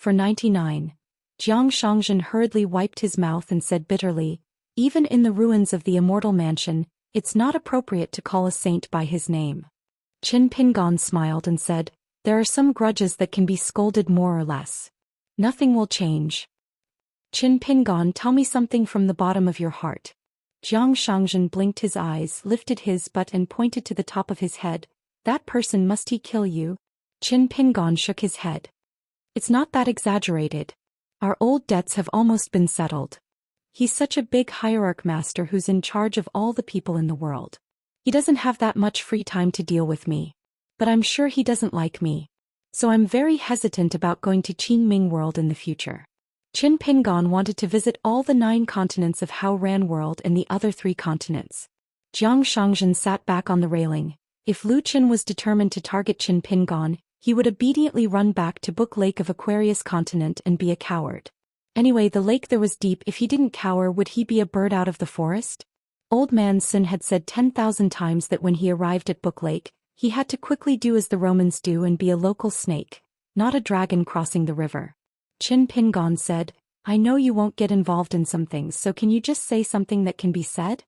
For 99. Jiang Shangzhen hurriedly wiped his mouth and said bitterly, even in the ruins of the immortal mansion, it's not appropriate to call a saint by his name. Qin Pingon smiled and said, there are some grudges that can be scolded more or less. Nothing will change. Qin Pingon, tell me something from the bottom of your heart. Jiang Shangzhen blinked his eyes, lifted his butt and pointed to the top of his head. That person, must he kill you? Qin Pingon shook his head. It's not that exaggerated. Our old debts have almost been settled. He's such a big hierarch master who's in charge of all the people in the world. He doesn't have that much free time to deal with me. But I'm sure he doesn't like me. So I'm very hesitant about going to Qingming World in the future. Qin Pingon wanted to visit all the 9 continents of Haoran World and the other 3 continents. Jiang Shangzhen sat back on the railing. If Lu Qin was determined to target Qin Pingon, he would obediently run back to Book Lake of Aquarius Continent and be a coward. Anyway, the lake there was deep. If he didn't cower, would he be a bird out of the forest? Old Man Sun had said 10,000 times that when he arrived at Book Lake, he had to quickly do as the Romans do and be a local snake, not a dragon crossing the river. Qin Pingon said, I know you won't get involved in some things, so can you just say something that can be said?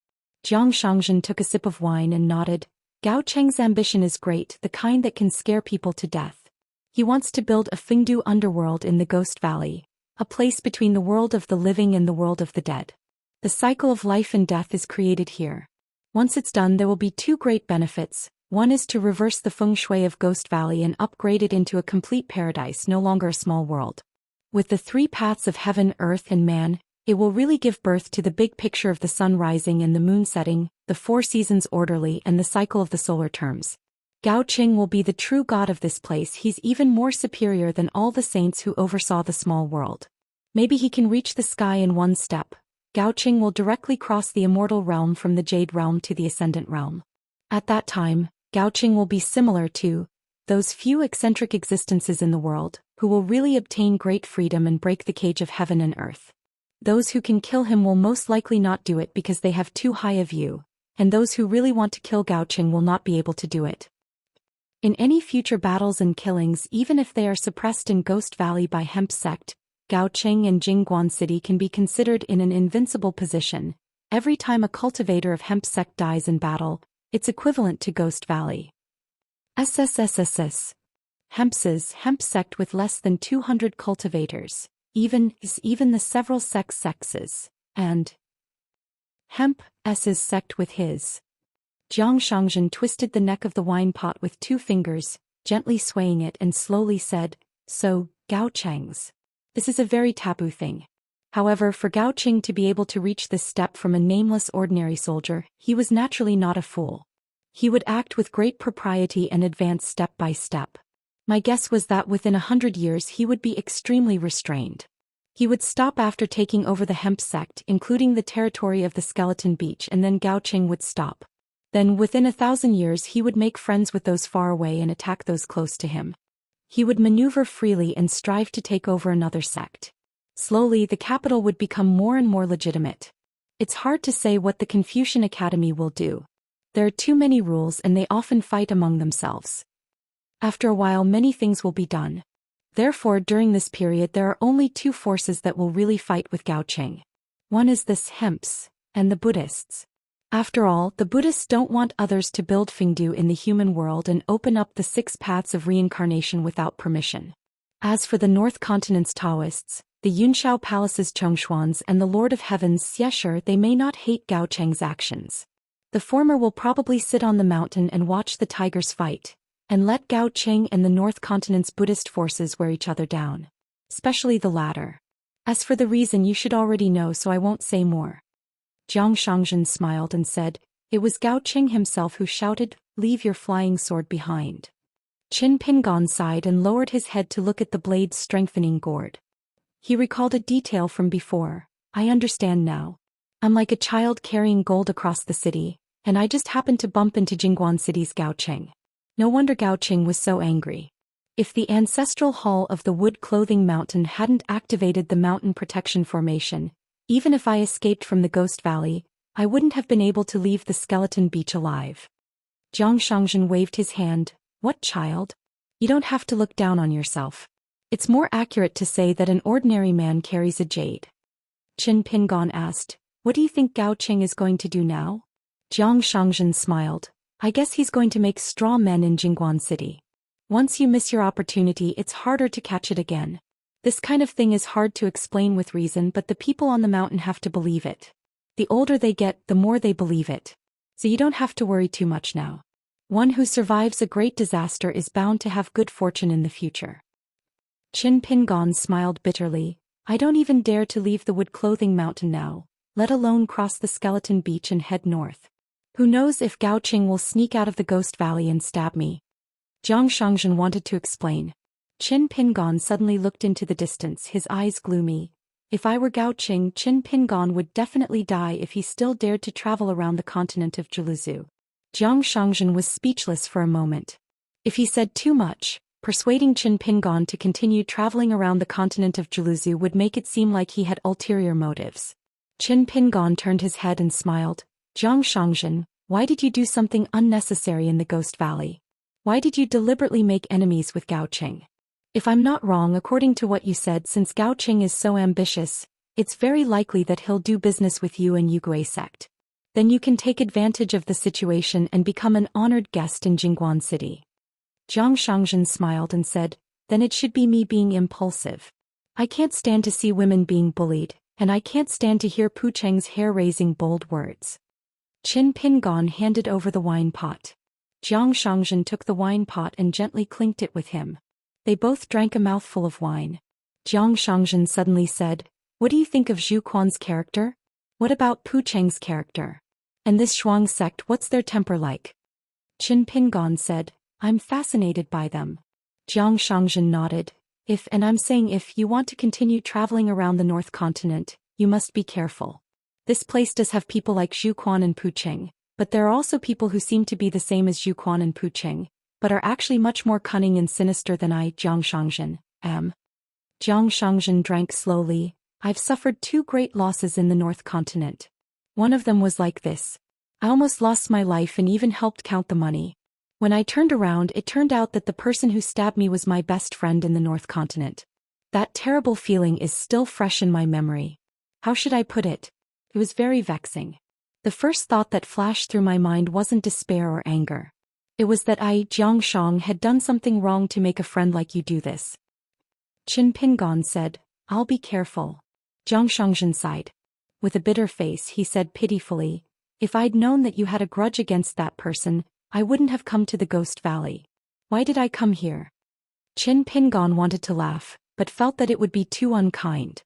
Jiang Shangzhen took a sip of wine and nodded. Gao Cheng's ambition is great, the kind that can scare people to death. He wants to build a Fengdu underworld in the Ghost Valley, a place between the world of the living and the world of the dead. The cycle of life and death is created here. Once it's done, there will be 2 great benefits. One is to reverse the feng shui of Ghost Valley and upgrade it into a complete paradise, no longer a small world. With the 3 paths of heaven, earth and man, it will really give birth to the big picture of the sun rising and the moon setting, the 4 seasons orderly and the cycle of the solar terms. Gao Qing will be the true god of this place. He's even more superior than all the saints who oversaw the small world. Maybe he can reach the sky in 1 step. Gao Qing will directly cross the immortal realm from the Jade realm to the Ascendant realm. At that time, Gao Qing will be similar to those few eccentric existences in the world, who will really obtain great freedom and break the cage of heaven and earth. Those who can kill him will most likely not do it because they have too high a view, and those who really want to kill Gao Qing will not be able to do it. In any future battles and killings, even if they are suppressed in Ghost Valley by Hemp Sect, Gao Qing and Jingguan City can be considered in an invincible position. Every time a cultivator of Hemp Sect dies in battle, it's equivalent to Ghost Valley. SSSSS. Hemp sect with less than 200 cultivators, even the several sexes, and Hemp S's sect with his. Jiang Shangzhen twisted the neck of the wine pot with 2 fingers, gently swaying it and slowly said, so, Gao Cheng's. This is a very taboo thing. However, for Gao Qing to be able to reach this step from a nameless ordinary soldier, he was naturally not a fool. He would act with great propriety and advance step by step. My guess was that within 100 years he would be extremely restrained. He would stop after taking over the Hemp Sect, including the territory of the Skeleton Beach, and then Gao Qing would stop. Then within 1,000 years he would make friends with those far away and attack those close to him. He would maneuver freely and strive to take over another sect. Slowly the capital would become more and more legitimate. It's hard to say what the Confucian Academy will do. There are too many rules and they often fight among themselves. After a while many things will be done. Therefore during this period there are only 2 forces that will really fight with Gao Qing. One is the Hemps, and the Buddhists. After all, the Buddhists don't want others to build Fengdu in the human world and open up the 6 paths of reincarnation without permission. As for the North Continent's Taoists, the Yunshao Palace's Chongshuans and the Lord of Heaven's Xiesher, they may not hate Gao Cheng's actions. The former will probably sit on the mountain and watch the tigers fight, and let Gao Qing and the North Continent's Buddhist forces wear each other down. Especially the latter. As for the reason, you should already know, so I won't say more. Jiang Shangzhen smiled and said, it was Gao Qing himself who shouted, leave your flying sword behind. Qin Pingon sighed and lowered his head to look at the blade's strengthening gourd. He recalled a detail from before. I understand now. I'm like a child carrying gold across the city, and I just happened to bump into Jingguan City's Gao Qing. No wonder Gao Qing was so angry. If the ancestral hall of the wood clothing mountain hadn't activated the mountain protection formation, even if I escaped from the Ghost Valley, I wouldn't have been able to leave the Skeleton Beach alive. Jiang Shangzhen waved his hand. What child? You don't have to look down on yourself. It's more accurate to say that an ordinary man carries a jade. Qin Pingon asked, what do you think Gao Qing is going to do now? Jiang Shangzhen smiled. I guess he's going to make straw men in Jingguan City. Once you miss your opportunity, it's harder to catch it again. This kind of thing is hard to explain with reason, but the people on the mountain have to believe it. The older they get, the more they believe it. So you don't have to worry too much now. One who survives a great disaster is bound to have good fortune in the future. Qin Pingon smiled bitterly. I don't even dare to leave the wood clothing mountain now, let alone cross the skeleton beach and head north. Who knows if Gao Qing will sneak out of the Ghost Valley and stab me? Jiang Shangzhen wanted to explain. Qin Pingon suddenly looked into the distance, his eyes gloomy. If I were Gao Qing, Qin Pingon would definitely die if he still dared to travel around the continent of Jiluzu. Jiang Shangzhen was speechless for a moment. If he said too much, persuading Qin Pingon to continue traveling around the continent of Jiluzu would make it seem like he had ulterior motives. Qin Pingon turned his head and smiled. Jiang Shangzhen, why did you do something unnecessary in the Ghost Valley? Why did you deliberately make enemies with Gao Qing? If I'm not wrong, according to what you said, since Gao Qing is so ambitious, it's very likely that he'll do business with you and Yugui sect. Then you can take advantage of the situation and become an honored guest in Jingguan City. Jiang Shangzhen smiled and said, then it should be me being impulsive. I can't stand to see women being bullied, and I can't stand to hear Pu Cheng's hair-raising bold words. Qin Pingon handed over the wine pot. Jiang Shangzhen took the wine pot and gently clinked it with him. They both drank a mouthful of wine. Jiang Shangzhen suddenly said, what do you think of Zhu Quan's character? What about Pu Cheng's character? And this Shuang sect, what's their temper like? Qin Pingon said, I'm fascinated by them. Jiang Shangzhen nodded. And I'm saying if you want to continue traveling around the North Continent, you must be careful. This place does have people like Zhu Quan and Pu Cheng, but there are also people who seem to be the same as Zhu Quan and Pu Cheng, but are actually much more cunning and sinister than I, Jiang Shangzhen, am. Jiang Shangzhen drank slowly. I've suffered 2 great losses in the North Continent. One of them was like this. I almost lost my life and even helped count the money. When I turned around, it turned out that the person who stabbed me was my best friend in the North Continent. That terrible feeling is still fresh in my memory. How should I put it? It was very vexing. The first thought that flashed through my mind wasn't despair or anger. It was that I, Jiang Shang, had done something wrong to make a friend like you do this. Qin Pingon said, I'll be careful. Jiang Shangzhen sighed. With a bitter face, he said pitifully, if I'd known that you had a grudge against that person, I wouldn't have come to the Ghost Valley. Why did I come here? Qin Pingon wanted to laugh, but felt that it would be too unkind.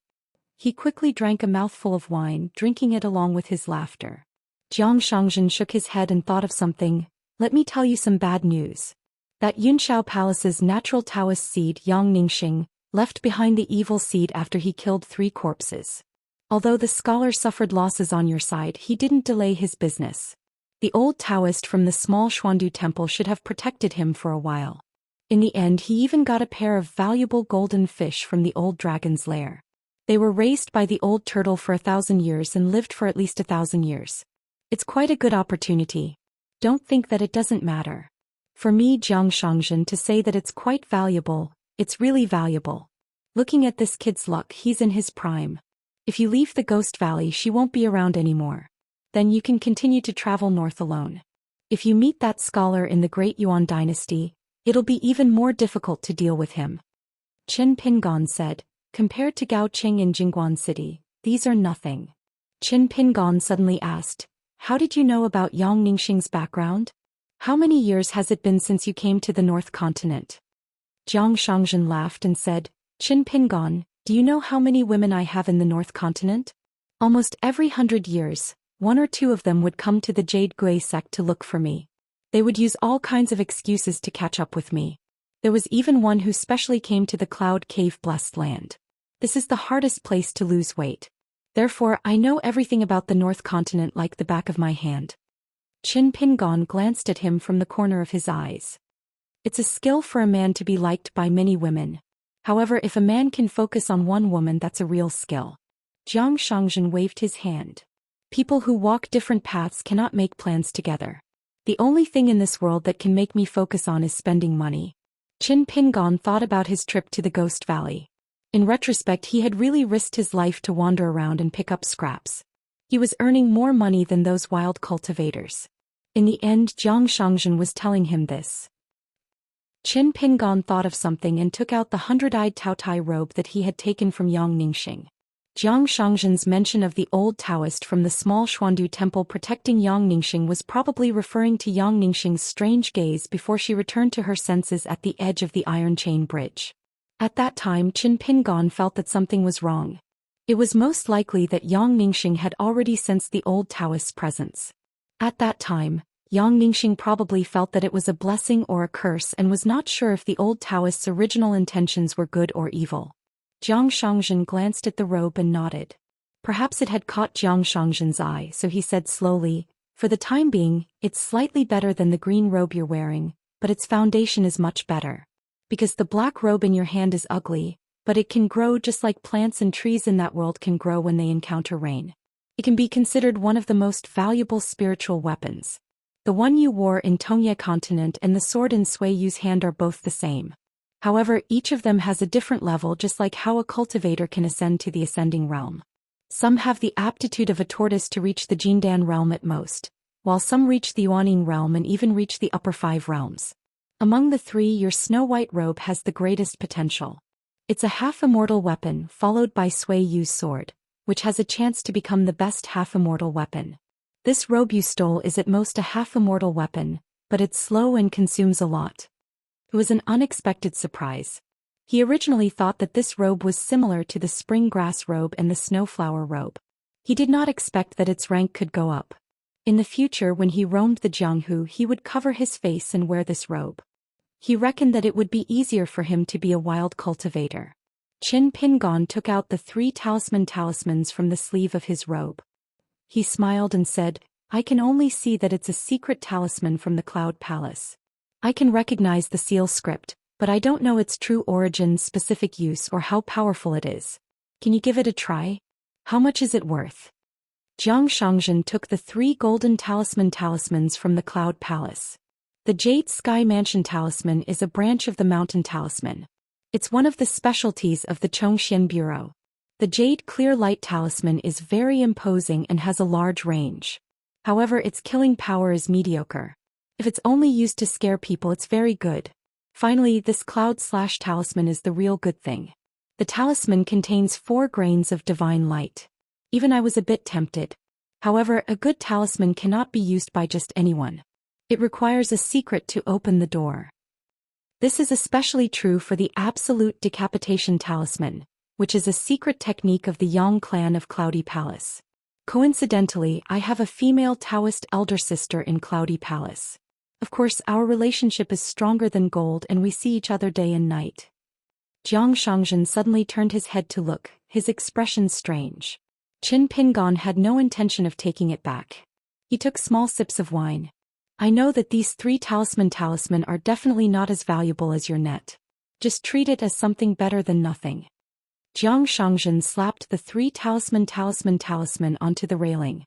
He quickly drank a mouthful of wine, drinking it along with his laughter. Jiang Shangzhen shook his head and thought of something. Let me tell you some bad news. That Yunshao Palace's natural Taoist seed, Yang Ningxing, left behind the evil seed after he killed 3 corpses. Although the scholar suffered losses on your side, he didn't delay his business. The old Taoist from the small Xuandu temple should have protected him for a while. In the end, he even got a pair of valuable golden fish from the old dragon's lair. They were raised by the old turtle for 1,000 years and lived for at least 1,000 years. It's quite a good opportunity. Don't think that it doesn't matter. For me, Jiang Shangzhen, to say that it's quite valuable, it's really valuable. Looking at this kid's luck, he's in his prime. If you leave the Ghost Valley, she won't be around anymore. Then you can continue to travel north alone. If you meet that scholar in the Great Yuan dynasty, it'll be even more difficult to deal with him. Qin Pingon said, compared to Gao Qing in Jingguan City, these are nothing. Qin Pingon suddenly asked, how did you know about Yang Ningxing's background? How many years has it been since you came to the North Continent? Jiang Shangzhen laughed and said, Qin Pingon, do you know how many women I have in the North Continent? Almost every 100 years, 1 or 2 of them would come to the Jade Gui sect to look for me. They would use all kinds of excuses to catch up with me. There was even one who specially came to the Cloud Cave Blessed Land. This is the hardest place to lose weight. Therefore, I know everything about the North Continent like the back of my hand. Qin Pingon glanced at him from the corner of his eyes. It's a skill for a man to be liked by many women. However, if a man can focus on one woman, that's a real skill. Jiang Shangzhen waved his hand. People who walk different paths cannot make plans together. The only thing in this world that can make me focus on is spending money. Qin Pingon thought about his trip to the Ghost Valley. In retrospect, he had really risked his life to wander around and pick up scraps. He was earning more money than those wild cultivators. In the end, Jiang Shangzhen was telling him this. Qin Pingon thought of something and took out the 100-eyed Taotai robe that he had taken from Yang Ningxing. Jiang Shangzhen's mention of the old Taoist from the small Xuandu temple protecting Yang Ningxing was probably referring to Yang Ningxing's strange gaze before she returned to her senses at the edge of the iron chain bridge. At that time, Qin Pingon felt that something was wrong. It was most likely that Yang Ningxing had already sensed the old Taoist's presence. At that time, Yang Ningxing probably felt that it was a blessing or a curse and was not sure if the old Taoist's original intentions were good or evil. Jiang Shangzhen glanced at the robe and nodded. Perhaps it had caught Jiang Shangzhen's eye, so he said slowly, "For the time being, it's slightly better than the green robe you're wearing, but its foundation is much better. Because the black robe in your hand is ugly, but it can grow just like plants and trees in that world can grow when they encounter rain. It can be considered one of the most valuable spiritual weapons. The one you wore in Tongye continent and the sword in Sui Yu's hand are both the same. However, each of them has a different level, just like how a cultivator can ascend to the ascending realm. Some have the aptitude of a tortoise to reach the Jindan realm at most, while some reach the Yuaning realm and even reach the upper 5 realms. Among the 3, your snow-white robe has the greatest potential. It's a half-immortal weapon followed by Sui Yu's sword, which has a chance to become the best half-immortal weapon. This robe you stole is at most a half-immortal weapon, but it's slow and consumes a lot." It was an unexpected surprise. He originally thought that this robe was similar to the spring grass robe and the snowflower robe. He did not expect that its rank could go up. In the future, when he roamed the Jianghu, he would cover his face and wear this robe. He reckoned that it would be easier for him to be a wild cultivator. Qin Pingon took out the 3 talismans from the sleeve of his robe. He smiled and said, "I can only see that it's a secret talisman from the Cloud Palace. I can recognize the seal script, but I don't know its true origin, specific use, or how powerful it is. Can you give it a try? How much is it worth?" Jiang Shangzhen took the 3 golden talismans from the Cloud Palace. The Jade Sky Mansion Talisman is a branch of the Mountain Talisman. It's one of the specialties of the Zhou Xian Bureau. The Jade Clear Light Talisman is very imposing and has a large range. However, its killing power is mediocre. If it's only used to scare people, it's very good. Finally, this Cloud/Talisman is the real good thing. The talisman contains 4 grains of divine light. Even I was a bit tempted. However, a good talisman cannot be used by just anyone. It requires a secret to open the door. This is especially true for the Absolute Decapitation Talisman, which is a secret technique of the Yang clan of Cloudy Palace. Coincidentally, I have a female Taoist elder sister in Cloudy Palace. Of course, our relationship is stronger than gold and we see each other day and night. Jiang Shangzhen suddenly turned his head to look, his expression strange. Qin Pingon had no intention of taking it back. He took small sips of wine. "I know that these 3 talisman are definitely not as valuable as your net. Just treat it as something better than nothing." Jiang Shangzhen slapped the 3 talisman onto the railing.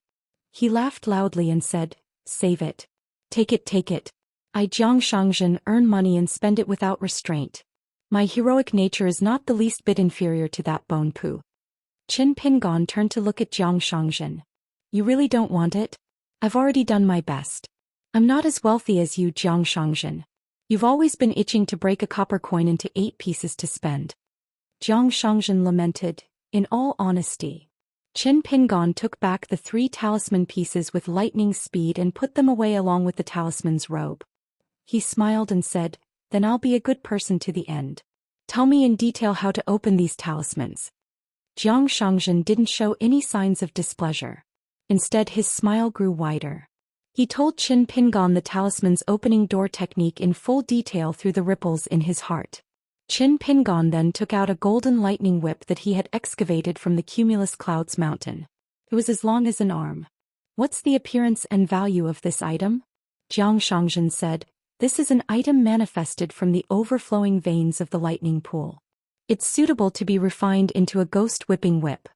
He laughed loudly and said, "Save it. Take it. I, Jiang Shangzhen, earn money and spend it without restraint. My heroic nature is not the least bit inferior to that bone poo." Qin Pingon turned to look at Jiang Shangzhen. "You really don't want it? I've already done my best. I'm not as wealthy as you, Jiang Shangzhen. You've always been itching to break a copper coin into 8 pieces to spend." Jiang Shangzhen lamented. In all honesty, Qin Pingon took back the 3 talisman pieces with lightning speed and put them away along with the talisman's robe. He smiled and said, "Then I'll be a good person to the end. Tell me in detail how to open these talismans." Jiang Shangzhen didn't show any signs of displeasure. Instead, his smile grew wider. He told Qin Pingon the talisman's opening door technique in full detail through the ripples in his heart. Qin Pingon then took out a golden lightning whip that he had excavated from the Cumulus Clouds mountain. It was as long as an arm. "What's the appearance and value of this item?" Jiang Shangzhen said, "This is an item manifested from the overflowing veins of the lightning pool. It's suitable to be refined into a ghost whipping whip.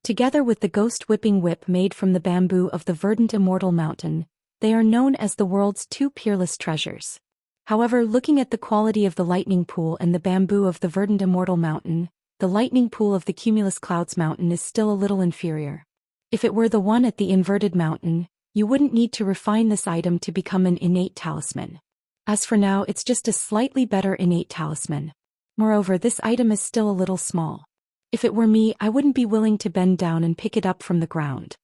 Together with the ghost whipping whip made from the bamboo of the verdant immortal mountain, they are known as the world's 2 peerless treasures. However, looking at the quality of the lightning pool and the bamboo of the verdant immortal mountain, the lightning pool of the cumulus clouds mountain is still a little inferior. If it were the one at the inverted mountain, you wouldn't need to refine this item to become an innate talisman. As for now, it's just a slightly better innate talisman. Moreover, this item is still a little small. If it were me, I wouldn't be willing to bend down and pick it up from the ground.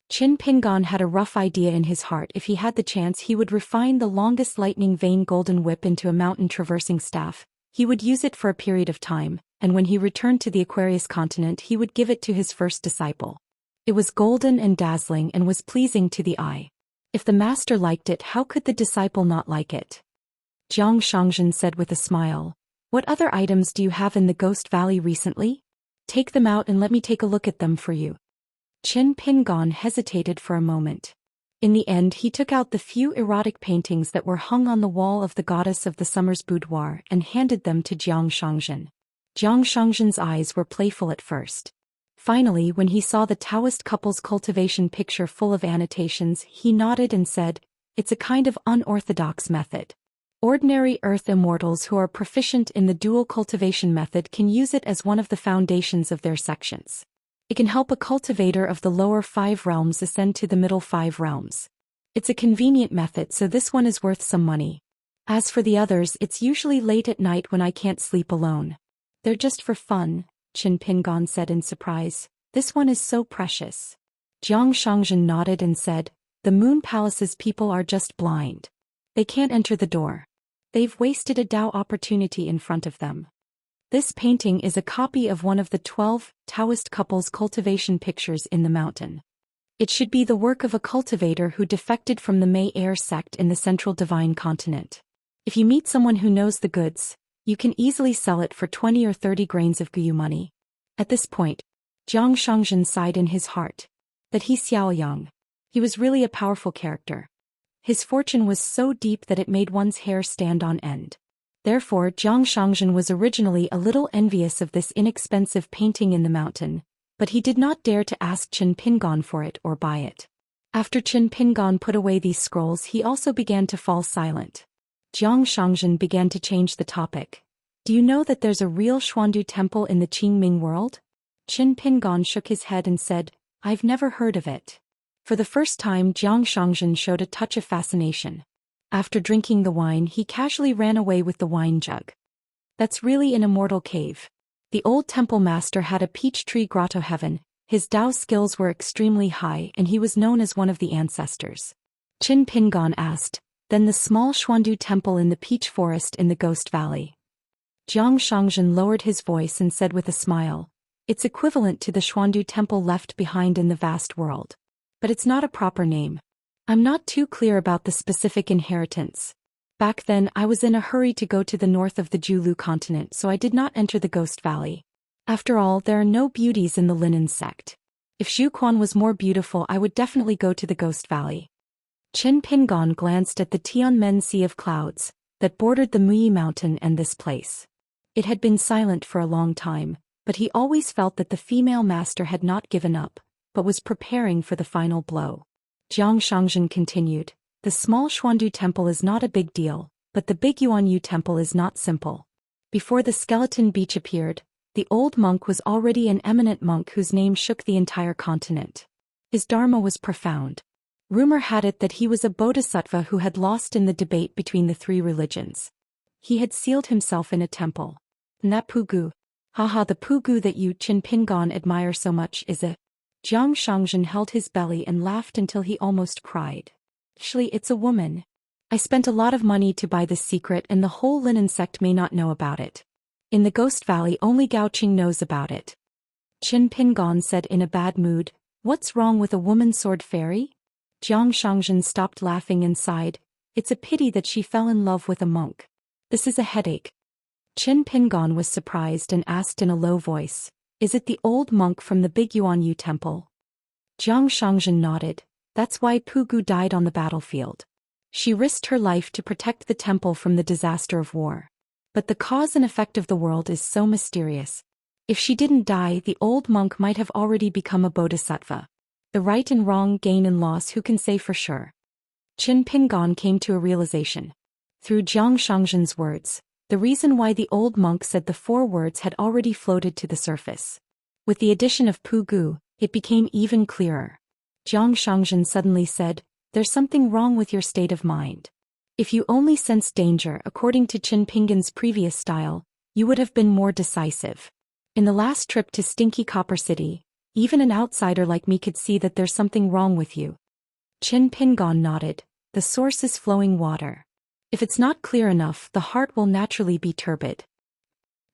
Qin Pingon had a rough idea in his heart. If he had the chance, he would refine the longest lightning vein golden whip into a mountain-traversing staff. He would use it for a period of time, and when he returned to the Aquarius continent, he would give it to his first disciple. It was golden and dazzling and was pleasing to the eye. If the master liked it, how could the disciple not like it? Jiang Shangzhen said with a smile, "What other items do you have in the Ghost Valley recently? Take them out and let me take a look at them for you." Qin Pingon hesitated for a moment. In the end, he took out the few erotic paintings that were hung on the wall of the goddess of the summer's boudoir and handed them to Jiang Shangzhen. Jiang Shangzhen's eyes were playful at first. Finally, when he saw the Taoist couple's cultivation picture full of annotations, he nodded and said, "It's a kind of unorthodox method. Ordinary earth immortals who are proficient in the dual cultivation method can use it as one of the foundations of their sections. It can help a cultivator of the lower 5 realms ascend to the middle 5 realms. It's a convenient method, so this one is worth some money. As for the others, it's usually late at night when I can't sleep alone. They're just for fun," Qin Pingon said in surprise. "This one is so precious." Jiang Shangzhen nodded and said, "The Moon Palace's people are just blind. They can't enter the door. They've wasted a Tao opportunity in front of them." This painting is a copy of one of the 12 Taoist couples' cultivation pictures in the mountain. It should be the work of a cultivator who defected from the Mei Air sect in the central divine continent. If you meet someone who knows the goods, you can easily sell it for 20 or 30 grains of Guyu money. At this point, Jiang Shangzhen sighed in his heart. That he Xiaoyang. He was really a powerful character. His fortune was so deep that it made one's hair stand on end. Therefore, Jiang Shangzhen was originally a little envious of this inexpensive painting in the mountain, but he did not dare to ask Qin Pingon for it or buy it. After Qin Pingon put away these scrolls, he also began to fall silent. Jiang Shangzhen began to change the topic. "Do you know that there's a real Xuandu temple in the Qingming world?" Qin Pingon shook his head and said, "I've never heard of it." For the first time, Jiang Shangzhen showed a touch of fascination. After drinking the wine, he casually ran away with the wine jug. "That's really an immortal cave. The old temple master had a peach tree grotto heaven, his Tao skills were extremely high and he was known as one of the ancestors." Qin Pingon asked, "Then the small Xuandu temple in the peach forest in the Ghost Valley?" Jiang Shangzhen lowered his voice and said with a smile, "It's equivalent to the Xuandu temple left behind in the vast world. But it's not a proper name. I'm not too clear about the specific inheritance. Back then, I was in a hurry to go to the north of the Julu continent, so I did not enter the Ghost Valley. After all, there are no beauties in the Linen sect. If Zhu Quan was more beautiful, I would definitely go to the Ghost Valley." Qin Pingon glanced at the Tianmen Sea of Clouds that bordered the Muyi Mountain and this place. It had been silent for a long time, but he always felt that the female master had not given up, but was preparing for the final blow. Jiang Shangzhen continued, "The small Xuandu temple is not a big deal, but the big Yuanyu temple is not simple. Before the skeleton beach appeared, the old monk was already an eminent monk whose name shook the entire continent. His dharma was profound. Rumor had it that he was a bodhisattva who had lost in the debate between the 3 religions. He had sealed himself in a temple. And that Pugu, haha, the Pugu that you, Qin Pingon, admire so much is a..." Jiang Shangzhen held his belly and laughed until he almost cried. "Actually, it's a woman. I spent a lot of money to buy this secret and the whole Linen sect may not know about it. In the Ghost Valley, only Gao Qing knows about it." Qin Pingon said in a bad mood, "What's wrong with a woman sword fairy?" Jiang Shangzhen stopped laughing and sighed, "It's a pity that she fell in love with a monk. This is a headache." Qin Pingon was surprised and asked in a low voice, "Is it the old monk from the big Yuanyu temple?" Jiang Shangzhen nodded. "That's why Pugu died on the battlefield. She risked her life to protect the temple from the disaster of war. But the cause and effect of the world is so mysterious. If she didn't die, the old monk might have already become a bodhisattva. The right and wrong, gain and loss, who can say for sure?" Qin Pingon came to a realization. Through Jiang Shangzhen's words, the reason why the old monk said the 4 words had already floated to the surface. With the addition of Pu Gu, it became even clearer. Jiang Shangzhen suddenly said, "There's something wrong with your state of mind. If you only sensed danger according to Qin Pingan's previous style, you would have been more decisive. In the last trip to Stinky Copper City, even an outsider like me could see that there's something wrong with you." Qin Pingan nodded. "The source is flowing water. If it's not clear enough, the heart will naturally be turbid."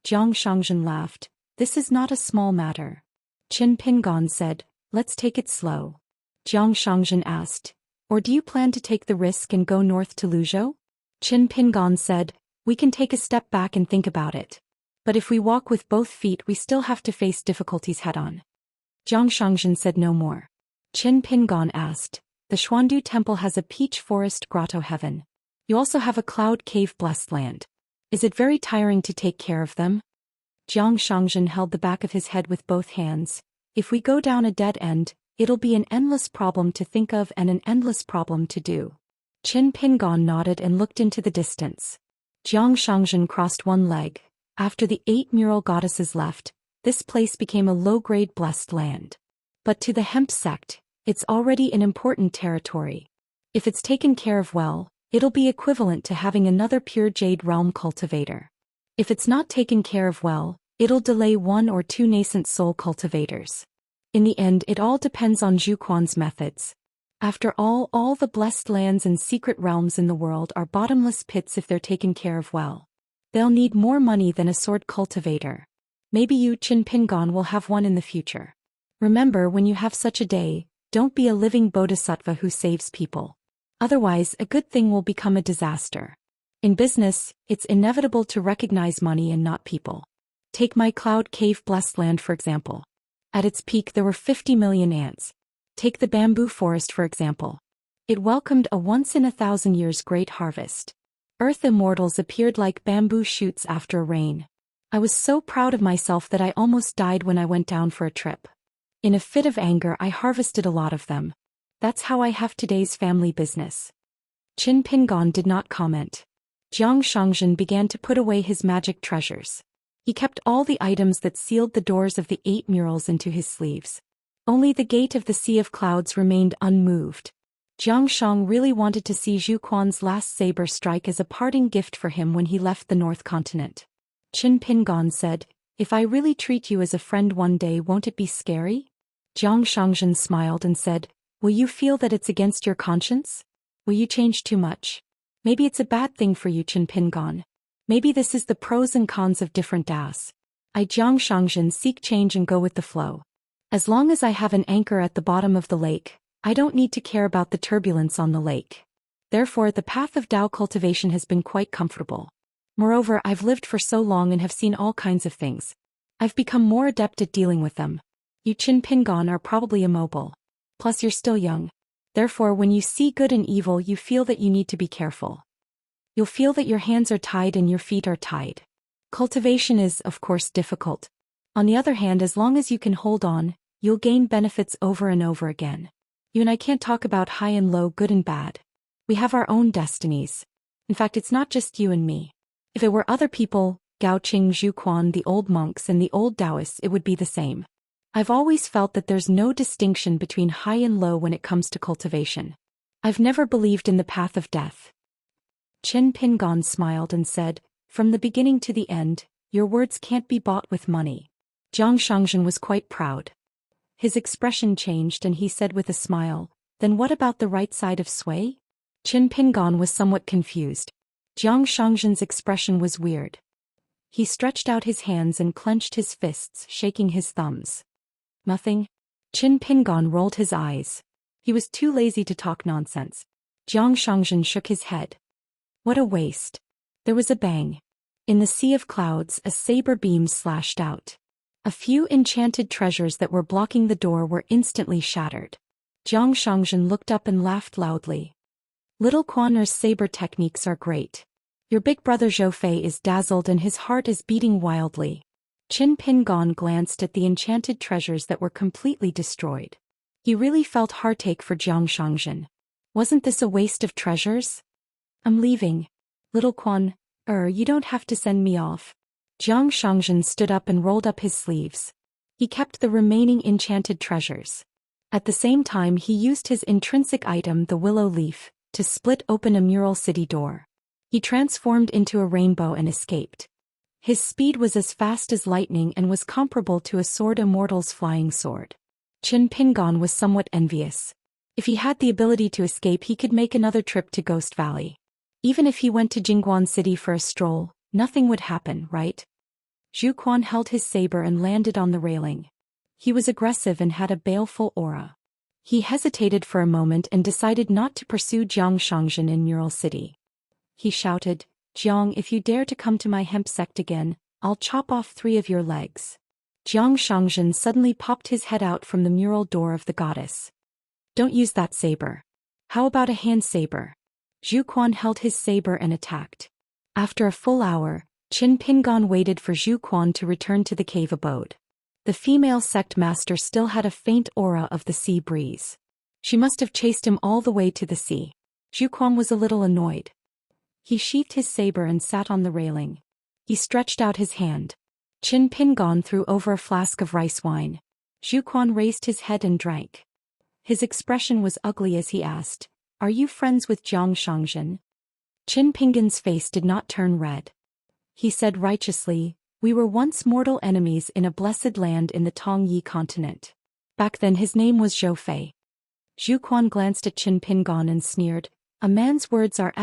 Jiang Shangzhen laughed. "This is not a small matter." Qin Pingan said, "Let's take it slow." Jiang Shangzhen asked, "Or do you plan to take the risk and go north to Luzhou?" Qin Pingan said, "We can take a step back and think about it. But if we walk with both feet, we still have to face difficulties head-on." Jiang Shangzhen said no more. Qin Pingan asked, "The Xuandu Temple has a peach forest grotto heaven. You also have a cloud cave blessed land. Is it very tiring to take care of them?" Jiang Shangzhen held the back of his head with both hands. "If we go down a dead end, it'll be an endless problem to think of and an endless problem to do." Qin Pingan nodded and looked into the distance. Jiang Shangzhen crossed one leg. After the 8 mural goddesses left, this place became a low-grade blessed land. But to the hemp sect, it's already an important territory. If it's taken care of well, it'll be equivalent to having another pure jade realm cultivator. If it's not taken care of well, it'll delay 1 or 2 nascent soul cultivators. In the end, it all depends on Zhu Quan's methods. After all the blessed lands and secret realms in the world are bottomless pits if they're taken care of well. They'll need more money than a sword cultivator. Maybe you, Qin Pingan, will have one in the future. Remember, when you have such a day, don't be a living bodhisattva who saves people. Otherwise, a good thing will become a disaster. In business, it's inevitable to recognize money and not people. Take my cloud cave blessed land for example. At its peak there were 50 million ants. Take the bamboo forest for example. It welcomed a once-in-a-thousand-years great harvest. Earth immortals appeared like bamboo shoots after a rain. I was so proud of myself that I almost died when I went down for a trip. In a fit of anger I harvested a lot of them. That's how I have today's family business. Qin Pingan did not comment. Jiang Shangzhen began to put away his magic treasures. He kept all the items that sealed the doors of the 8 murals into his sleeves. Only the gate of the Sea of Clouds remained unmoved. Jiang Shang really wanted to see Zhu Quan's last saber strike as a parting gift for him when he left the North Continent. Qin Pingan said, "If I really treat you as a friend one day, won't it be scary?" Jiang Shangzhen smiled and said, "Will you feel that it's against your conscience? Will you change too much? Maybe it's a bad thing for you, Qin Pingan. Maybe this is the pros and cons of different das. I, Jiang Shangzhen, seek change and go with the flow. As long as I have an anchor at the bottom of the lake, I don't need to care about the turbulence on the lake. Therefore, the path of Tao cultivation has been quite comfortable. Moreover, I've lived for so long and have seen all kinds of things. I've become more adept at dealing with them. You, Qin Pingan, are probably immobile. Plus you're still young. Therefore, when you see good and evil, you feel that you need to be careful. You'll feel that your hands are tied and your feet are tied. Cultivation is, of course, difficult. On the other hand, as long as you can hold on, you'll gain benefits over and over again. You and I can't talk about high and low, good and bad. We have our own destinies. In fact, it's not just you and me. If it were other people, Gao Qing, Zhu Quan, the old monks and the old Taoists, it would be the same. I've always felt that there's no distinction between high and low when it comes to cultivation. I've never believed in the path of death. Qin Pingan smiled and said, "From the beginning to the end, your words can't be bought with money." Jiang Shangzhen was quite proud. His expression changed and he said with a smile, "Then what about the right side of sway?" Qin Pingan was somewhat confused. Jiang Shangzhen's expression was weird. He stretched out his hands and clenched his fists, shaking his thumbs. "Nothing?" Qin Pingan rolled his eyes. He was too lazy to talk nonsense. Jiang Shangzhen shook his head. What a waste. There was a bang. In the Sea of Clouds, a saber beam slashed out. A few enchanted treasures that were blocking the door were instantly shattered. Jiang Shangzhen looked up and laughed loudly. "Little Quaner's saber techniques are great. Your big brother Zhou Fei is dazzled and his heart is beating wildly." Qin Pingan glanced at the enchanted treasures that were completely destroyed. He really felt heartache for Jiang Shangzhen. Wasn't this a waste of treasures? "I'm leaving." Little Quan, you don't have to send me off. Jiang Shangzhen stood up and rolled up his sleeves. He kept the remaining enchanted treasures. At the same time he used his intrinsic item, the willow leaf, to split open a mural city door. He transformed into a rainbow and escaped. His speed was as fast as lightning and was comparable to a sword immortal's flying sword. Qin Pingon was somewhat envious. If he had the ability to escape, he could make another trip to Ghost Valley. Even if he went to Jingguan City for a stroll, nothing would happen, right? Zhu Quan held his saber and landed on the railing. He was aggressive and had a baleful aura. He hesitated for a moment and decided not to pursue Jiang Shangzhen in Mural City. He shouted, Jiang, if you dare to come to my hemp sect again, I'll chop off 3 of your legs. Jiang Shangzhen suddenly popped his head out from the mural door of the goddess. Don't use that saber. How about a hand saber? Zhu Quan held his saber and attacked. After a full hour, Qin Pingon waited for Zhu Quan to return to the cave abode. The female sect master still had a faint aura of the sea breeze. She must have chased him all the way to the sea. Zhu Quan was a little annoyed. He sheathed his saber and sat on the railing. He stretched out his hand. Qin Pingon threw over a flask of rice wine. Zhu Quan raised his head and drank. His expression was ugly as he asked, Are you friends with Jiang Shangzhen? Qin Pingon's face did not turn red. He said righteously, We were once mortal enemies in a blessed land in the Tongyi continent. Back then his name was Zhou Fei. Zhu Quan glanced at Qin Pingon and sneered, A man's words are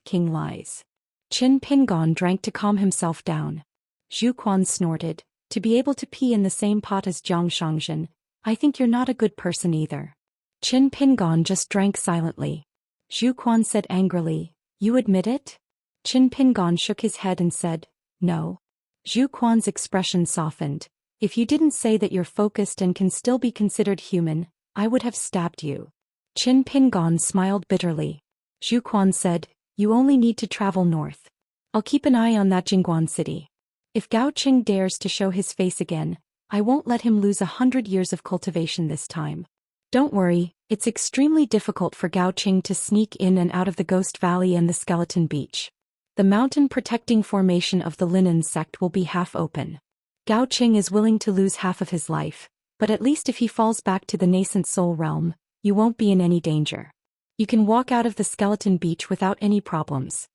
king lies. Qin Pingon drank to calm himself down. Zhu Quan snorted, To be able to pee in the same pot as Jiang Shangzhen, I think you're not a good person either. Qin Pingon just drank silently. Zhu Quan said angrily, You admit it? Qin Pingon shook his head and said, No. Zhu Quan's expression softened. If you didn't say that you're focused and can still be considered human, I would have stabbed you. Qin Pingon smiled bitterly. Zhu Quan said, You only need to travel north. I'll keep an eye on that Jingguan City. If Gao Qing dares to show his face again, I won't let him lose 100 years of cultivation this time. Don't worry, it's extremely difficult for Gao Qing to sneak in and out of the Ghost Valley and the Skeleton Beach. The mountain protecting formation of the Linen sect will be half open. Gao Qing is willing to lose half of his life, but at least if he falls back to the nascent soul realm, you won't be in any danger. You can walk out of the Skeleton Beach without any problems.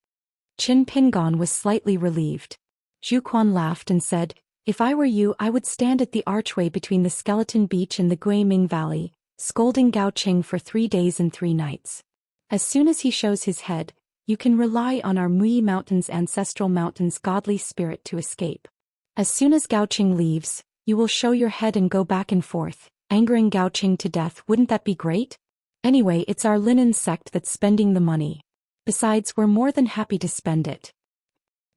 Qin Pingon was slightly relieved. Zhu Quan laughed and said, If I were you, I would stand at the archway between the Skeleton Beach and the Guiming Valley, scolding Gao Qing for 3 days and 3 nights. As soon as he shows his head, you can rely on our Mui Mountain's ancestral mountain's godly spirit to escape. As soon as Gao Qing leaves, you will show your head and go back and forth, angering Gao Qing to death. Wouldn't that be great? Anyway, it's our Linen sect that's spending the money. Besides, we're more than happy to spend it.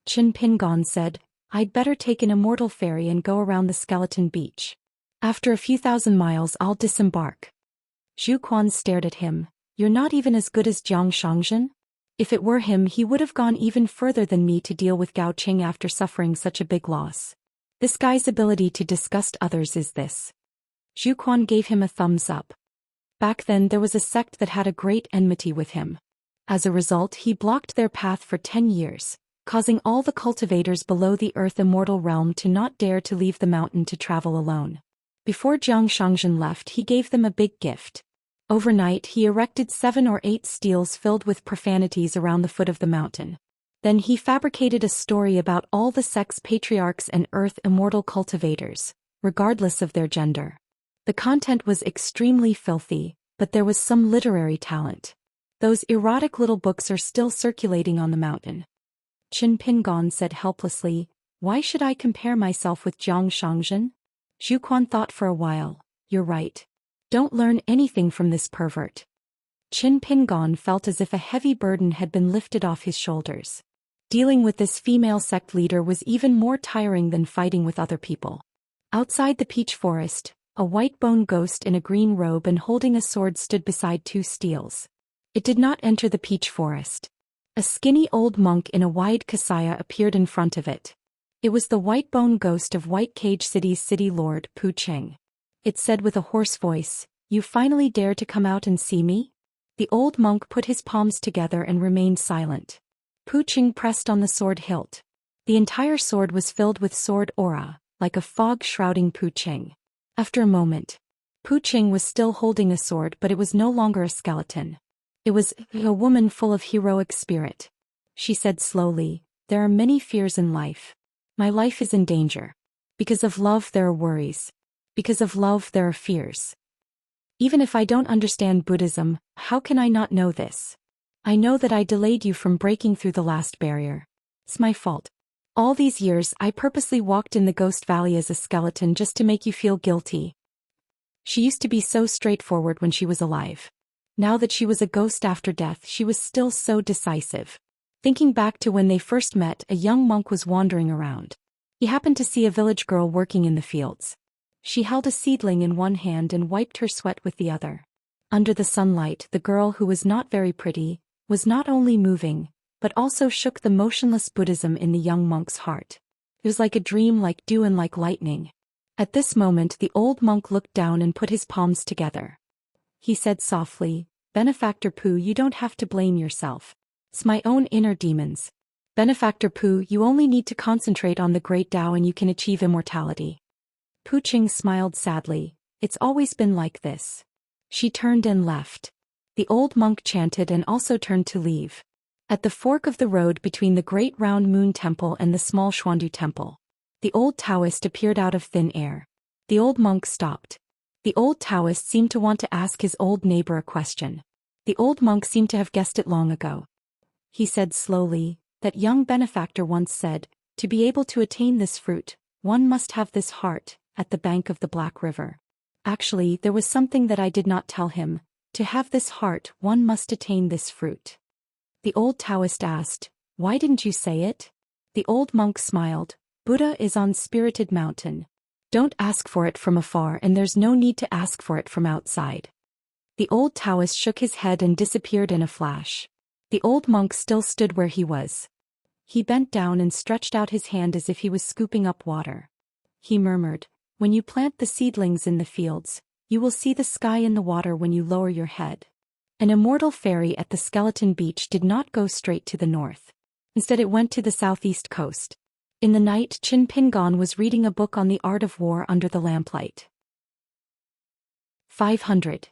Qin Pingon said, I'd better take an immortal ferry and go around the Skeleton Beach. After a few thousand miles I'll disembark. Zhu Quan stared at him. You're not even as good as Jiang Shangzhen? If it were him, he would have gone even further than me to deal with Gao Qing after suffering such a big loss. This guy's ability to disgust others is this. Zhu Quan gave him a thumbs up. Back then there was a sect that had a great enmity with him. As a result, he blocked their path for 10 years, causing all the cultivators below the earth immortal realm to not dare to leave the mountain to travel alone. Before Jiang Shangzhen left, he gave them a big gift. Overnight he erected 7 or 8 steels filled with profanities around the foot of the mountain. Then he fabricated a story about all the sect's patriarchs and earth immortal cultivators, regardless of their gender. The content was extremely filthy, but there was some literary talent. Those erotic little books are still circulating on the mountain. Qin Pingon said helplessly, Why should I compare myself with Jiang Shangzhen? Zhu Quan thought for a while. You're right. Don't learn anything from this pervert. Qin Pingon felt as if a heavy burden had been lifted off his shoulders. Dealing with this female sect leader was even more tiring than fighting with other people. Outside the peach forest, a white bone ghost in a green robe and holding a sword stood beside 2 steels. It did not enter the peach forest. A skinny old monk in a wide kasaya appeared in front of it. It was the white bone ghost of White Cage City's city lord, Pu Cheng. It said with a hoarse voice, You finally dare to come out and see me? The old monk put his palms together and remained silent. Pu Qing pressed on the sword hilt. The entire sword was filled with sword aura, like a fog shrouding Pu Qing. After a moment, Pu Qing was still holding a sword, but it was no longer a skeleton. It was a woman full of heroic spirit. She said slowly, "There are many fears in life. My life is in danger. Because of love there are worries. Because of love there are fears. Even if I don't understand Buddhism, how can I not know this? I know that I delayed you from breaking through the last barrier. It's my fault. All these years I purposely walked in the Ghost Valley as a skeleton just to make you feel guilty." She used to be so straightforward when she was alive. Now that she was a ghost after death, she was still so decisive. Thinking back to when they first met, a young monk was wandering around. He happened to see a village girl working in the fields. She held a seedling in one hand and wiped her sweat with the other. Under the sunlight, the girl, who was not very pretty, was not only moving, but also shook the motionless Buddhism in the young monk's heart. It was like a dream, like dew and like lightning. At this moment the old monk looked down and put his palms together. He said softly, "Benefactor Pu, you don't have to blame yourself. It's my own inner demons. Benefactor Pu, you only need to concentrate on the great Tao and you can achieve immortality." Pu Qing smiled sadly. "It's always been like this." She turned and left. The old monk chanted and also turned to leave. At the fork of the road between the Great Round Moon Temple and the small Xuandu Temple, the old Taoist appeared out of thin air. The old monk stopped. The old Taoist seemed to want to ask his old neighbor a question. The old monk seemed to have guessed it long ago. He said slowly, "That young benefactor once said, to be able to attain this fruit, one must have this heart, at the bank of the Black River. Actually, there was something that I did not tell him. To have this heart, one must attain this fruit." The old Taoist asked, "Why didn't you say it?" The old monk smiled, "Buddha is on Spirited Mountain. Don't ask for it from afar, and there's no need to ask for it from outside." The old Taoist shook his head and disappeared in a flash. The old monk still stood where he was. He bent down and stretched out his hand as if he was scooping up water. He murmured, "When you plant the seedlings in the fields, you will see the sky and the water when you lower your head." An immortal ferry at the Skeleton Beach did not go straight to the north. Instead it went to the southeast coast. In the night, Qin Pingon was reading a book on the art of war under the lamplight. 500.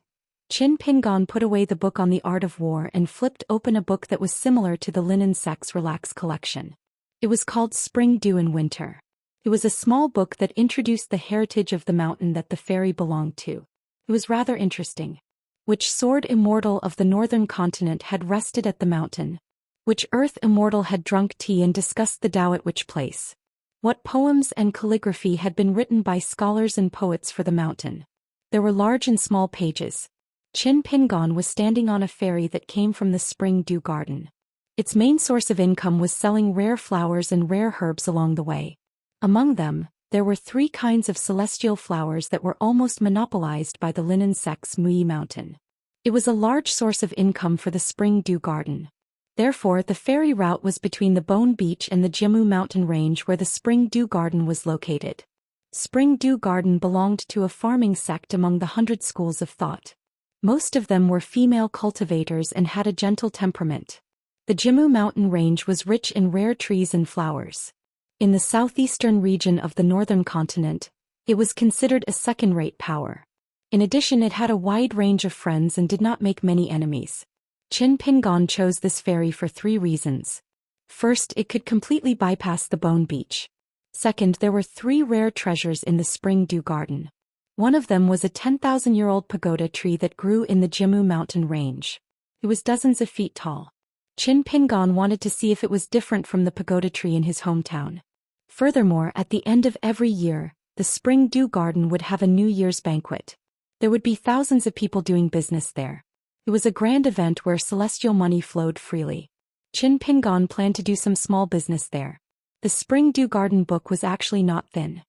Qin Pingon put away the book on the art of war and flipped open a book that was similar to the Linen Sex Relax collection. It was called Spring Dew in Winter. It was a small book that introduced the heritage of the mountain that the ferry belonged to. It was rather interesting. Which sword immortal of the northern continent had rested at the mountain? Which earth immortal had drunk tea and discussed the Tao at which place? What poems and calligraphy had been written by scholars and poets for the mountain? There were large and small pages. Qin Pingon was standing on a ferry that came from the Spring Dew Garden. Its main source of income was selling rare flowers and rare herbs along the way. Among them, there were 3 kinds of celestial flowers that were almost monopolized by the Linen Sex Mui Mountain. It was a large source of income for the Spring Dew Garden. Therefore, the ferry route was between the Bone Beach and the Jimu Mountain Range where the Spring Dew Garden was located. Spring Dew Garden belonged to a farming sect among the 100 schools of thought. Most of them were female cultivators and had a gentle temperament. The Jimu Mountain Range was rich in rare trees and flowers. In the southeastern region of the northern continent, it was considered a second-rate power. In addition, it had a wide range of friends and did not make many enemies. Qin Pingon chose this ferry for 3 reasons. First, it could completely bypass the Bone Beach. Second, there were 3 rare treasures in the Spring Dew Garden. One of them was a 10,000-year-old pagoda tree that grew in the Jimu Mountain Range. It was dozens of feet tall. Qin Pingon wanted to see if it was different from the pagoda tree in his hometown. Furthermore, at the end of every year, the Spring Dew Garden would have a New Year's banquet. There would be thousands of people doing business there. It was a grand event where celestial money flowed freely. Qin Pingon planned to do some small business there. The Spring Dew Garden book was actually not thin.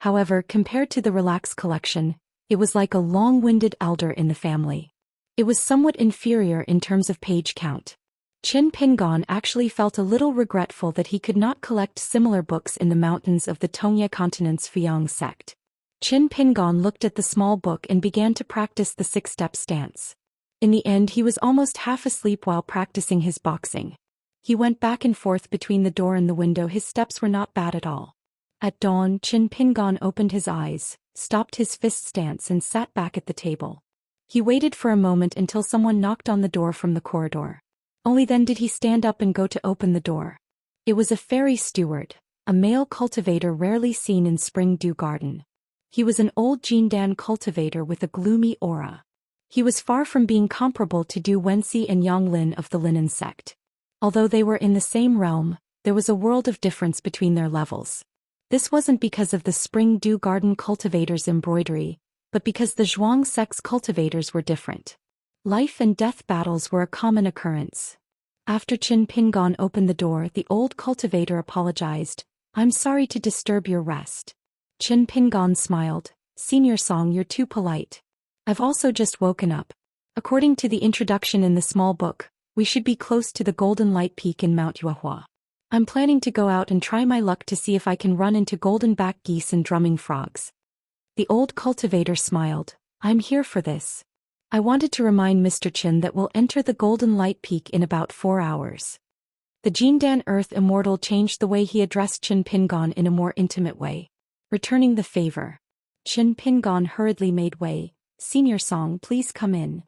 However, compared to the Relax collection, it was like a long-winded elder in the family. It was somewhat inferior in terms of page count. Qin Pingon actually felt a little regretful that he could not collect similar books in the mountains of the Tongye Continent's Fuyang sect. Qin Pingon looked at the small book and began to practice the 6-step stance. In the end, he was almost half asleep while practicing his boxing. He went back and forth between the door and the window. His steps were not bad at all. At dawn, Qin Pingon opened his eyes, stopped his fist stance and sat back at the table. He waited for a moment until someone knocked on the door from the corridor. Only then did he stand up and go to open the door. It was a fairy steward, a male cultivator rarely seen in Spring Dew Garden. He was an old Jindan cultivator with a gloomy aura. He was far from being comparable to Du Wenxi and Yang Lin of the Linen sect. Although they were in the same realm, there was a world of difference between their levels. This wasn't because of the Spring Dew Garden cultivators' embroidery, but because the Zhuang sect's cultivators were different. Life and death battles were a common occurrence. After Qin Pingon opened the door, the old cultivator apologized. "I'm sorry to disturb your rest." Qin Pingon smiled. "Senior Song, you're too polite. I've also just woken up. According to the introduction in the small book, we should be close to the Golden Light Peak in Mount Yuehua. I'm planning to go out and try my luck to see if I can run into golden-back geese and drumming frogs." The old cultivator smiled. "I'm here for this. I wanted to remind Mr. Qin that we'll enter the Golden Light Peak in about 4 hours." The Jindan Earth Immortal changed the way he addressed Qin Pingon in a more intimate way. Returning the favor. Qin Pingon hurriedly made way. "Senior Song, please come in."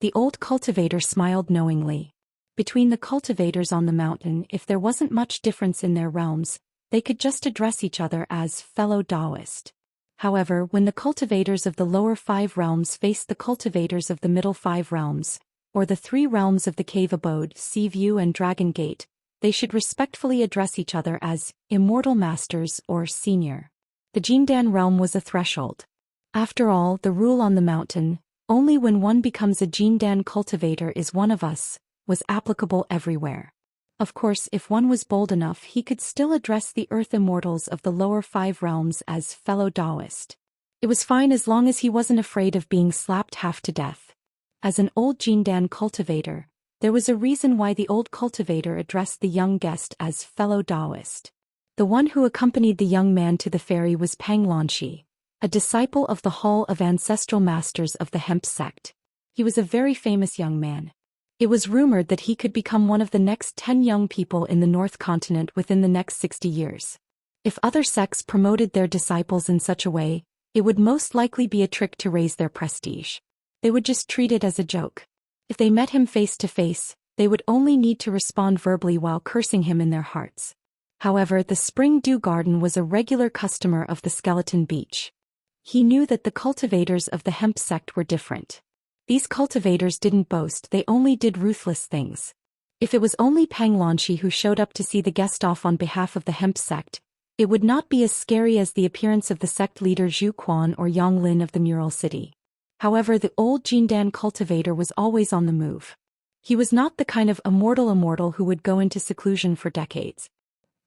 The old cultivator smiled knowingly. Between the cultivators on the mountain, if there wasn't much difference in their realms, they could just address each other as fellow Taoist. However, when the cultivators of the lower 5 realms faced the cultivators of the middle 5 realms, or the 3 realms of the Cave Abode, Sea View and Dragon Gate, they should respectfully address each other as Immortal Masters or Senior. The Jindan realm was a threshold. After all, the rule on the mountain, "Only when one becomes a Jindan cultivator is one of us," was applicable everywhere. Of course, if one was bold enough, he could still address the Earth Immortals of the lower 5 realms as fellow Taoist. It was fine as long as he wasn't afraid of being slapped half to death. As an old Jindan cultivator, there was a reason why the old cultivator addressed the young guest as fellow Taoist. The one who accompanied the young man to the ferry was Pang Lanxi, a disciple of the Hall of Ancestral Masters of the Hemp sect. He was a very famous young man. It was rumored that he could become one of the next 10 young people in the North Continent within the next 60 years. If other sects promoted their disciples in such a way, it would most likely be a trick to raise their prestige. They would just treat it as a joke. If they met him face to face, they would only need to respond verbally while cursing him in their hearts. However, the Spring Dew Garden was a regular customer of the Skeleton Beach. He knew that the cultivators of the Hemp sect were different. These cultivators didn't boast, they only did ruthless things. If it was only Pang Lanxi who showed up to see the guest off on behalf of the Hemp sect, it would not be as scary as the appearance of the sect leader Zhu Quan or Yang Lin of the Mural City. However, the old Jindan cultivator was always on the move. He was not the kind of immortal who would go into seclusion for decades.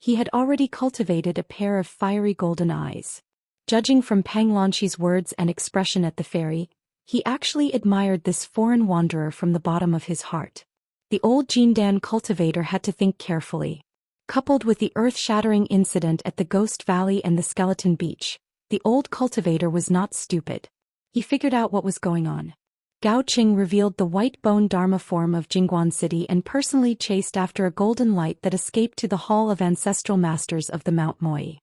He had already cultivated a pair of fiery golden eyes. Judging from Pang Lanxi's words and expression at the ferry, he actually admired this foreign wanderer from the bottom of his heart. The old Jindan cultivator had to think carefully. Coupled with the earth-shattering incident at the Ghost Valley and the Skeleton Beach, the old cultivator was not stupid. He figured out what was going on. Gao Qing revealed the white bone Dharma form of Jingguan City and personally chased after a golden light that escaped to the Hall of Ancestral Masters of the Mount Moi.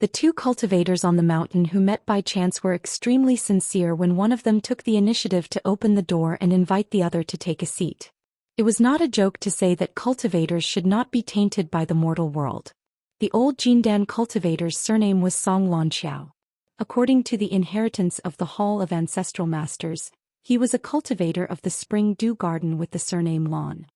The 2 cultivators on the mountain who met by chance were extremely sincere when one of them took the initiative to open the door and invite the other to take a seat. It was not a joke to say that cultivators should not be tainted by the mortal world. The old Jindan cultivator's surname was Song Lanxiao. According to the inheritance of the Hall of Ancestral Masters, he was a cultivator of the Spring Dew Garden with the surname Lan.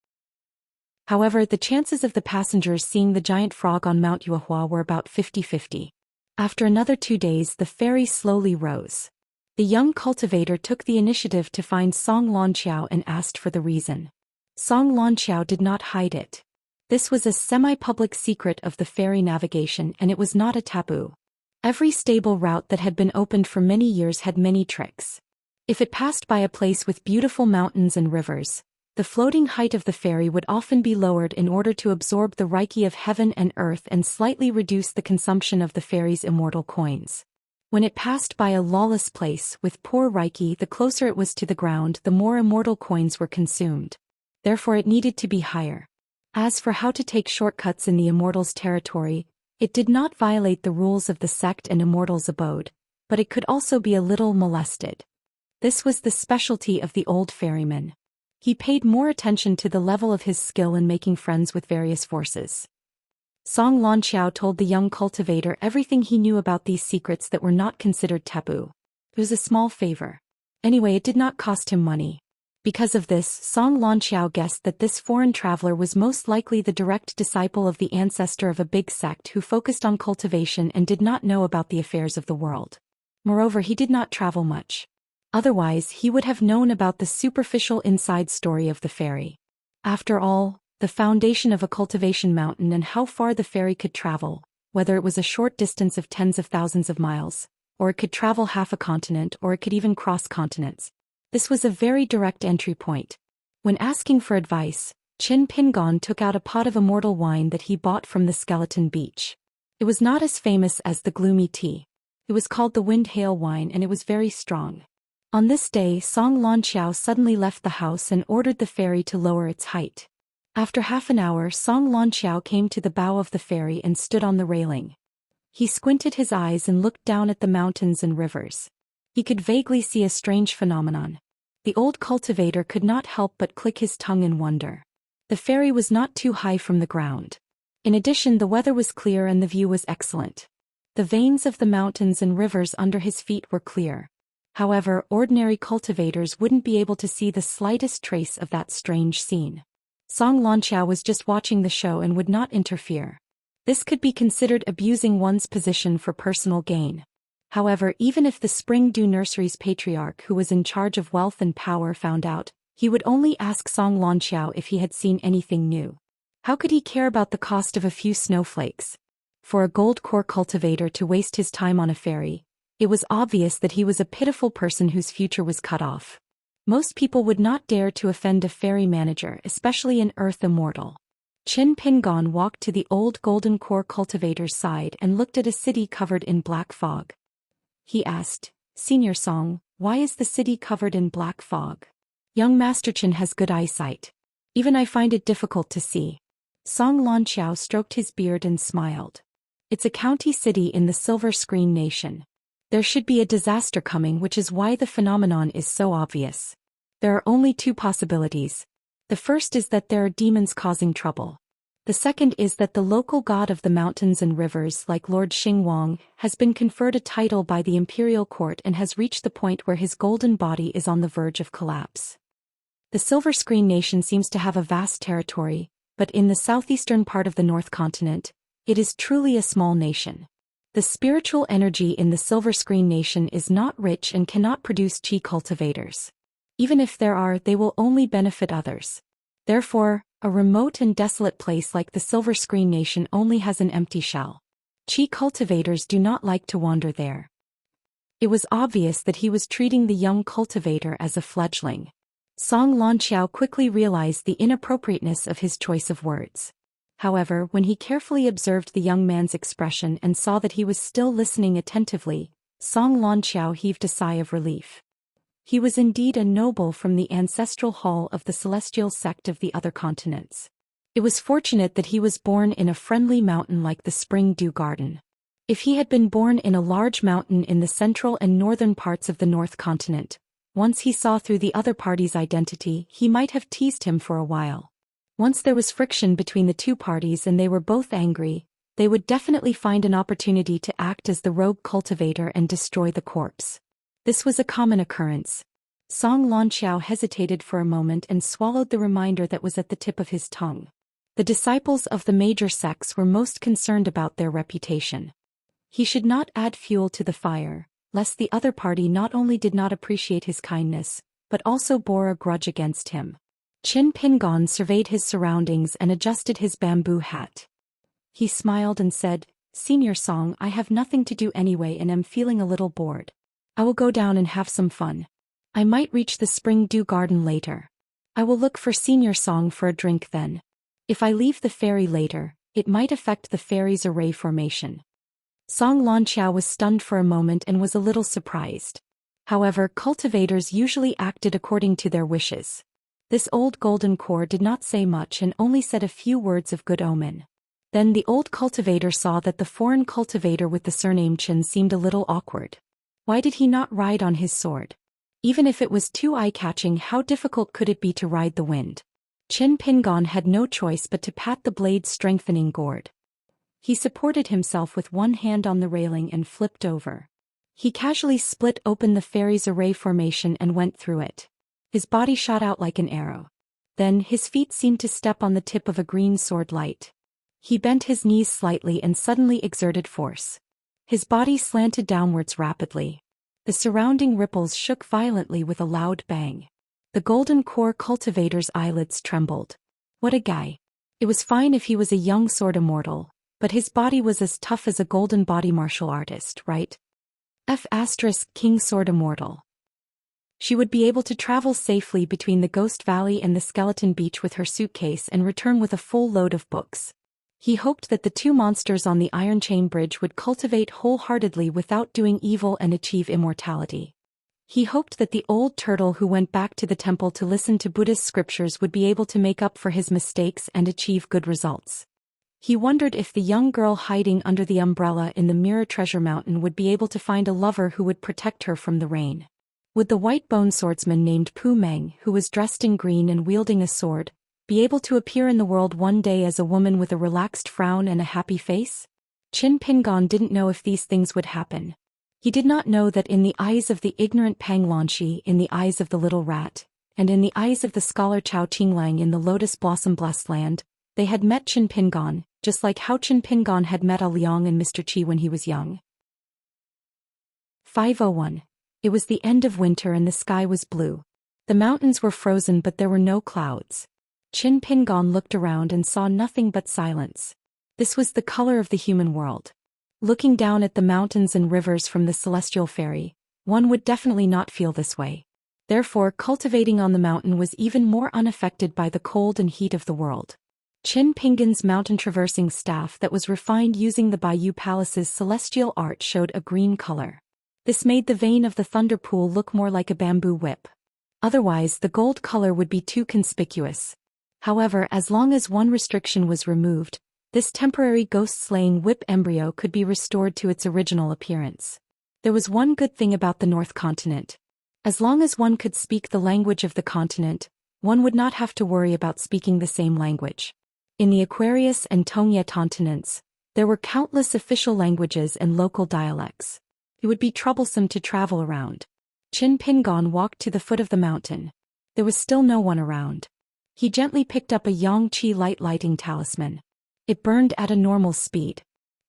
However, the chances of the passengers seeing the giant frog on Mount Yuehua were about 50-50. After another 2 days, the ferry slowly rose. The young cultivator took the initiative to find Song Lanxiao and asked for the reason. Song Lanxiao did not hide it. This was a semi-public secret of the ferry navigation and it was not a taboo. Every stable route that had been opened for many years had many tricks. If it passed by a place with beautiful mountains and rivers, the floating height of the ferry would often be lowered in order to absorb the reiki of heaven and earth and slightly reduce the consumption of the ferry's immortal coins. When it passed by a lawless place with poor reiki, the closer it was to the ground, the more immortal coins were consumed. Therefore it needed to be higher. As for how to take shortcuts in the immortals' territory, it did not violate the rules of the sect and immortals' abode, but it could also be a little molested. This was the specialty of the old ferryman. He paid more attention to the level of his skill in making friends with various forces. Song Lanqiao told the young cultivator everything he knew about these secrets that were not considered taboo. It was a small favor. Anyway, it did not cost him money. Because of this, Song Lanqiao guessed that this foreign traveler was most likely the direct disciple of the ancestor of a big sect who focused on cultivation and did not know about the affairs of the world. Moreover, he did not travel much. Otherwise, he would have known about the superficial inside story of the ferry. After all, the foundation of a cultivation mountain and how far the ferry could travel, whether it was a short distance of tens of thousands of miles, or it could travel half a continent, or it could even cross continents. This was a very direct entry point. When asking for advice, Qin Pingon took out a pot of immortal wine that he bought from the Skeleton Beach. It was not as famous as the gloomy tea. It was called the Wind Hail wine and it was very strong. On this day, Song Lanqiao suddenly left the house and ordered the ferry to lower its height. After half an hour, Song Lanqiao came to the bow of the ferry and stood on the railing. He squinted his eyes and looked down at the mountains and rivers. He could vaguely see a strange phenomenon. The old cultivator could not help but click his tongue in wonder. The ferry was not too high from the ground. In addition, the weather was clear and the view was excellent. The veins of the mountains and rivers under his feet were clear. However, ordinary cultivators wouldn't be able to see the slightest trace of that strange scene. Song Lanqiao was just watching the show and would not interfere. This could be considered abusing one's position for personal gain. However, even if the Spring Dew Nursery's patriarch who was in charge of wealth and power found out, he would only ask Song Lanqiao if he had seen anything new. How could he care about the cost of a few snowflakes? For a gold core cultivator to waste his time on a ferry, it was obvious that he was a pitiful person whose future was cut off. Most people would not dare to offend a ferry manager, especially an earth immortal. Qin Pingon walked to the old golden core cultivator's side and looked at a city covered in black fog. He asked, "Senior Song, why is the city covered in black fog?" "Young Master Qin has good eyesight. Even I find it difficult to see." Song Lanqiao stroked his beard and smiled. "It's a county city in the Silver Screen Nation. There should be a disaster coming, which is why the phenomenon is so obvious. There are only two possibilities. The first is that there are demons causing trouble. The second is that the local god of the mountains and rivers, like Lord Xingwang, has been conferred a title by the imperial court and has reached the point where his golden body is on the verge of collapse. The Silver Screen Nation seems to have a vast territory, but in the southeastern part of the North Continent, it is truly a small nation. The spiritual energy in the Silver Screen Nation is not rich and cannot produce qi cultivators. Even if there are, they will only benefit others. Therefore, a remote and desolate place like the Silver Screen Nation only has an empty shell. Qi cultivators do not like to wander there. It was obvious that he was treating the young cultivator as a fledgling. Song Lanqiao quickly realized the inappropriateness of his choice of words. However, when he carefully observed the young man's expression and saw that he was still listening attentively, Song Lanqiao heaved a sigh of relief. He was indeed a noble from the ancestral hall of the celestial sect of the other continents. It was fortunate that he was born in a friendly mountain like the Spring Dew Garden. If he had been born in a large mountain in the central and northern parts of the North Continent, once he saw through the other party's identity, he might have teased him for a while. Once there was friction between the two parties and they were both angry, they would definitely find an opportunity to act as the rogue cultivator and destroy the corpse. This was a common occurrence. Song Lanqiao hesitated for a moment and swallowed the reminder that was at the tip of his tongue. The disciples of the major sects were most concerned about their reputation. He should not add fuel to the fire, lest the other party not only did not appreciate his kindness, but also bore a grudge against him. Qin Pingon surveyed his surroundings and adjusted his bamboo hat. He smiled and said, "Senior Song, I have nothing to do anyway and am feeling a little bored. I will go down and have some fun. I might reach the Spring Dew Garden later. I will look for Senior Song for a drink then. If I leave the ferry later, it might affect the ferry's array formation." Song Lanqiao was stunned for a moment and was a little surprised. However, cultivators usually acted according to their wishes. This old golden core did not say much and only said a few words of good omen. Then the old cultivator saw that the foreign cultivator with the surname Chen seemed a little awkward. Why did he not ride on his sword? Even if it was too eye-catching, how difficult could it be to ride the wind? Qin Pingon had no choice but to pat the blade's strengthening gourd. He supported himself with one hand on the railing and flipped over. He casually split open the fairy's array formation and went through it. His body shot out like an arrow. Then his feet seemed to step on the tip of a green sword light. He bent his knees slightly and suddenly exerted force. His body slanted downwards rapidly. The surrounding ripples shook violently with a loud bang. The golden core cultivator's eyelids trembled. What a guy. It was fine if he was a young sword immortal, but his body was as tough as a golden body martial artist, right? King sword immortal. She would be able to travel safely between the Ghost Valley and the Skeleton Beach with her suitcase and return with a full load of books. He hoped that the two monsters on the Iron Chain Bridge would cultivate wholeheartedly without doing evil and achieve immortality. He hoped that the old turtle who went back to the temple to listen to Buddhist scriptures would be able to make up for his mistakes and achieve good results. He wondered if the young girl hiding under the umbrella in the Mirror Treasure Mountain would be able to find a lover who would protect her from the rain. Would the white bone swordsman named Pu Meng, who was dressed in green and wielding a sword, be able to appear in the world one day as a woman with a relaxed frown and a happy face? Qin Pingon didn't know if these things would happen. He did not know that in the eyes of the ignorant Pang Lanxi, in the eyes of the little rat, and in the eyes of the scholar Chao Qinglang in the Lotus Blossom Blessed Land, they had met Qin Pingon, just like how Qin Pingon had met A Liang and Mr. Qi when he was young. 501. It was the end of winter and the sky was blue. The mountains were frozen but there were no clouds. Qin Pingon looked around and saw nothing but silence. This was the color of the human world. Looking down at the mountains and rivers from the celestial fairy, one would definitely not feel this way. Therefore, cultivating on the mountain was even more unaffected by the cold and heat of the world. Qin Pingon's mountain-traversing staff that was refined using the Bayou Palace's celestial art showed a green color. This made the vein of the thunder pool look more like a bamboo whip. Otherwise, the gold color would be too conspicuous. However, as long as one restriction was removed, this temporary ghost-slaying whip embryo could be restored to its original appearance. There was one good thing about the North Continent. As long as one could speak the language of the continent, one would not have to worry about speaking the same language. In the Aquarius and Tongye continents, there were countless official languages and local dialects. It would be troublesome to travel around. Qin Pingon walked to the foot of the mountain. There was still no one around. He gently picked up a Yangqi lighting talisman. It burned at a normal speed.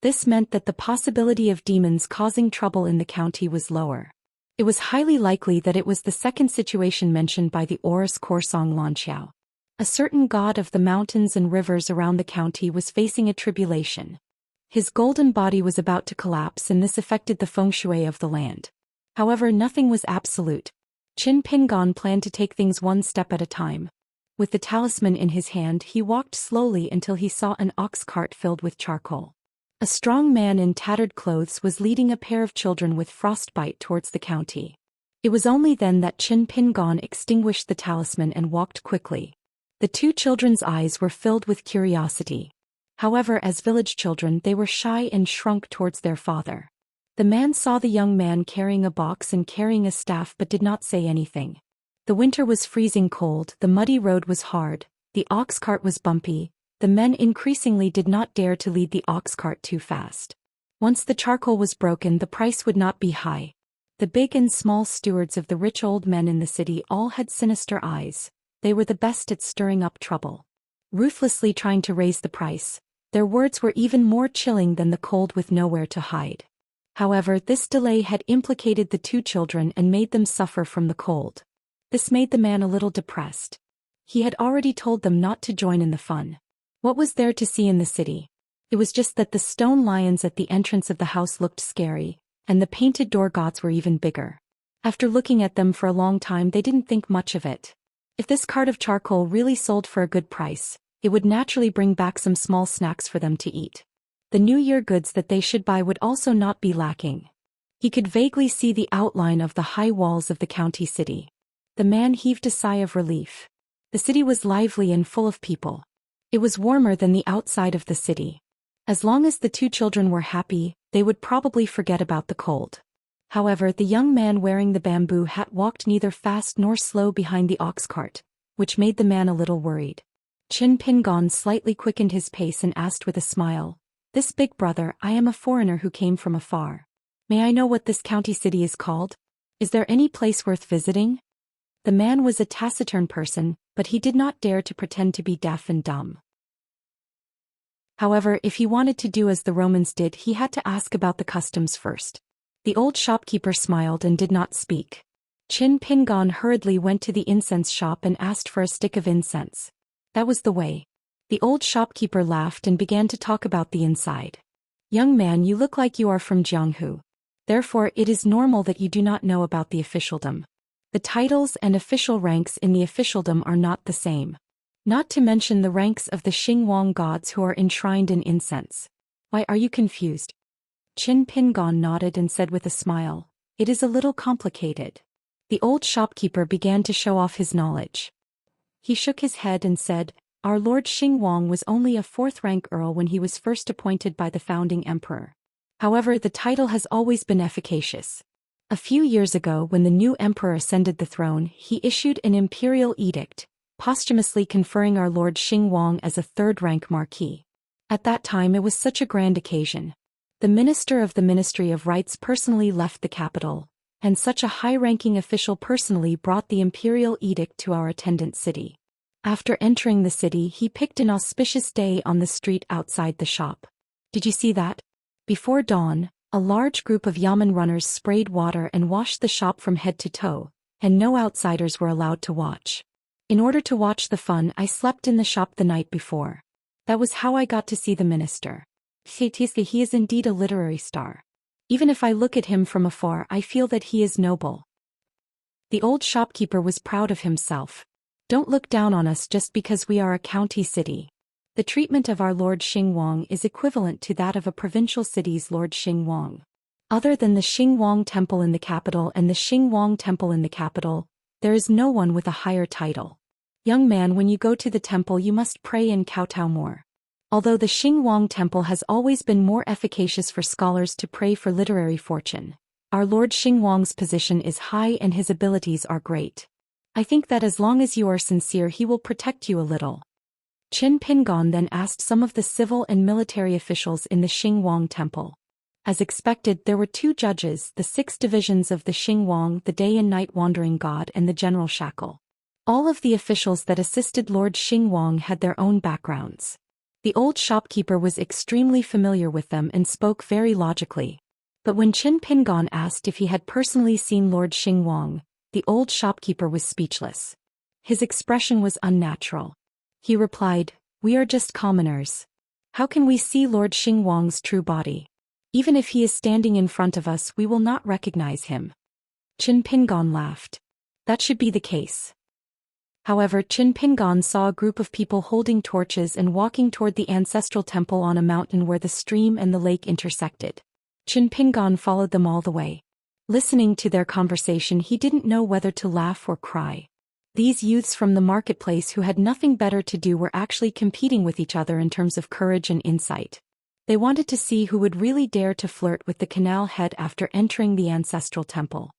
This meant that the possibility of demons causing trouble in the county was lower. It was highly likely that it was the second situation mentioned by the Oris Korsong Lanxiao. A certain god of the mountains and rivers around the county was facing a tribulation. His golden body was about to collapse and this affected the feng shui of the land. However, nothing was absolute. Qin Pingon planned to take things one step at a time. With the talisman in his hand, he walked slowly until he saw an ox cart filled with charcoal. A strong man in tattered clothes was leading a pair of children with frostbite towards the county. It was only then that Qin Pingon extinguished the talisman and walked quickly. The two children's eyes were filled with curiosity. However, as village children, they were shy and shrunk towards their father. The man saw the young man carrying a box and carrying a staff but did not say anything. The winter was freezing cold, the muddy road was hard, the ox cart was bumpy. The men increasingly did not dare to lead the ox cart too fast. Once the charcoal was broken, the price would not be high. The big and small stewards of the rich old men in the city all had sinister eyes. They were the best at stirring up trouble. Ruthlessly trying to raise the price, their words were even more chilling than the cold with nowhere to hide. However, this delay had implicated the two children and made them suffer from the cold. This made the man a little depressed. He had already told them not to join in the fun. What was there to see in the city? It was just that the stone lions at the entrance of the house looked scary, and the painted door gods were even bigger. After looking at them for a long time, they didn't think much of it. If this cart of charcoal really sold for a good price, it would naturally bring back some small snacks for them to eat. The New Year goods that they should buy would also not be lacking. He could vaguely see the outline of the high walls of the county city. The man heaved a sigh of relief. The city was lively and full of people. It was warmer than the outside of the city. As long as the two children were happy, they would probably forget about the cold. However, the young man wearing the bamboo hat walked neither fast nor slow behind the ox cart, which made the man a little worried. Qin Pingon slightly quickened his pace and asked with a smile, "This big brother, I am a foreigner who came from afar. May I know what this county city is called? Is there any place worth visiting?" The man was a taciturn person, but he did not dare to pretend to be deaf and dumb. However, if he wanted to do as the Romans did, he had to ask about the customs first. The old shopkeeper smiled and did not speak. Qin Pingon hurriedly went to the incense shop and asked for a stick of incense. That was the way. The old shopkeeper laughed and began to talk about the inside. "Young man, you look like you are from Jianghu. Therefore, it is normal that you do not know about the officialdom. The titles and official ranks in the officialdom are not the same. Not to mention the ranks of the Xinguang gods who are enshrined in incense. Why are you confused?" Qin Pingon nodded and said with a smile, "It is a little complicated." The old shopkeeper began to show off his knowledge. He shook his head and said, "Our Lord Xinguang was only a fourth-rank earl when he was first appointed by the founding emperor. However, the title has always been efficacious. A few years ago, when the new emperor ascended the throne, he issued an imperial edict, posthumously conferring our Lord Xinguang as a third-rank marquis. At that time it was such a grand occasion. The minister of the Ministry of Rights personally left the capital, and such a high-ranking official personally brought the imperial edict to our attendant city. After entering the city, he picked an auspicious day on the street outside the shop. Did you see that? Before dawn, a large group of yamen runners sprayed water and washed the shop from head to toe, and no outsiders were allowed to watch. In order to watch the fun, I slept in the shop the night before. That was how I got to see the minister. He is indeed a literary star. Even if I look at him from afar, I feel that he is noble." The old shopkeeper was proud of himself. "Don't look down on us just because we are a county city. The treatment of our Lord Xinguang is equivalent to that of a provincial city's Lord Xinguang. Other than the Xinguang Temple in the capital and the Xinguang Temple in the capital, there is no one with a higher title. Young man, when you go to the temple you must pray and kowtow more. Although the Xinguang Temple has always been more efficacious for scholars to pray for literary fortune, our Lord Xinguang's position is high and his abilities are great. I think that as long as you are sincere he will protect you a little." Qin Pingon then asked some of the civil and military officials in the Xinguang Temple. As expected, there were two judges, the 6 divisions of the Xinguang, the day and night wandering god, and the general shackle. All of the officials that assisted Lord Xinguang had their own backgrounds. The old shopkeeper was extremely familiar with them and spoke very logically. But when Qin Pingon asked if he had personally seen Lord Xinguang, the old shopkeeper was speechless. His expression was unnatural. He replied, "We are just commoners. How can we see Lord Xinguang's true body? Even if he is standing in front of us, we will not recognize him." Qin Pingon laughed. That should be the case. However, Qin Pingon saw a group of people holding torches and walking toward the ancestral temple on a mountain where the stream and the lake intersected. Qin Pingon followed them all the way. Listening to their conversation, he didn't know whether to laugh or cry. These youths from the marketplace who had nothing better to do were actually competing with each other in terms of courage and insight. They wanted to see who would really dare to flirt with the canal head after entering the ancestral temple.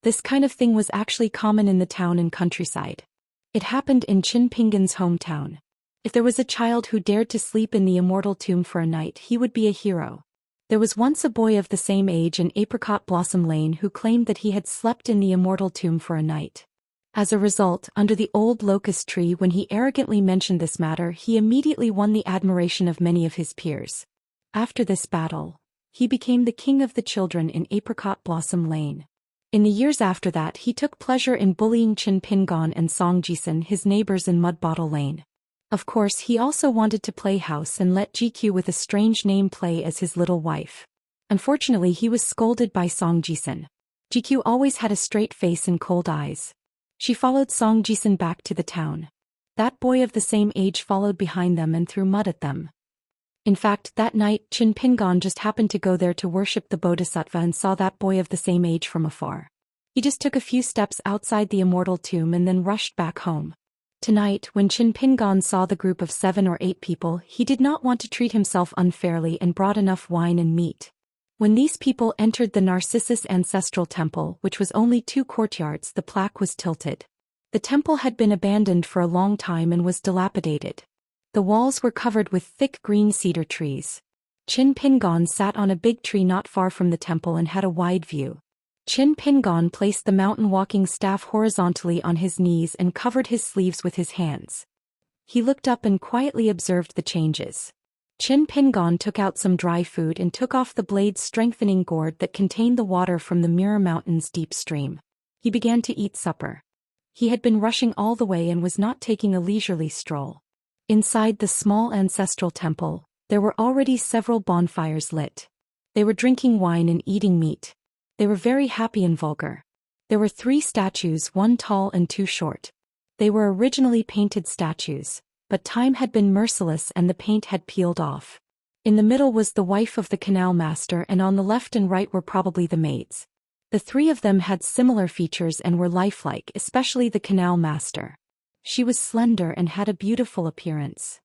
This kind of thing was actually common in the town and countryside. It happened in Qin Pingon's hometown. If there was a child who dared to sleep in the immortal tomb for a night, he would be a hero. There was once a boy of the same age in Apricot Blossom Lane who claimed that he had slept in the immortal tomb for a night. As a result, under the old locust tree, when he arrogantly mentioned this matter, he immediately won the admiration of many of his peers. After this battle, he became the king of the children in Apricot Blossom Lane. In the years after that, he took pleasure in bullying Qin Pingon and Zhou Xian, his neighbors in Mudbottle Lane. Of course, he also wanted to play house and let GQ with a strange name play as his little wife. Unfortunately, he was scolded by Zhou Xian. GQ always had a straight face and cold eyes. She followed Zhou Xian back to the town. That boy of the same age followed behind them and threw mud at them. In fact, that night, Qin Pingon just happened to go there to worship the Bodhisattva and saw that boy of the same age from afar. He just took a few steps outside the immortal tomb and then rushed back home. Tonight, when Qin Pingon saw the group of 7 or 8 people, he did not want to treat himself unfairly and brought enough wine and meat. When these people entered the Narcissus Ancestral Temple, which was only 2 courtyards, the plaque was tilted. The temple had been abandoned for a long time and was dilapidated. The walls were covered with thick green cedar trees. Qin Pingon sat on a big tree not far from the temple and had a wide view. Qin Pingon placed the mountain walking staff horizontally on his knees and covered his sleeves with his hands. He looked up and quietly observed the changes. Qin Pingon took out some dry food and took off the blade-strengthening gourd that contained the water from the Mirror Mountain's deep stream. He began to eat supper. He had been rushing all the way and was not taking a leisurely stroll. Inside the small ancestral temple, there were already several bonfires lit. They were drinking wine and eating meat. They were very happy and vulgar. There were 3 statues, 1 tall and 2 short. They were originally painted statues, but time had been merciless and the paint had peeled off. In the middle was the wife of the canal master, and on the left and right were probably the maids. The 3 of them had similar features and were lifelike, especially the canal master. She was slender and had a beautiful appearance.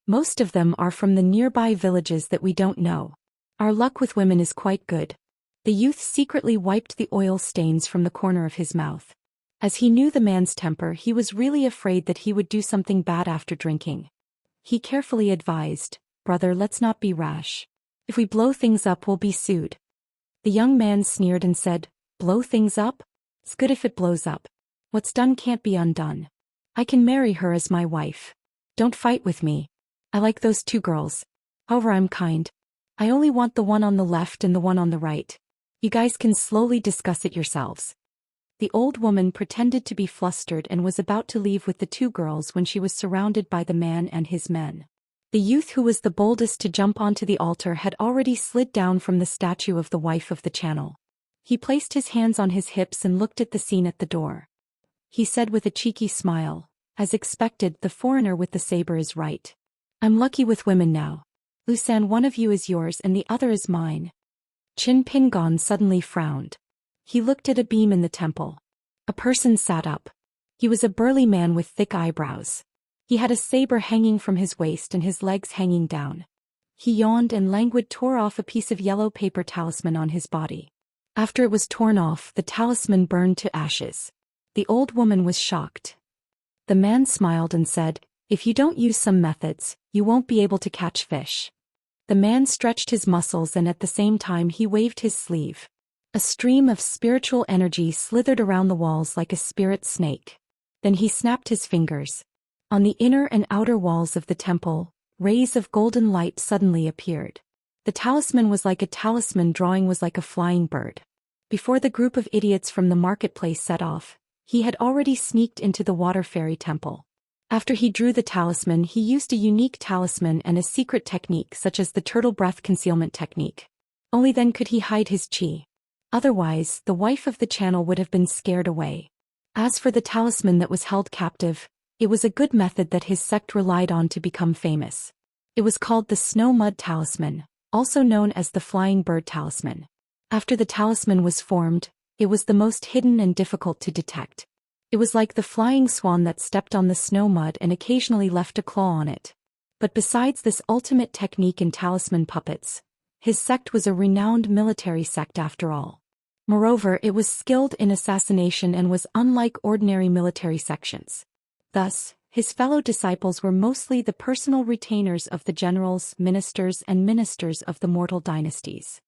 Most of them are from the nearby villages that we don't know. Our luck with women is quite good. The youth secretly wiped the oil stains from the corner of his mouth. As he knew the man's temper, he was really afraid that he would do something bad after drinking. He carefully advised, "Brother, let's not be rash. If we blow things up, we'll be sued." The young man sneered and said, "Blow things up? It's good if it blows up. What's done can't be undone. I can marry her as my wife. Don't fight with me. I like those 2 girls. However, I'm kind. I only want the one on the left and the one on the right. You guys can slowly discuss it yourselves." The old woman pretended to be flustered and was about to leave with the 2 girls when she was surrounded by the man and his men. The youth who was the boldest to jump onto the altar had already slid down from the statue of the wife of the channel. He placed his hands on his hips and looked at the scene at the door. He said with a cheeky smile, "As expected, the foreigner with the saber is right. I'm lucky with women now. Lusan, one of you is yours and the other is mine." Qin Pingon suddenly frowned. He looked at a beam in the temple. A person sat up. He was a burly man with thick eyebrows. He had a saber hanging from his waist and his legs hanging down. He yawned and languid tore off a piece of yellow paper talisman on his body. After it was torn off, the talisman burned to ashes. The old woman was shocked. The man smiled and said, "If you don't use some methods, you won't be able to catch fish." The man stretched his muscles and at the same time he waved his sleeve. A stream of spiritual energy slithered around the walls like a spirit snake. Then he snapped his fingers. On the inner and outer walls of the temple, rays of golden light suddenly appeared. The talisman was like a talisman, drawing was like a flying bird. Before the group of idiots from the marketplace set off, he had already sneaked into the water fairy temple. After he drew the talisman, he used a unique talisman and a secret technique such as the turtle breath concealment technique. Only then could he hide his chi. Otherwise, the wife of the channel would have been scared away. As for the talisman that was held captive, it was a good method that his sect relied on to become famous. It was called the Snow Mud Talisman, also known as the Flying Bird Talisman. After the talisman was formed, it was the most hidden and difficult to detect. It was like the flying swan that stepped on the snow mud and occasionally left a claw on it. But besides this ultimate technique in talisman puppets, his sect was a renowned military sect after all. Moreover, it was skilled in assassination and was unlike ordinary military sections. Thus, his fellow disciples were mostly the personal retainers of the generals, ministers, and ministers of the mortal dynasties.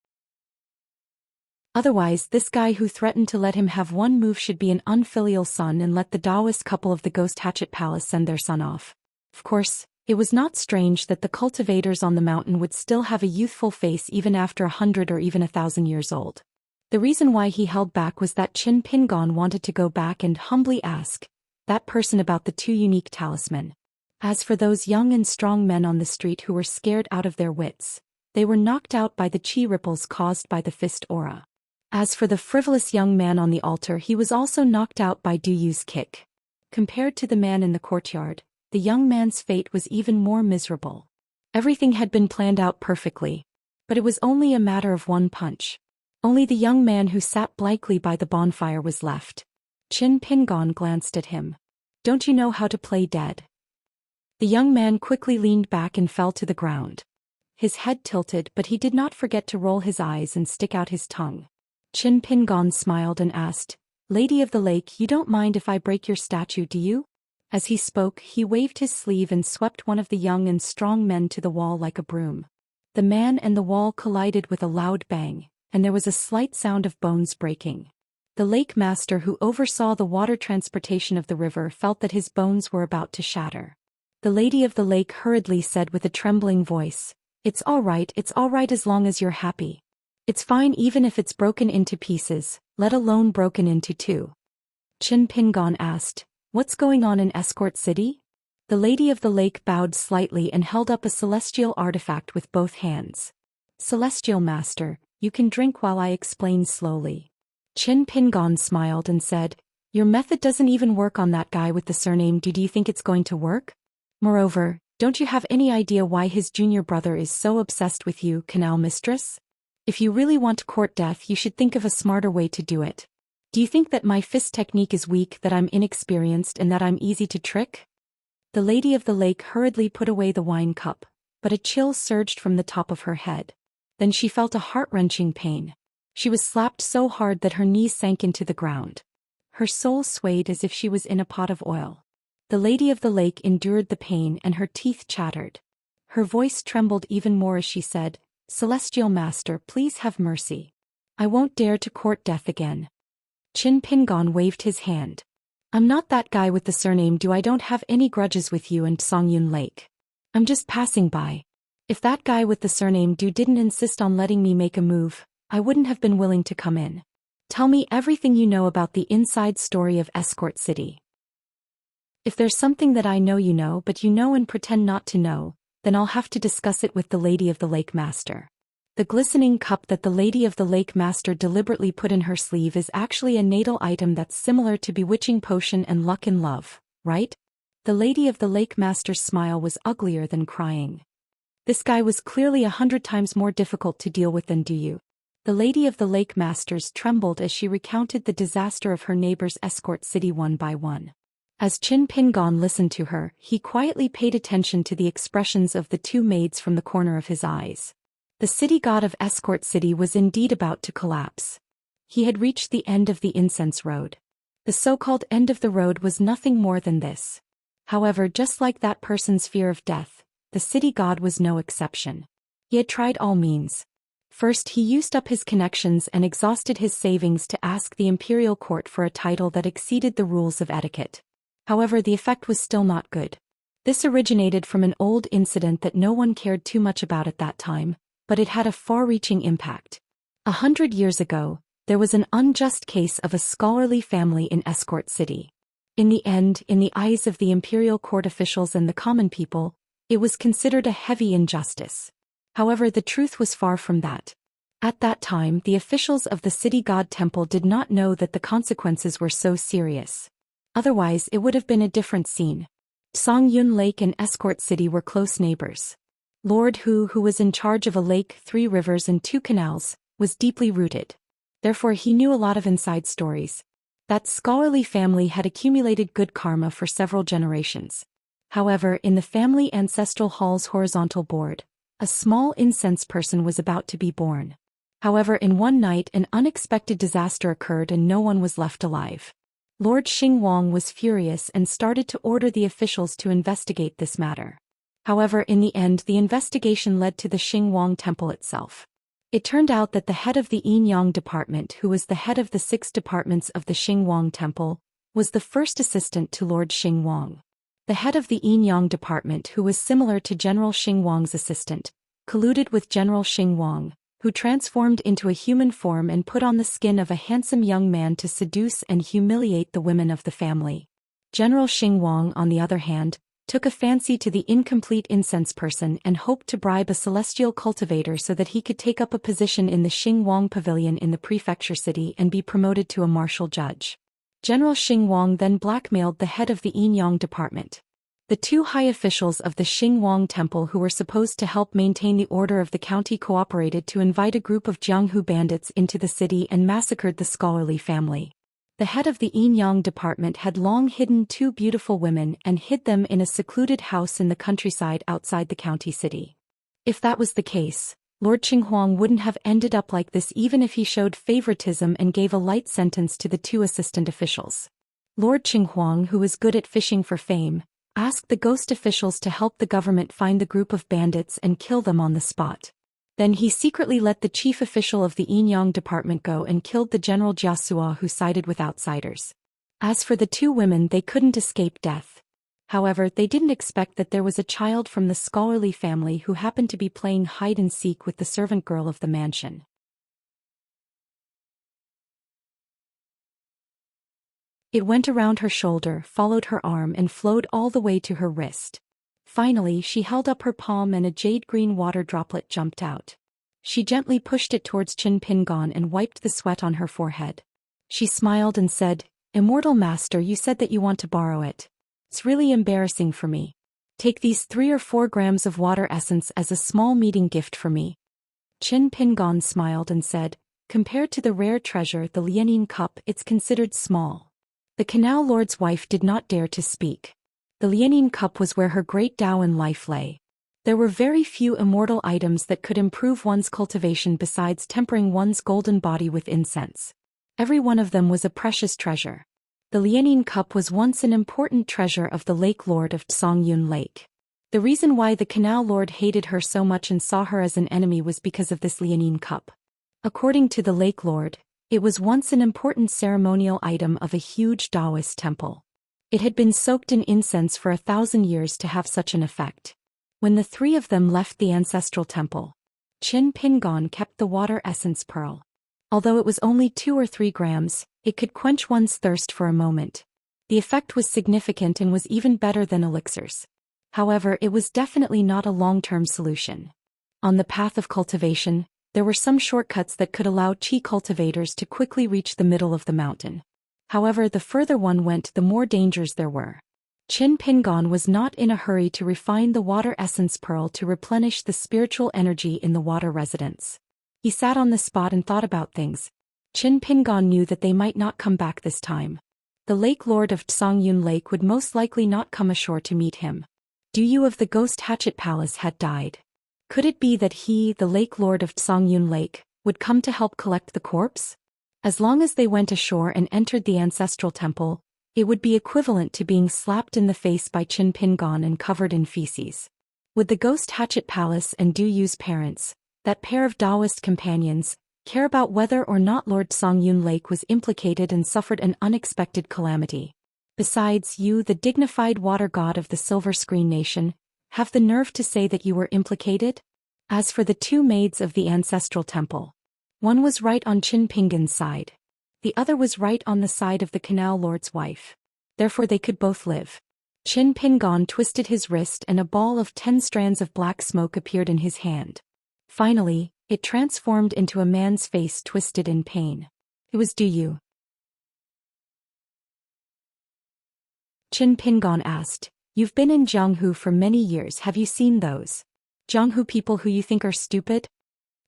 Otherwise, this guy who threatened to let him have one move should be an unfilial son and let the Taoist couple of the Ghost Hatchet Palace send their son off. Of course, it was not strange that the cultivators on the mountain would still have a youthful face even after 100 or even 1,000 years old. The reason why he held back was that Qin Pingon wanted to go back and humbly ask that person about the 2 unique talismen. As for those young and strong men on the street who were scared out of their wits, they were knocked out by the chi ripples caused by the fist aura. As for the frivolous young man on the altar, he was also knocked out by Du Yu's kick. Compared to the man in the courtyard, the young man's fate was even more miserable. Everything had been planned out perfectly, but it was only a matter of one punch. Only the young man who sat blankly by the bonfire was left. Qin Pingon glanced at him. Don't you know how to play dead? The young man quickly leaned back and fell to the ground. His head tilted, but he did not forget to roll his eyes and stick out his tongue. Qin Pingon smiled and asked, Lady of the Lake, you don't mind if I break your statue, do you? As he spoke, he waved his sleeve and swept one of the young and strong men to the wall like a broom. The man and the wall collided with a loud bang, and there was a slight sound of bones breaking. The lake master who oversaw the water transportation of the river felt that his bones were about to shatter. The Lady of the Lake hurriedly said with a trembling voice, it's all right as long as you're happy. It's fine even if it's broken into pieces, let alone broken into two. Qin Pingon asked, what's going on in Escort City? The Lady of the Lake bowed slightly and held up a celestial artifact with both hands. Celestial Master, you can drink while I explain slowly. Qin Pingon smiled and said, your method doesn't even work on that guy with the surname. Do you think it's going to work? Moreover, don't you have any idea why his junior brother is so obsessed with you, Canal Mistress? If you really want to court death, you should think of a smarter way to do it. Do you think that my fist technique is weak, that I'm inexperienced, and that I'm easy to trick? The Lady of the Lake hurriedly put away the wine cup, but a chill surged from the top of her head. Then she felt a heart-wrenching pain. She was slapped so hard that her knees sank into the ground. Her soul swayed as if she was in a pot of oil. The Lady of the Lake endured the pain and her teeth chattered. Her voice trembled even more as she said, Celestial Master, please have mercy. I won't dare to court death again. Qin Pingon waved his hand. I'm not that guy with the surname. I don't have any grudges with you and Songyun Lake. I'm just passing by. If that guy with the surname didn't insist on letting me make a move, I wouldn't have been willing to come in. Tell me everything you know about the inside story of Escort City. If there's something that I know you know but you know and pretend not to know, then I'll have to discuss it with the Lady of the Lake Master. The glistening cup that the Lady of the Lake Master deliberately put in her sleeve is actually a natal item that's similar to Bewitching Potion and Luck in Love, right? The Lady of the Lake Master's smile was uglier than crying. This guy was clearly 100 times more difficult to deal with than you. The Lady of the Lake Masters trembled as she recounted the disaster of her neighbor's Escort City one by one. As Qin Pingon listened to her, he quietly paid attention to the expressions of the two maids from the corner of his eyes. The city god of Escort City was indeed about to collapse. He had reached the end of the incense road. The so-called end of the road was nothing more than this. However, just like that person's fear of death, the city god was no exception. He had tried all means. First, he used up his connections and exhausted his savings to ask the imperial court for a title that exceeded the rules of etiquette. However, the effect was still not good. This originated from an old incident that no one cared too much about at that time, but it had a far-reaching impact. 100 years ago, there was an unjust case of a scholarly family in Escort City. In the end, in the eyes of the imperial court officials and the common people, it was considered a heavy injustice. However, the truth was far from that. At that time, the officials of the city god temple did not know that the consequences were so serious. Otherwise, it would have been a different scene. Songyun Lake and Escort City were close neighbors. Lord Hu, who was in charge of a lake, 3 rivers and 2 canals, was deeply rooted. Therefore, he knew a lot of inside stories. That scholarly family had accumulated good karma for several generations. However, in the family ancestral hall's horizontal board, a small incense person was about to be born. However, in one night an unexpected disaster occurred and no one was left alive. Lord Xingwang was furious and started to order the officials to investigate this matter. However, in the end, the investigation led to the Xingwang temple itself. It turned out that the head of the Yin-Yang department, who was the head of the 6 departments of the Xingwang temple, was the first assistant to Lord Xingwang. The head of the Yin-Yang department, who was similar to General Xingwang's assistant, colluded with General Xingwang, who transformed into a human form and put on the skin of a handsome young man to seduce and humiliate the women of the family. General Xingwang, on the other hand, took a fancy to the incomplete incense person and hoped to bribe a celestial cultivator so that he could take up a position in the Xingwang pavilion in the prefecture city and be promoted to a martial judge. General Xingwang then blackmailed the head of the Yin-Yang department. The 2 high officials of the Xingwang temple who were supposed to help maintain the order of the county cooperated to invite a group of Jianghu bandits into the city and massacred the scholarly family. The head of the Yin-Yang department had long hidden two beautiful women and hid them in a secluded house in the countryside outside the county city. If that was the case, Lord Qinghuang wouldn't have ended up like this even if he showed favoritism and gave a light sentence to the two assistant officials. Lord Qinghuang, who was good at fishing for fame, asked the ghost officials to help the government find the group of bandits and kill them on the spot. Then he secretly let the chief official of the Yin-Yang department go and killed the General Jiasua who sided with outsiders. As for the two women, they couldn't escape death. However, they didn't expect that there was a child from the scholarly family who happened to be playing hide-and-seek with the servant girl of the mansion. It went around her shoulder, followed her arm and flowed all the way to her wrist. Finally, she held up her palm and a jade-green water droplet jumped out. She gently pushed it towards Qin Pingon and wiped the sweat on her forehead. She smiled and said, "Immortal Master, you said that you want to borrow it. It's really embarrassing for me. Take these 3 or 4 grams of water essence as a small meeting gift for me." Qin Pingon smiled and said, "Compared to the rare treasure, the Liaoning cup, it's considered small." The Canal Lord's wife did not dare to speak. The Liaoning cup was where her great Tao in life lay. There were very few immortal items that could improve one's cultivation besides tempering one's golden body with incense. Every one of them was a precious treasure. The Liaoning cup was once an important treasure of the Lake Lord of Songyun Lake. The reason why the Canal Lord hated her so much and saw her as an enemy was because of this Liaoning cup. According to the Lake Lord, it was once an important ceremonial item of a huge Taoist temple. It had been soaked in incense for 1,000 years to have such an effect. When the 3 of them left the ancestral temple, Qin Pingon kept the water essence pearl. Although it was only 2 or 3 grams, it could quench one's thirst for a moment. The effect was significant and was even better than elixirs. However, it was definitely not a long-term solution. On the path of cultivation, there were some shortcuts that could allow qi cultivators to quickly reach the middle of the mountain. However, the further one went, the more dangers there were. Qin Pingon was not in a hurry to refine the water essence pearl to replenish the spiritual energy in the water residence. He sat on the spot and thought about things. Qin Pingon knew that they might not come back this time. The Lake Lord of Songyun Lake would most likely not come ashore to meet him. Du of the Ghost Hatchet Palace had died. Could it be that he, the Lake Lord of Songyun Lake, would come to help collect the corpse? As long as they went ashore and entered the ancestral temple, it would be equivalent to being slapped in the face by Qin Pingon and covered in feces. Would the Ghost Hatchet Palace and Du Yu's parents, that pair of Taoist companions, care about whether or not Lord Songyun Lake was implicated and suffered an unexpected calamity? Besides, you, the dignified water god of the Silver Screen Nation, have the nerve to say that you were implicated? As for the 2 maids of the ancestral temple, one was right on Qin Pingon's side. The other was right on the side of the Canal Lord's wife. Therefore they could both live. Qin Pingon twisted his wrist and a ball of 10 strands of black smoke appeared in his hand. Finally, it transformed into a man's face twisted in pain. It was Du Yu. Qin Pingon asked, "You've been in Jianghu for many years, have you seen those Jianghu people who you think are stupid?"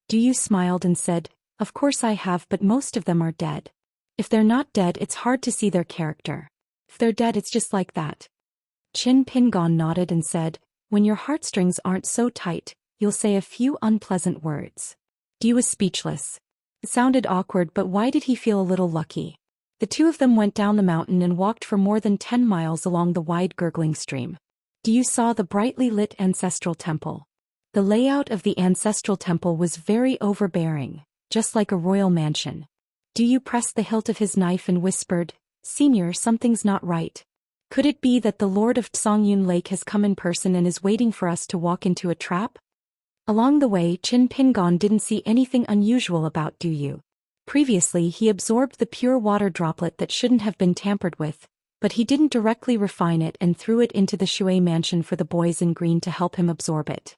Du Yu smiled and said, "Of course I have, but most of them are dead. If they're not dead, it's hard to see their character. If they're dead, it's just like that." Qin Pingon nodded and said, "When your heartstrings aren't so tight, you'll say a few unpleasant words." Du Yu was speechless. It sounded awkward, but why did he feel a little lucky? The 2 of them went down the mountain and walked for more than 10 miles along the wide gurgling stream. Du Yu saw the brightly lit ancestral temple. The layout of the ancestral temple was very overbearing, just like a royal mansion. Du Yu pressed the hilt of his knife and whispered, "Senior, something's not right. Could it be that the Lord of Songyun Lake has come in person and is waiting for us to walk into a trap?" Along the way, Qin Pingon didn't see anything unusual about Du Yu. Previously, he absorbed the pure water droplet that shouldn't have been tampered with, but he didn't directly refine it and threw it into the Shui mansion for the boys in green to help him absorb it.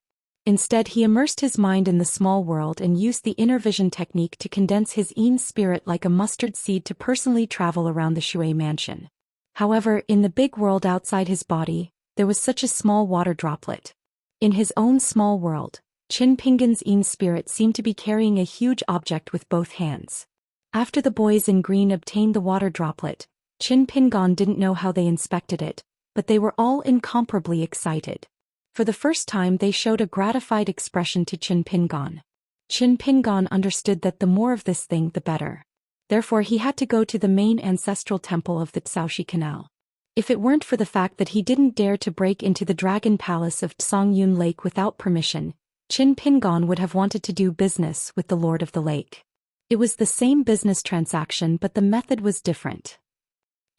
Instead, he immersed his mind in the small world and used the inner vision technique to condense his Yin spirit like a mustard seed to personally travel around the Shui mansion. However, in the big world outside his body, there was such a small water droplet. In his own small world, Qin Pingon's Yin spirit seemed to be carrying a huge object with both hands. After the boys in green obtained the water droplet, Qin Pingon didn't know how they inspected it, but they were all incomparably excited. For the first time they showed a gratified expression to Qin Pingon. Qin Pingon understood that the more of this thing the better. Therefore he had to go to the main ancestral temple of the Xiaoxi Canal. If it weren't for the fact that he didn't dare to break into the dragon palace of Tsongyun Lake without permission, Qin Pingon would have wanted to do business with the Lord of the Lake. It was the same business transaction, but the method was different.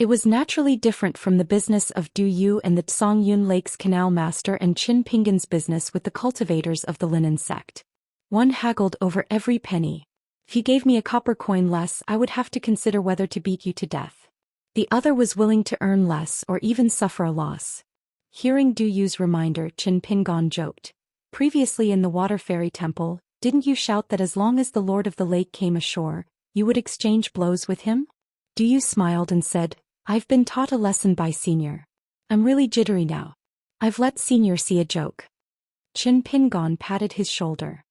It was naturally different from the business of Du Yu and the Tsongyun Lake's canal master and Qin Pingon's business with the cultivators of the linen sect. One haggled over every penny. If you gave me a copper coin less, I would have to consider whether to beat you to death. The other was willing to earn less or even suffer a loss. Hearing Du Yu's reminder, Qin Pingon joked. Previously in the Water Fairy Temple, didn't you shout that as long as the Lord of the Lake came ashore, you would exchange blows with him? Du Yu smiled and said, I've been taught a lesson by Senior. I'm really jittery now. I've let Senior see a joke. Qin Pingon patted his shoulder.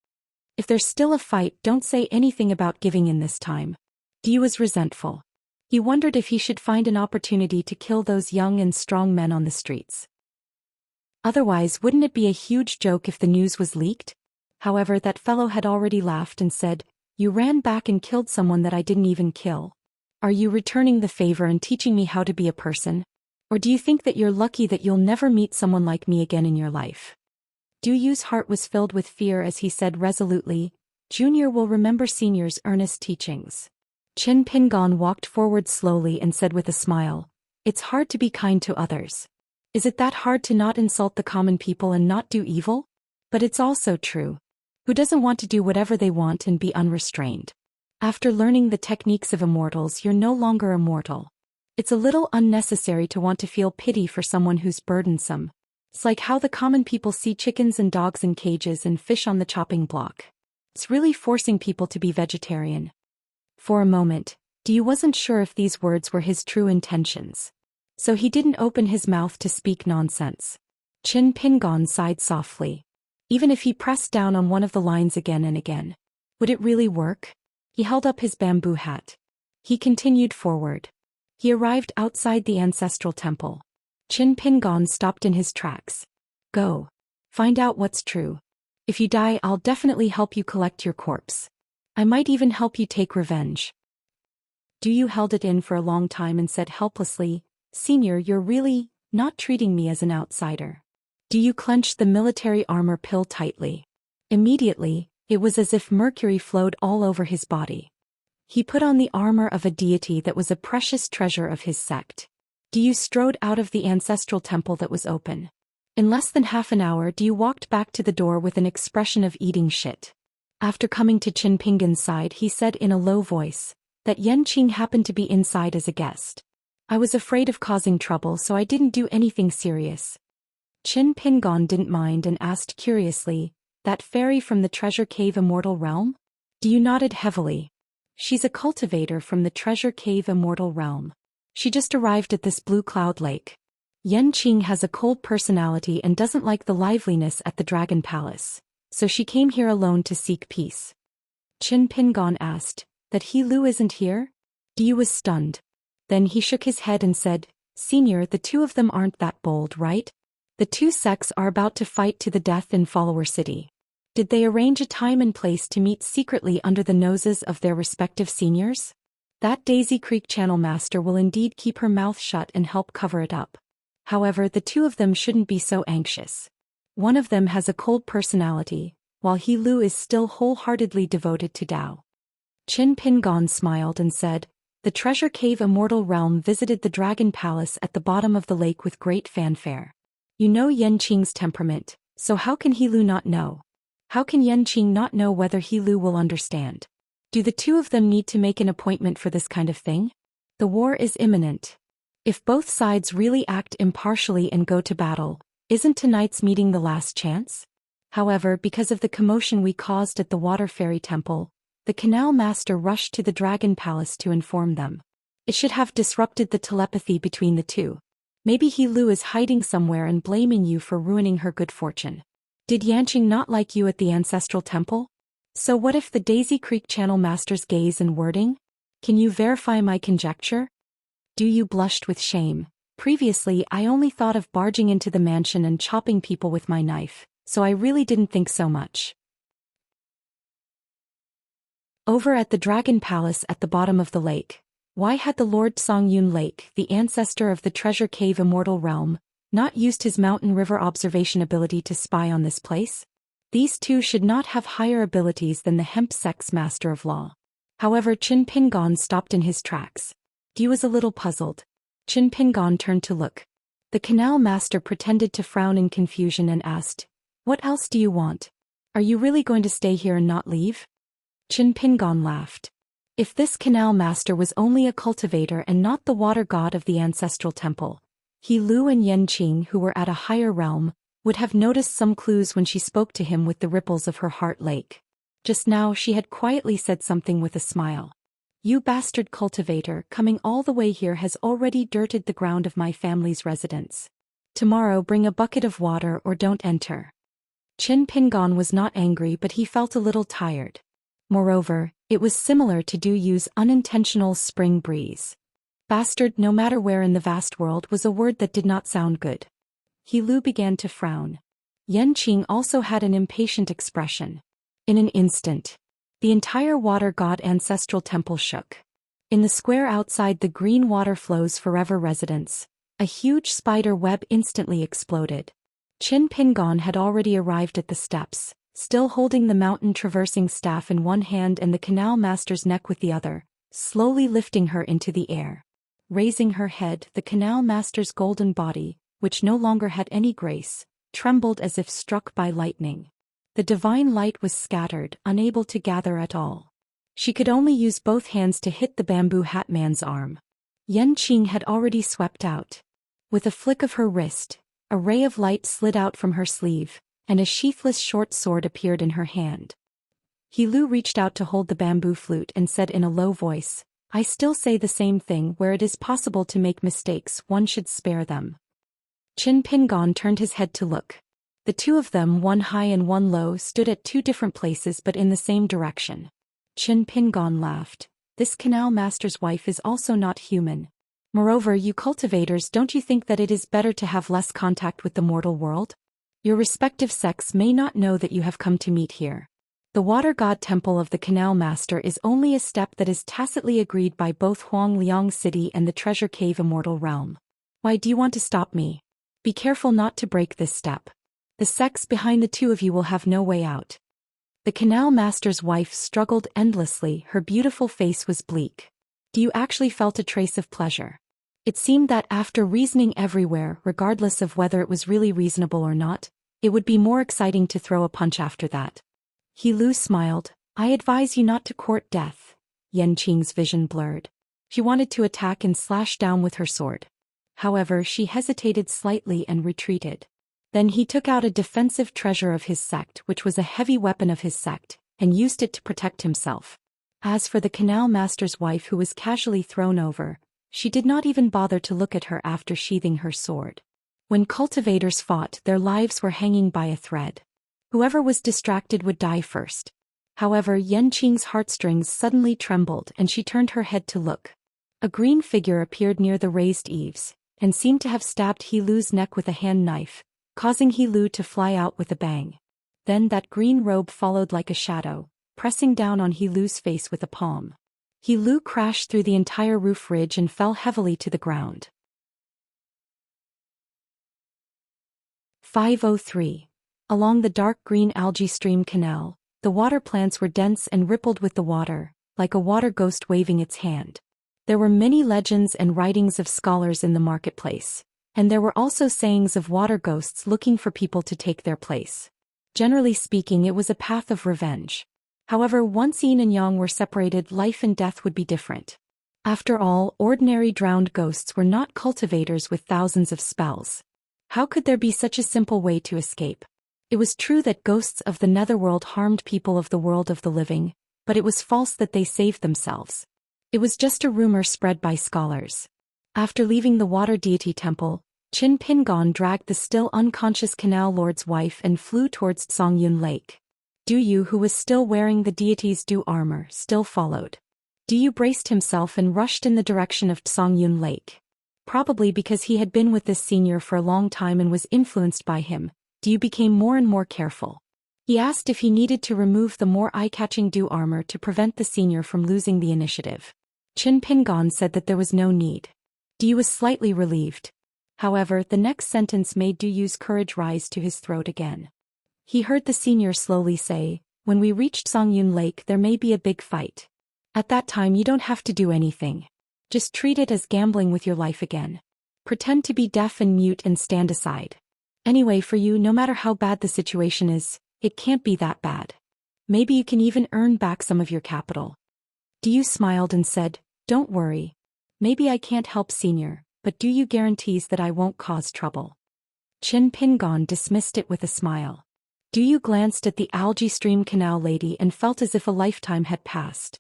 If there's still a fight, don't say anything about giving in this time. Du Yu was resentful. He wondered if he should find an opportunity to kill those young and strong men on the streets. Otherwise, wouldn't it be a huge joke if the news was leaked? However, that fellow had already laughed and said, You ran back and killed someone that I didn't even kill. Are you returning the favor and teaching me how to be a person? Or do you think that you're lucky that you'll never meet someone like me again in your life? Du Yu's heart was filled with fear as he said resolutely, Junior will remember Senior's earnest teachings. Qin Pingon walked forward slowly and said with a smile, It's hard to be kind to others. Is it that hard to not insult the common people and not do evil? But it's also true. Who doesn't want to do whatever they want and be unrestrained? After learning the techniques of immortals, you're no longer immortal. It's a little unnecessary to want to feel pity for someone who's burdensome. It's like how the common people see chickens and dogs in cages and fish on the chopping block. It's really forcing people to be vegetarian. For a moment, Du Yu wasn't sure if these words were his true intentions. So he didn't open his mouth to speak nonsense. Qin Pingon sighed softly. Even if he pressed down on one of the lines again and again, would it really work? He held up his bamboo hat. He continued forward. He arrived outside the ancestral temple. Qin Pingon stopped in his tracks. Go. Find out what's true. If you die, I'll definitely help you collect your corpse. I might even help you take revenge. Du Yu held it in for a long time and said helplessly, Senior, you're really not treating me as an outsider. Du Yu clenched the military armor pill tightly. Immediately, it was as if mercury flowed all over his body. He put on the armor of a deity that was a precious treasure of his sect. Du Yu strode out of the ancestral temple that was open. In less than half an hour, Du Yu walked back to the door with an expression of eating shit. After coming to Qin Pingon's side, he said in a low voice, that Yanqing happened to be inside as a guest. I was afraid of causing trouble, so I didn't do anything serious. Qin Pingon didn't mind and asked curiously, that fairy from the Treasure Cave Immortal Realm? Du Yu nodded heavily. She's a cultivator from the Treasure Cave Immortal Realm. She just arrived at this Blue Cloud Lake. Yanqing has a cold personality and doesn't like the liveliness at the Dragon Palace, so she came here alone to seek peace. Qin Pingon asked, that He Lu isn't here? Du Yu was stunned. Then he shook his head and said, Senior, the two of them aren't that bold, right? The two sects are about to fight to the death in Follower City. Did they arrange a time and place to meet secretly under the noses of their respective seniors? That Daisy Creek Channel Master will indeed keep her mouth shut and help cover it up. However, the two of them shouldn't be so anxious. One of them has a cold personality, while He Lu is still wholeheartedly devoted to Tao. Qin Pingon smiled and said, The Treasure Cave Immortal Realm visited the Dragon Palace at the bottom of the lake with great fanfare. You know Yanqing's temperament, so how can He Lu not know? How can Yanqing not know whether He Lu will understand? Do the two of them need to make an appointment for this kind of thing? The war is imminent. If both sides really act impartially and go to battle, isn't tonight's meeting the last chance? However, because of the commotion we caused at the Water Fairy Temple, the Canal Master rushed to the Dragon Palace to inform them. It should have disrupted the telepathy between the two. Maybe He Lu is hiding somewhere and blaming you for ruining her good fortune. Did Yanqing not like you at the Ancestral Temple? So what if the Daisy Creek Channel Master's gaze and wording? Can you verify my conjecture? Du Yu blushed with shame. Previously, I only thought of barging into the mansion and chopping people with my knife, so I really didn't think so much. Over at the Dragon Palace at the bottom of the lake, why had the Lord Songyun Lake, the ancestor of the Treasure Cave Immortal Realm, not used his mountain river observation ability to spy on this place? These two should not have higher abilities than the hemp sex master of law. However, Qin Pingon stopped in his tracks. Du was a little puzzled. Qin Pingon turned to look. The canal master pretended to frown in confusion and asked, "What else do you want? Are you really going to stay here and not leave?" Qin Pingon laughed. If this canal master was only a cultivator and not the water god of the ancestral temple, He Lu and Yen Qing, who were at a higher realm, would have noticed some clues when she spoke to him with the ripples of her heart lake. Just now she had quietly said something with a smile. "You bastard cultivator coming all the way here has already dirted the ground of my family's residence. Tomorrow bring a bucket of water or don't enter." Qin Pingon was not angry, but he felt a little tired. Moreover, it was similar to Du Yu's unintentional spring breeze. Bastard, no matter where in the vast world, was a word that did not sound good. He Lu began to frown. Yen Qing also had an impatient expression. In an instant, the entire water god ancestral temple shook. In the square outside the Green Water Flows Forever residence, a huge spider web instantly exploded. Qin Pingon had already arrived at the steps, still holding the mountain-traversing staff in one hand and the canal master's neck with the other, slowly lifting her into the air. Raising her head, the canal master's golden body, which no longer had any grace, trembled as if struck by lightning. The divine light was scattered, unable to gather at all. She could only use both hands to hit the bamboo hat man's arm. Yen Qing had already swept out. With a flick of her wrist, a ray of light slid out from her sleeve, and a sheathless short sword appeared in her hand. He Lu reached out to hold the bamboo flute and said in a low voice, "I still say the same thing, where it is possible to make mistakes, one should spare them." Qin Pingon turned his head to look. The two of them, one high and one low, stood at two different places but in the same direction. Qin Pingon laughed. "This canal master's wife is also not human. Moreover, you cultivators, don't you think that it is better to have less contact with the mortal world? Your respective sects may not know that you have come to meet here. The water god temple of the canal master is only a step that is tacitly agreed by both Huangliang City and the Treasure Cave Immortal Realm. Why do you want to stop me? Be careful not to break this step. The sects behind the two of you will have no way out." The canal master's wife struggled endlessly, her beautiful face was bleak. "Do you actually felt a trace of pleasure?" It seemed that after reasoning everywhere, regardless of whether it was really reasonable or not, it would be more exciting to throw a punch after that. He Lu smiled. "I advise you not to court death." Yen Qing's vision blurred. She wanted to attack and slash down with her sword. However, she hesitated slightly and retreated. Then he took out a defensive treasure of his sect, which was a heavy weapon of his sect, and used it to protect himself. As for the canal master's wife, who was casually thrown over, she did not even bother to look at her after sheathing her sword. When cultivators fought, their lives were hanging by a thread. Whoever was distracted would die first. However, Yen Qing's heartstrings suddenly trembled and she turned her head to look. A green figure appeared near the raised eaves, and seemed to have stabbed He Lu's neck with a hand knife, causing He Lu to fly out with a bang. Then that green robe followed like a shadow, pressing down on He Lu's face with a palm. He Lu crashed through the entire roof ridge and fell heavily to the ground. 503. Along the dark green algae stream canal, the water plants were dense and rippled with the water, like a water ghost waving its hand. There were many legends and writings of scholars in the marketplace, and there were also sayings of water ghosts looking for people to take their place. Generally speaking, it was a path of revenge. However, once yin and yang were separated, life and death would be different. After all, ordinary drowned ghosts were not cultivators with thousands of spells. How could there be such a simple way to escape? It was true that ghosts of the netherworld harmed people of the world of the living, but it was false that they saved themselves. It was just a rumor spread by scholars. After leaving the water deity temple, Qin Pingon dragged the still unconscious canal lord's wife and flew towards Songyun Lake. Du Yu, who was still wearing the deity's dew armor, still followed. Du braced himself and rushed in the direction of Songyun Lake. Probably because he had been with this senior for a long time and was influenced by him, Du became more and more careful. He asked if he needed to remove the more eye-catching Du armor to prevent the senior from losing the initiative. Qin Pingon said that there was no need. Du was slightly relieved. However, the next sentence made Du's courage rise to his throat again. He heard the senior slowly say, "When we reached Songyun Lake there may be a big fight. At that time you don't have to do anything. Just treat it as gambling with your life again. Pretend to be deaf and mute and stand aside. Anyway, for you, no matter how bad the situation is, it can't be that bad. Maybe you can even earn back some of your capital." Du smiled and said, "Don't worry. Maybe I can't help senior, but Du guarantees that I won't cause trouble." Qin Pingon dismissed it with a smile. Du glanced at the algae stream canal lady and felt as if a lifetime had passed.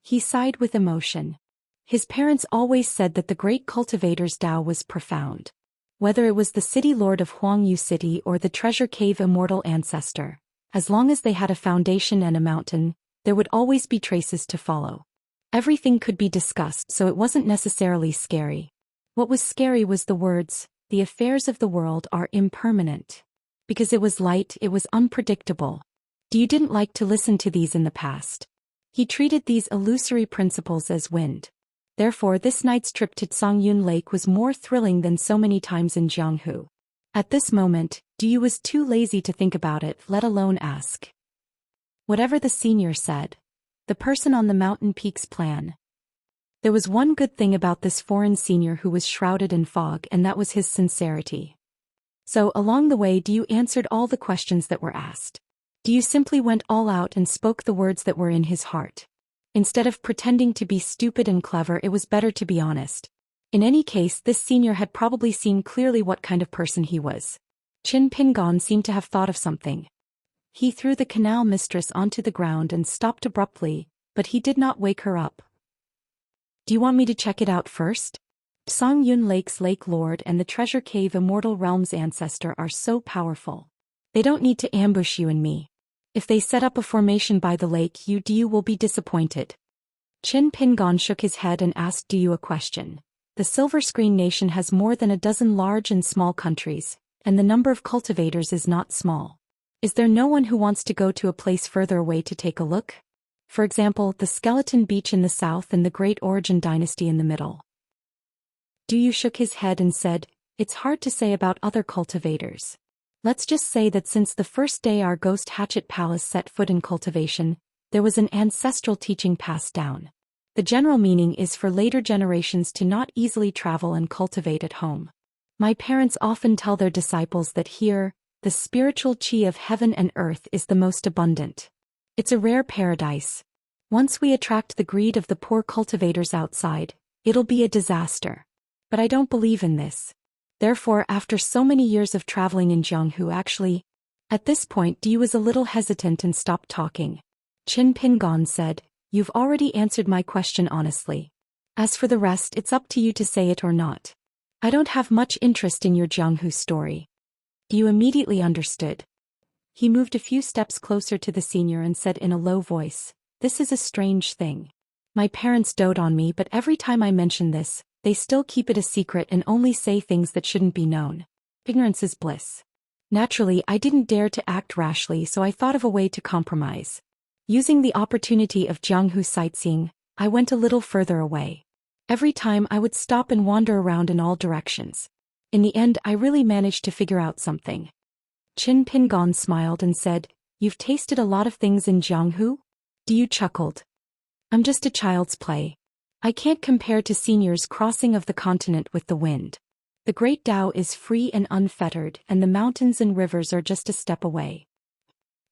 He sighed with emotion. His parents always said that the great cultivator's Tao was profound. Whether it was the city lord of Huangyu City or the treasure cave immortal ancestor, as long as they had a foundation and a mountain, there would always be traces to follow. Everything could be discussed, so it wasn't necessarily scary. What was scary was the words, "The affairs of the world are impermanent." Because it was light, it was unpredictable. Du didn't like to listen to these in the past. He treated these illusory principles as wind. Therefore, this night's trip to Songyun Lake was more thrilling than so many times in Jianghu. At this moment, Du was too lazy to think about it, let alone ask. Whatever the senior said, the person on the mountain peak's plan. There was one good thing about this foreign senior who was shrouded in fog, and that was his sincerity. So, along the way, Du answered all the questions that were asked. Du simply went all out and spoke the words that were in his heart. Instead of pretending to be stupid and clever, it was better to be honest. In any case, this senior had probably seen clearly what kind of person he was. Qin Pingon seemed to have thought of something. He threw the canal mistress onto the ground and stopped abruptly, but he did not wake her up. "Do you want me to check it out first? Songyun Lake's Lake Lord and the Treasure Cave Immortal Realm's ancestor are so powerful. They don't need to ambush you and me. If they set up a formation by the lake, Du will be disappointed." Qin Pingon shook his head and asked Du a question. "The Silver Screen Nation has more than a dozen large and small countries, and the number of cultivators is not small. Is there no one who wants to go to a place further away to take a look? For example, the Skeleton Beach in the south and the Great Origin Dynasty in the middle." Du shook his head and said, "It's hard to say about other cultivators. Let's just say that since the first day our Ghost Hatchet Palace set foot in cultivation, there was an ancestral teaching passed down. The general meaning is for later generations to not easily travel and cultivate at home. My parents often tell their disciples that here, the spiritual chi of heaven and earth is the most abundant. It's a rare paradise. Once we attract the greed of the poor cultivators outside, it'll be a disaster. But I don't believe in this. Therefore, after so many years of traveling in Jianghu, actually..." At this point, Du was a little hesitant and stopped talking. Qin Pingon said, "You've already answered my question honestly. As for the rest, it's up to you to say it or not. I don't have much interest in your Jianghu story." Du immediately understood. He moved a few steps closer to the senior and said in a low voice, "This is a strange thing. My parents dote on me, but every time I mention this, they still keep it a secret and only say things that shouldn't be known. Ignorance is bliss. Naturally, I didn't dare to act rashly, so I thought of a way to compromise. Using the opportunity of Jianghu sightseeing, I went a little further away. Every time I would stop and wander around in all directions. In the end, I really managed to figure out something." Qin Pingon smiled and said, "You've tasted a lot of things in Jianghu?" Du chuckled. "I'm just a child's play. I can't compare to seniors crossing of the continent with the wind. The great Tao is free and unfettered, and the mountains and rivers are just a step away."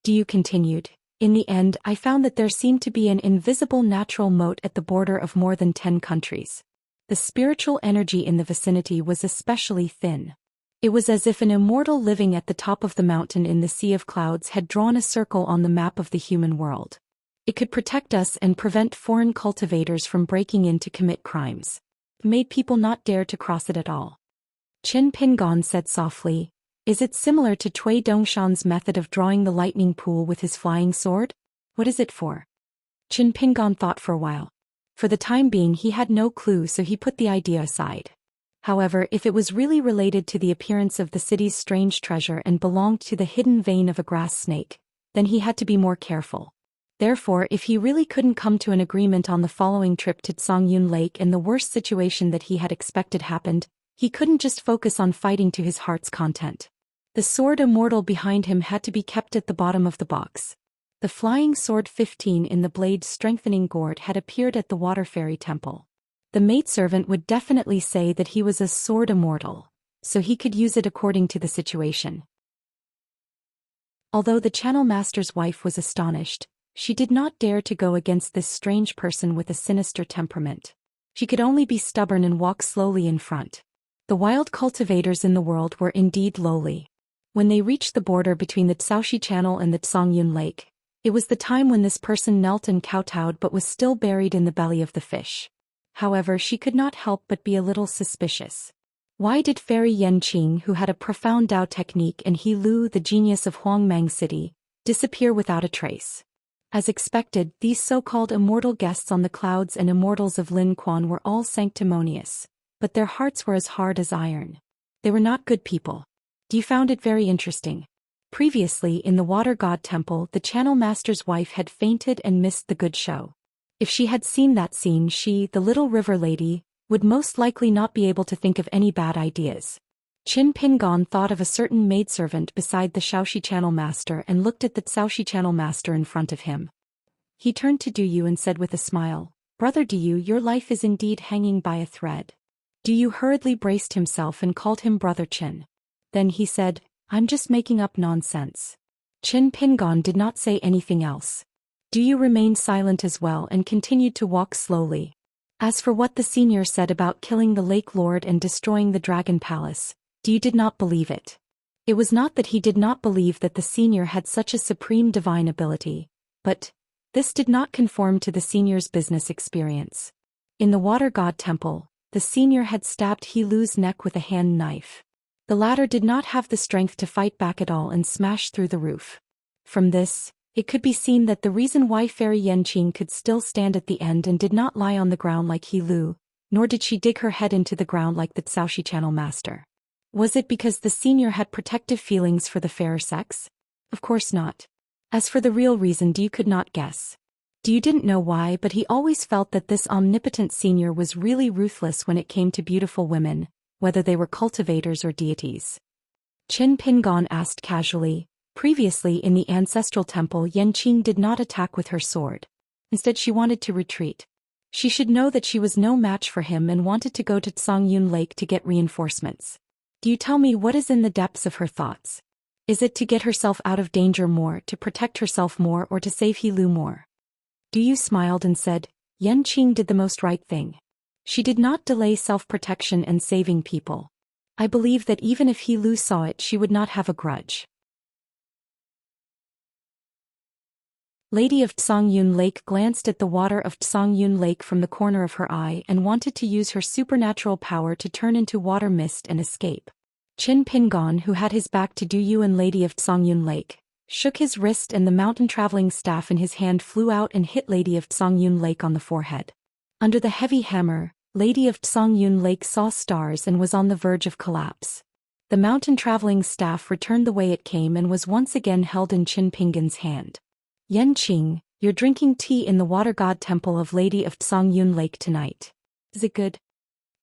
Du continued, "In the end, I found that there seemed to be an invisible natural moat at the border of more than 10 countries. The spiritual energy in the vicinity was especially thin. It was as if an immortal living at the top of the mountain in the sea of clouds had drawn a circle on the map of the human world. It could protect us and prevent foreign cultivators from breaking in to commit crimes. It made people not dare to cross it at all." Qin Pingon said softly, "Is it similar to Cui Dongshan's method of drawing the lightning pool with his flying sword? What is it for?" Qin Pingon thought for a while. For the time being he had no clue, so he put the idea aside. However, if it was really related to the appearance of the city's strange treasure and belonged to the hidden vein of a grass snake, then he had to be more careful. Therefore, if he really couldn't come to an agreement on the following trip to Songyun Lake and the worst situation that he had expected happened, he couldn't just focus on fighting to his heart's content. The sword immortal behind him had to be kept at the bottom of the box. The flying sword 15 in the blade strengthening gourd had appeared at the water fairy temple. The maidservant would definitely say that he was a sword immortal, so he could use it according to the situation. Although the channel master's wife was astonished, she did not dare to go against this strange person with a sinister temperament. She could only be stubborn and walk slowly in front. The wild cultivators in the world were indeed lowly. When they reached the border between the Zhaoxi Channel and the Songyun Lake, it was the time when this person knelt and kowtowed but was still buried in the belly of the fish. However, she could not help but be a little suspicious. Why did Fairy Yanqing, who had a profound Dao technique, and He Lu, the genius of Huangmang City, disappear without a trace? As expected, these so-called immortal guests on the clouds and immortals of Lin Quan were all sanctimonious, but their hearts were as hard as iron. They were not good people. You found it very interesting. Previously, in the Water God Temple, the Channel Master's wife had fainted and missed the good show. If she had seen that scene, she, the little river lady, would most likely not be able to think of any bad ideas. Qin Pingon thought of a certain maidservant beside the Shaoxi Channel Master and looked at the Zhaoxi Channel Master in front of him. He turned to Du Yu and said with a smile, "Brother Du Yu, your life is indeed hanging by a thread." Du Yu hurriedly braced himself and called him Brother Qin. Then he said, "I'm just making up nonsense." Qin Pingon did not say anything else. Du Yu remained silent as well and continued to walk slowly. As for what the senior said about killing the Lake Lord and destroying the Dragon Palace, Du Yu did not believe it. It was not that he did not believe that the senior had such a supreme divine ability, but this did not conform to the senior's business experience. In the Water God Temple, the senior had stabbed He Lu's neck with a hand knife. The latter did not have the strength to fight back at all and smashed through the roof. From this, it could be seen that the reason why Fairy Yanqing could still stand at the end and did not lie on the ground like He Lu, nor did she dig her head into the ground like the Zhaoxi Channel Master. Was it because the senior had protective feelings for the fairer sex? Of course not. As for the real reason, Du could not guess. Du didn't know why, but he always felt that this omnipotent senior was really ruthless when it came to beautiful women, whether they were cultivators or deities. Qin Pingon asked casually, "Previously in the ancestral temple, Yanqing did not attack with her sword. Instead she wanted to retreat. She should know that she was no match for him and wanted to go to Songyun Lake to get reinforcements. Do you tell me what is in the depths of her thoughts? Is it to get herself out of danger more, to protect herself more, or to save He Lu more?" Du Yu smiled and said, "Yanqing did the most right thing. She did not delay self-protection and saving people. I believe that even if He Lu saw it, she would not have a grudge." Lady of Songyun Lake glanced at the water of Songyun Lake from the corner of her eye and wanted to use her supernatural power to turn into water mist and escape. Qin Pingon, who had his back to Du Yu and Lady of Songyun Lake, shook his wrist and the mountain traveling staff in his hand flew out and hit Lady of Songyun Lake on the forehead. Under the heavy hammer, Lady of Songyun Lake saw stars and was on the verge of collapse. The mountain traveling staff returned the way it came and was once again held in Qin Pingon's hand. "Yanqing, you're drinking tea in the Water God Temple of Lady of Songyun Lake tonight. Is it good?"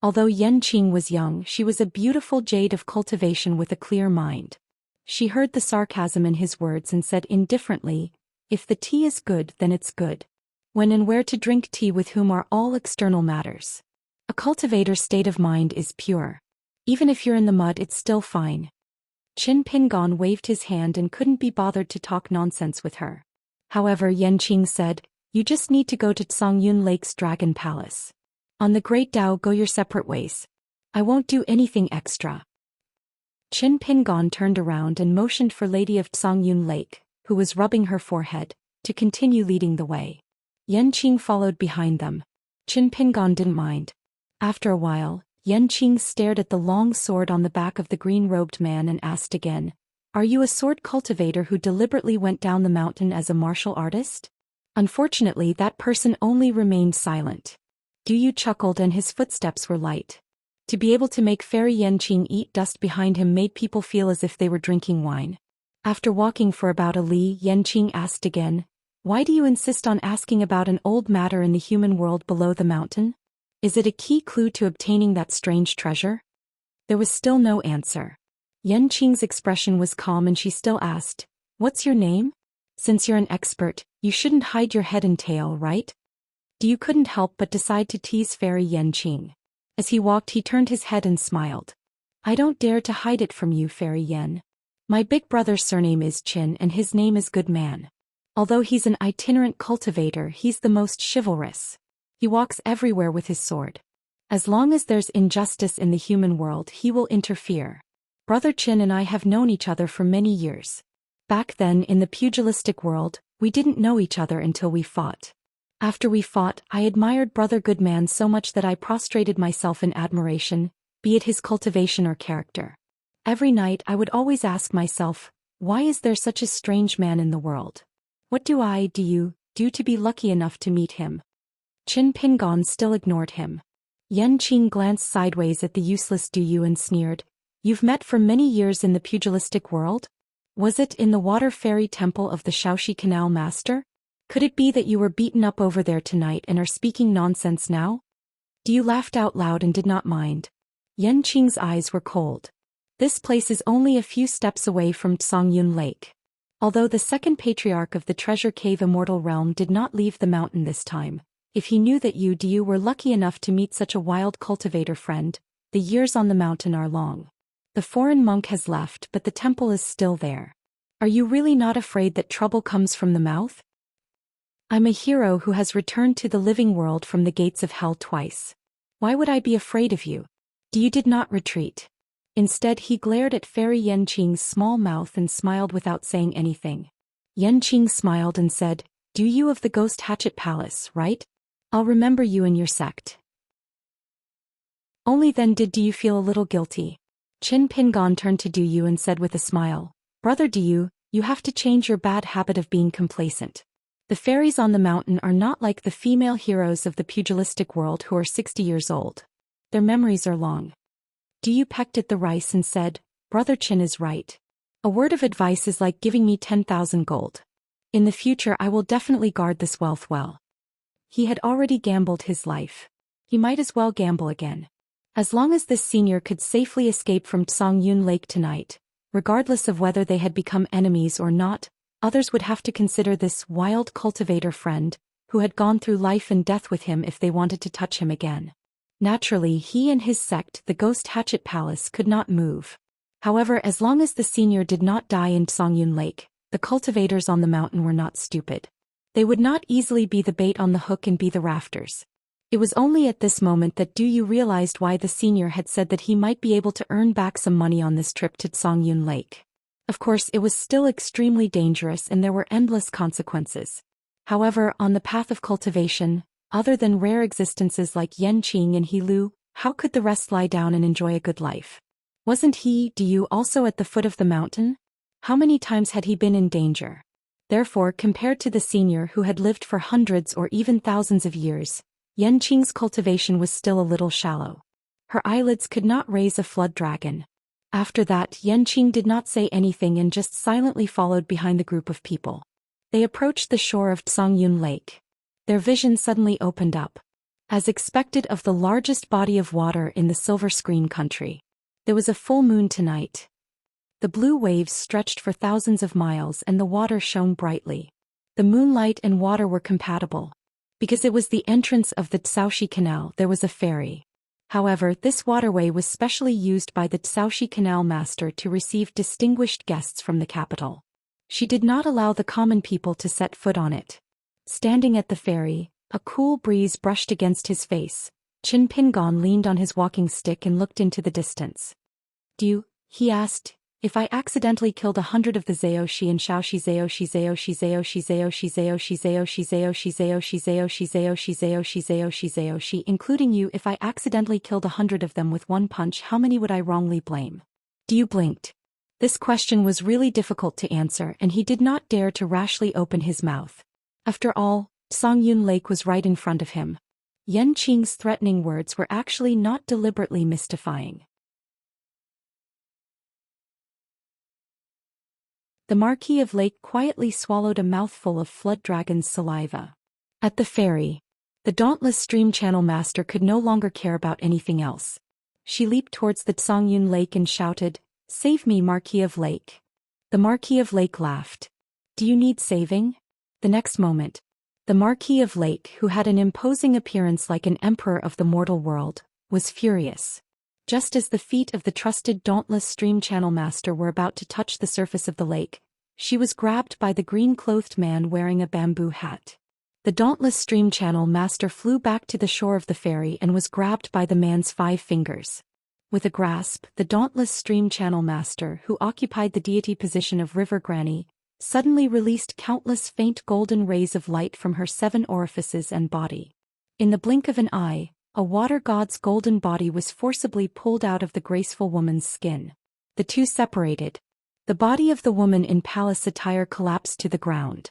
Although Yanqing was young, she was a beautiful jade of cultivation with a clear mind. She heard the sarcasm in his words and said indifferently, "If the tea is good, then it's good. When and where to drink tea with whom are all external matters. A cultivator's state of mind is pure. Even if you're in the mud, it's still fine." Qin Pingon waved his hand and couldn't be bothered to talk nonsense with her. However, Yanqing said, "You just need to go to Songyun Lake's Dragon Palace. On the Great Tao, go your separate ways. I won't do anything extra." Qin Pingon turned around and motioned for Lady of Songyun Lake, who was rubbing her forehead, to continue leading the way. Yanqing followed behind them. Qin Pingon didn't mind. After a while, Yanqing stared at the long sword on the back of the green-robed man and asked again, "Are you a sword cultivator who deliberately went down the mountain as a martial artist?" Unfortunately, that person only remained silent. Du Yu chuckled and his footsteps were light. To be able to make Fairy Yanqing eat dust behind him made people feel as if they were drinking wine. After walking for about a li, Yanqing asked again, "Why do you insist on asking about an old matter in the human world below the mountain? Is it a key clue to obtaining that strange treasure?" There was still no answer. Yanqing's expression was calm and she still asked, "What's your name? Since you're an expert, you shouldn't hide your head and tail, right?" Du couldn't help but decide to tease Fairy Yanqing. As he walked he turned his head and smiled. "I don't dare to hide it from you, Fairy Yan. My big brother's surname is Qin and his name is Good Man. Although he's an itinerant cultivator, he's the most chivalrous. He walks everywhere with his sword. As long as there's injustice in the human world, he will interfere. Brother Qin and I have known each other for many years. Back then, in the pugilistic world, we didn't know each other until we fought. After we fought, I admired Brother Goodman so much that I prostrated myself in admiration, be it his cultivation or character. Every night I would always ask myself, why is there such a strange man in the world? What do you do to be lucky enough to meet him?" Qin Pingon still ignored him. Yanqing glanced sideways at the useless Du Yu and sneered, "You've met for many years in the pugilistic world? Was it in the water fairy temple of the Xiaoxi Canal Master? Could it be that you were beaten up over there tonight and are speaking nonsense now?" Du Yu laughed out loud and did not mind. Yanqing's eyes were cold. This place is only a few steps away from Songyun Lake. Although the second patriarch of the Treasure Cave Immortal Realm did not leave the mountain this time, if he knew that Du Yu were lucky enough to meet such a wild cultivator friend, the years on the mountain are long. The foreign monk has left but the temple is still there. Are you really not afraid that trouble comes from the mouth? I'm a hero who has returned to the living world from the gates of hell twice. Why would I be afraid of you? Du Yu did not retreat. Instead he glared at Fairy Yanqing's small mouth and smiled without saying anything. Yanqing smiled and said, "Du Yu of the Ghost Hatchet Palace, right? I'll remember you and your sect." Only then did Du Yu feel a little guilty. Qin Pingon turned to Du Yu and said with a smile, "Brother Du Yu, you have to change your bad habit of being complacent. The fairies on the mountain are not like the female heroes of the pugilistic world who are 60 years old. Their memories are long." Du Yu pecked at the rice and said, "Brother Qin is right. A word of advice is like giving me 10,000 gold. In the future I will definitely guard this wealth well." He had already gambled his life. He might as well gamble again. As long as this senior could safely escape from Songyun Lake tonight, regardless of whether they had become enemies or not, others would have to consider this wild cultivator friend, who had gone through life and death with him if they wanted to touch him again. Naturally, he and his sect, the Ghost Hatchet Palace, could not move. However, as long as the senior did not die in Songyun Lake, the cultivators on the mountain were not stupid. They would not easily be the bait on the hook and be the rafters. It was only at this moment that Du Yu realized why the senior had said that he might be able to earn back some money on this trip to Songyun Lake. Of course, it was still extremely dangerous and there were endless consequences. However, on the path of cultivation, other than rare existences like Yanqing and Lu, how could the rest lie down and enjoy a good life? Wasn't Du Yu also at the foot of the mountain? How many times had he been in danger? Therefore, compared to the senior who had lived for hundreds or even thousands of years, Yanqing's cultivation was still a little shallow. Her eyelids could not raise a flood dragon. After that, Yanqing did not say anything and just silently followed behind the group of people. They approached the shore of Songyun Lake. Their vision suddenly opened up. As expected of the largest body of water in the Silver Screen country, there was a full moon tonight. The blue waves stretched for thousands of miles and the water shone brightly. The moonlight and water were compatible. Because it was the entrance of the Xiaoxi Canal, there was a ferry. However, this waterway was specially used by the Xiaoxi Canal Master to receive distinguished guests from the capital. She did not allow the common people to set foot on it. Standing at the ferry, a cool breeze brushed against his face. Qin Pingon leaned on his walking stick and looked into the distance. He asked, "If I accidentally killed 100 of the Zhou and Xiaoxi Zhou, including you, if I accidentally killed 100 of them with one punch, how many would I wrongly blame?" Du blinked. This question was really difficult to answer and he did not dare to rashly open his mouth. After all, Songyun Lake was right in front of him. Yan Qing's threatening words were actually not deliberately mystifying. The Marquis of Lake quietly swallowed a mouthful of flood dragon's saliva. At the ferry, the dauntless stream channel master could no longer care about anything else. She leaped towards the Zhongyun Lake and shouted, "Save me, Marquis of Lake." The Marquis of Lake laughed. "Do you need saving?" The next moment, the Marquis of Lake, who had an imposing appearance like an emperor of the mortal world, was furious. Just as the feet of the trusted dauntless stream channel master were about to touch the surface of the lake, she was grabbed by the green-clothed man wearing a bamboo hat. The dauntless stream channel master flew back to the shore of the ferry and was grabbed by the man's 5 fingers. With a grasp, the dauntless stream channel master, who occupied the deity position of River Granny, suddenly released countless faint golden rays of light from her 7 orifices and body. In the blink of an eye, a water god's golden body was forcibly pulled out of the graceful woman's skin. The two separated. The body of the woman in palace attire collapsed to the ground.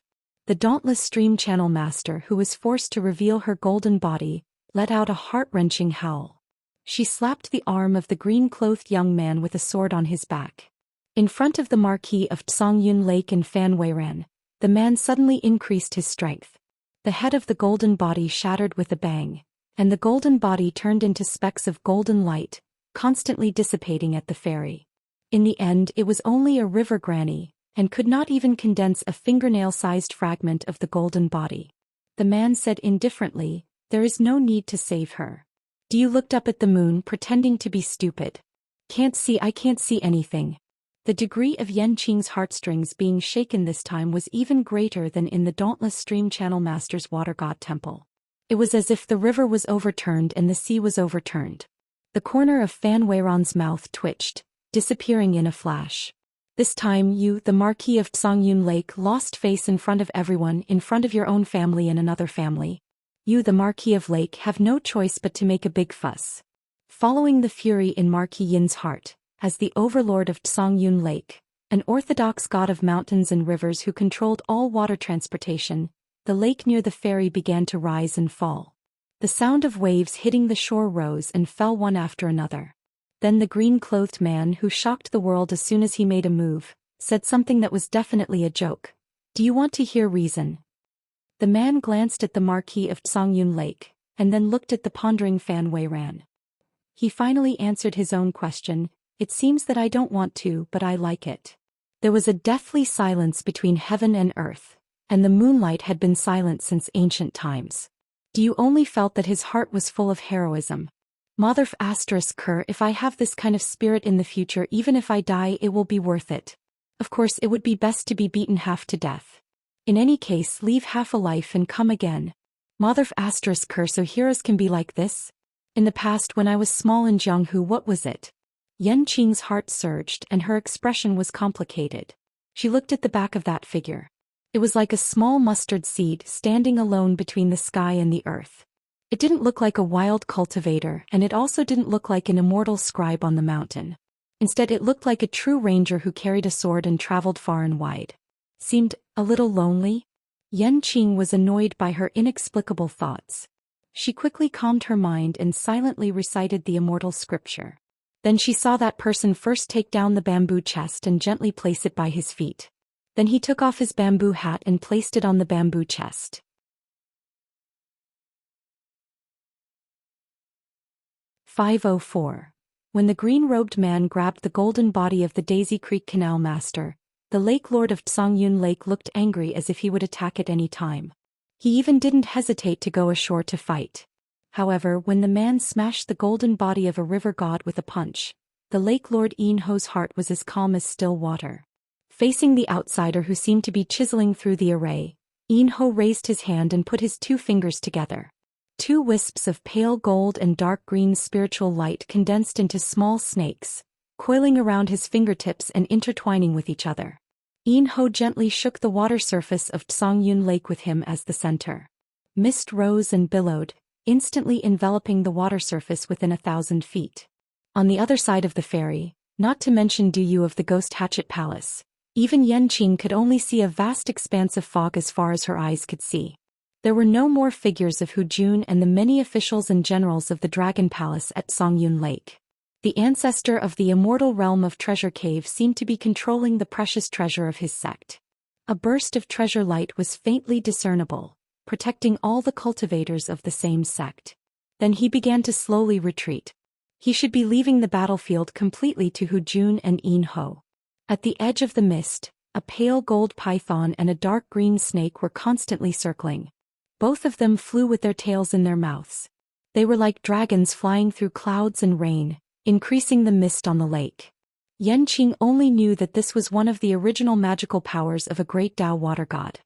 The dauntless stream channel master, who was forced to reveal her golden body, let out a heart-wrenching howl. She slapped the arm of the green-clothed young man with a sword on his back. In front of the Marquis of Zhongyun Lake and Fan Weiran, the man suddenly increased his strength. The head of the golden body shattered with a bang, and the golden body turned into specks of golden light, constantly dissipating at the ferry. In the end, it was only a river granny, and could not even condense a fingernail-sized fragment of the golden body. The man said indifferently, "There is no need to save her. You looked up at the moon pretending to be stupid. I can't see anything." The degree of Yan Qing's heartstrings being shaken this time was even greater than in the dauntless stream channel master's water god temple. It was as if the river was overturned and the sea was overturned. The corner of Fan Weiran's mouth twitched, disappearing in a flash. This time you, the Marquis of Zhongyun Lake, lost face in front of everyone, in front of your own family and another family. You, the Marquis of Lake, have no choice but to make a big fuss. Following the fury in Marquis Yin's heart, as the overlord of Zhongyun Lake, an orthodox god of mountains and rivers who controlled all water transportation, the lake near the ferry began to rise and fall. The sound of waves hitting the shore rose and fell one after another. Then the green-clothed man, who shocked the world as soon as he made a move, said something that was definitely a joke. "Do you want to hear reason?" The man glanced at the Marquis of Zhongyun Lake, and then looked at the pondering Fan Weiran. He finally answered his own question, "It seems that I don't want to, but I like it." There was a deathly silence between heaven and earth, and the moonlight had been silent since ancient times. You only felt that his heart was full of heroism. Mother ***, if I have this kind of spirit in the future, even if I die, it will be worth it. Of course, it would be best to be beaten half to death. In any case, leave half a life and come again. Mother ***, so heroes can be like this? In the past, when I was small in Jianghu, what was it? Yan Qing's heart surged and her expression was complicated. She looked at the back of that figure. It was like a small mustard seed standing alone between the sky and the earth. It didn't look like a wild cultivator, and it also didn't look like an immortal scribe on the mountain. Instead, it looked like a true ranger who carried a sword and traveled far and wide. Seemed a little lonely. Yan Qing was annoyed by her inexplicable thoughts. She quickly calmed her mind and silently recited the immortal scripture. Then she saw that person first take down the bamboo chest and gently place it by his feet. Then he took off his bamboo hat and placed it on the bamboo chest. 504. When the green-robed man grabbed the golden body of the Daisy Creek Canal Master, the Lake Lord of Zhongyun Lake looked angry as if he would attack at any time. He even didn't hesitate to go ashore to fight. However, when the man smashed the golden body of a river god with a punch, the Lake Lord Yin Ho's heart was as calm as still water. Facing the outsider who seemed to be chiseling through the array, Yin Ho raised his hand and put his 2 fingers together. 2 wisps of pale gold and dark green spiritual light condensed into small snakes, coiling around his fingertips and intertwining with each other. Yin Ho gently shook the water surface of Zhongyun Lake with him as the center. Mist rose and billowed, instantly enveloping the water surface within 1,000 feet. On the other side of the ferry, not to mention Duyu of the Ghost Hatchet Palace, even Yan Qing could only see a vast expanse of fog as far as her eyes could see. There were no more figures of Hu Jun and the many officials and generals of the Dragon Palace at Songyun Lake. The ancestor of the immortal realm of Treasure Cave seemed to be controlling the precious treasure of his sect. A burst of treasure light was faintly discernible, protecting all the cultivators of the same sect. Then he began to slowly retreat. He should be leaving the battlefield completely to Hu Jun and Yin Ho. At the edge of the mist, a pale gold python and a dark green snake were constantly circling. Both of them flew with their tails in their mouths. They were like dragons flying through clouds and rain, increasing the mist on the lake. Yanqing only knew that this was one of the original magical powers of a great Tao water god.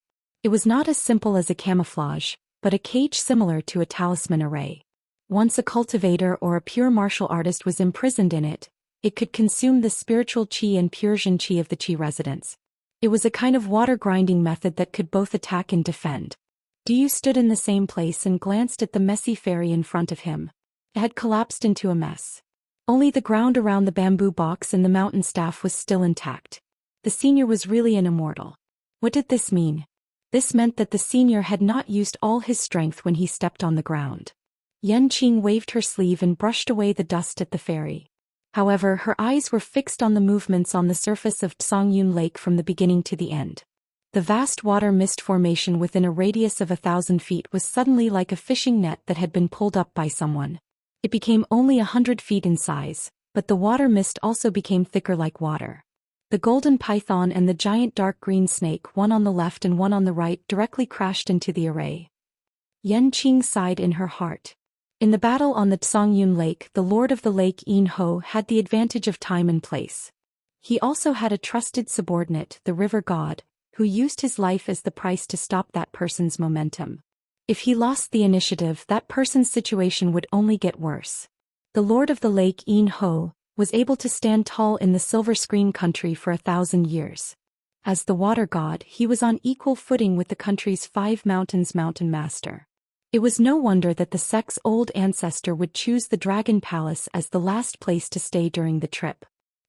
It was not as simple as a camouflage, but a cage similar to a talisman array. Once a cultivator or a pure martial artist was imprisoned in it, it could consume the spiritual qi and pure Jin qi of the qi residents. It was a kind of water grinding method that could both attack and defend. Du stood in the same place and glanced at the messy ferry in front of him. It had collapsed into a mess. Only the ground around the bamboo box and the mountain staff was still intact. The senior was really an immortal. What did this mean? This meant that the senior had not used all his strength when he stepped on the ground. Yanqing waved her sleeve and brushed away the dust at the ferry. However, her eyes were fixed on the movements on the surface of Songyun Lake from the beginning to the end. The vast water mist formation within a radius of 1,000 feet was suddenly like a fishing net that had been pulled up by someone. It became only 100 feet in size, but the water mist also became thicker like water. The golden python and the giant dark green snake, one on the left and one on the right, directly crashed into the array. Yanqing sighed in her heart. In the battle on the Songyun Lake, the lord of the lake Yin Ho had the advantage of time and place. He also had a trusted subordinate, the river god, who used his life as the price to stop that person's momentum. If he lost the initiative, that person's situation would only get worse. The lord of the lake Yin Ho was able to stand tall in the silver screen country for 1,000 years. As the water god, he was on equal footing with the country's 5 mountains mountain master. It was no wonder that the sect's old ancestor would choose the Dragon Palace as the last place to stay during the trip.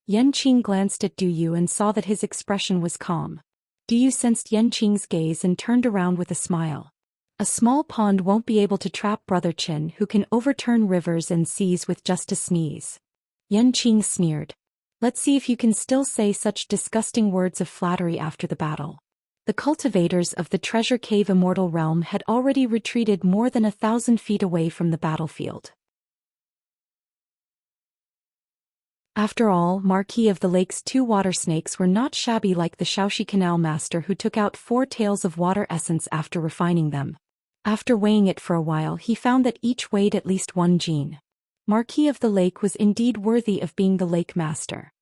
Yanqing glanced at Du and saw that his expression was calm. Du sensed Yanqing's gaze and turned around with a smile. A small pond won't be able to trap Brother Qin, who can overturn rivers and seas with just a sneeze. Yanqing sneered. Let's see if you can still say such disgusting words of flattery after the battle. The cultivators of the Treasure Cave Immortal Realm had already retreated more than 1,000 feet away from the battlefield. After all, Marquis of the Lake's 2 water snakes were not shabby like the Shaoxi Canal Master, who took out 4 tails of water essence after refining them. After weighing it for a while, he found that each weighed at least 1 jin. Marquis of the Lake was indeed worthy of being the Lake Master.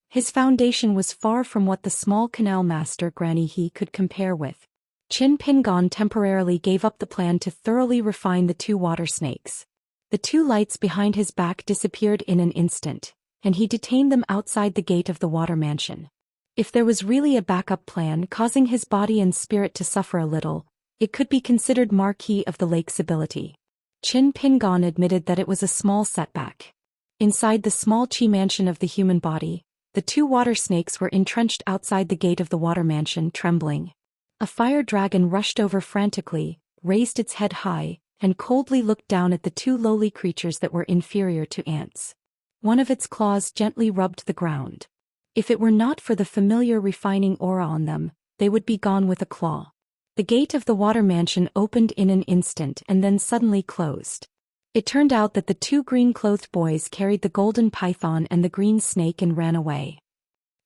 His foundation was far from what the small Canal Master Granny He could compare with. Qin Pingon temporarily gave up the plan to thoroughly refine the 2 water snakes. The 2 lights behind his back disappeared in an instant, and he detained them outside the gate of the water mansion. If there was really a backup plan causing his body and spirit to suffer a little, it could be considered Marquis of the Lake's ability. Qin Pingon admitted that it was a small setback. Inside the small qi mansion of the human body, the 2 water snakes were entrenched outside the gate of the water mansion, trembling. A fire dragon rushed over frantically, raised its head high, and coldly looked down at the 2 lowly creatures that were inferior to ants. One of its claws gently rubbed the ground. If it were not for the familiar refining aura on them, they would be gone with a claw. The gate of the water mansion opened in an instant and then suddenly closed. It turned out that the 2 green-clothed boys carried the golden python and the green snake and ran away.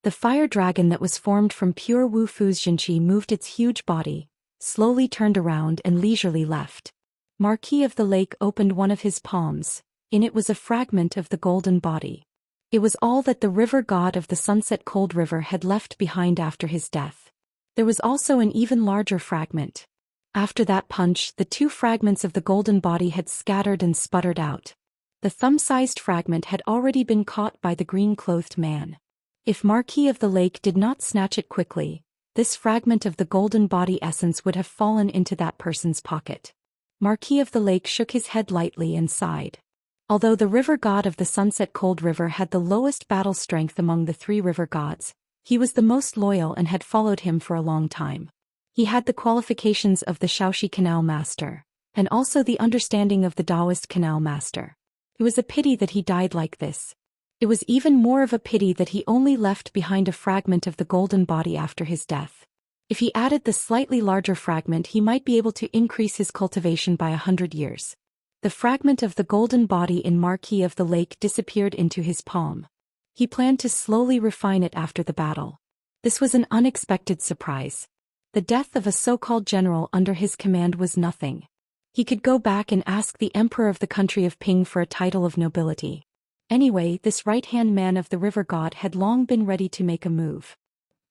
The fire dragon that was formed from pure Wu Fu's Jinqi moved its huge body, slowly turned around and leisurely left. Marquis of the Lake opened one of his palms. In it was a fragment of the golden body. It was all that the river god of the sunset cold river had left behind after his death. There was also an even larger fragment. After that punch, the 2 fragments of the golden body had scattered and sputtered out. The thumb-sized fragment had already been caught by the green-clothed man. If Marquis of the Lake did not snatch it quickly, this fragment of the golden body essence would have fallen into that person's pocket. Marquis of the Lake shook his head lightly and sighed. Although the river god of the sunset cold river had the lowest battle strength among the 3 river gods, he was the most loyal and had followed him for a long time. He had the qualifications of the Shaoxi Canal Master, and also the understanding of the Taoist Canal Master. It was a pity that he died like this. It was even more of a pity that he only left behind a fragment of the golden body after his death. If he added the slightly larger fragment, he might be able to increase his cultivation by 100 years. The fragment of the golden body in Marquis of the Lake disappeared into his palm. He planned to slowly refine it after the battle. This was an unexpected surprise. The death of a so-called general under his command was nothing. He could go back and ask the emperor of the country of Ping for a title of nobility. Anyway, this right-hand man of the river god had long been ready to make a move.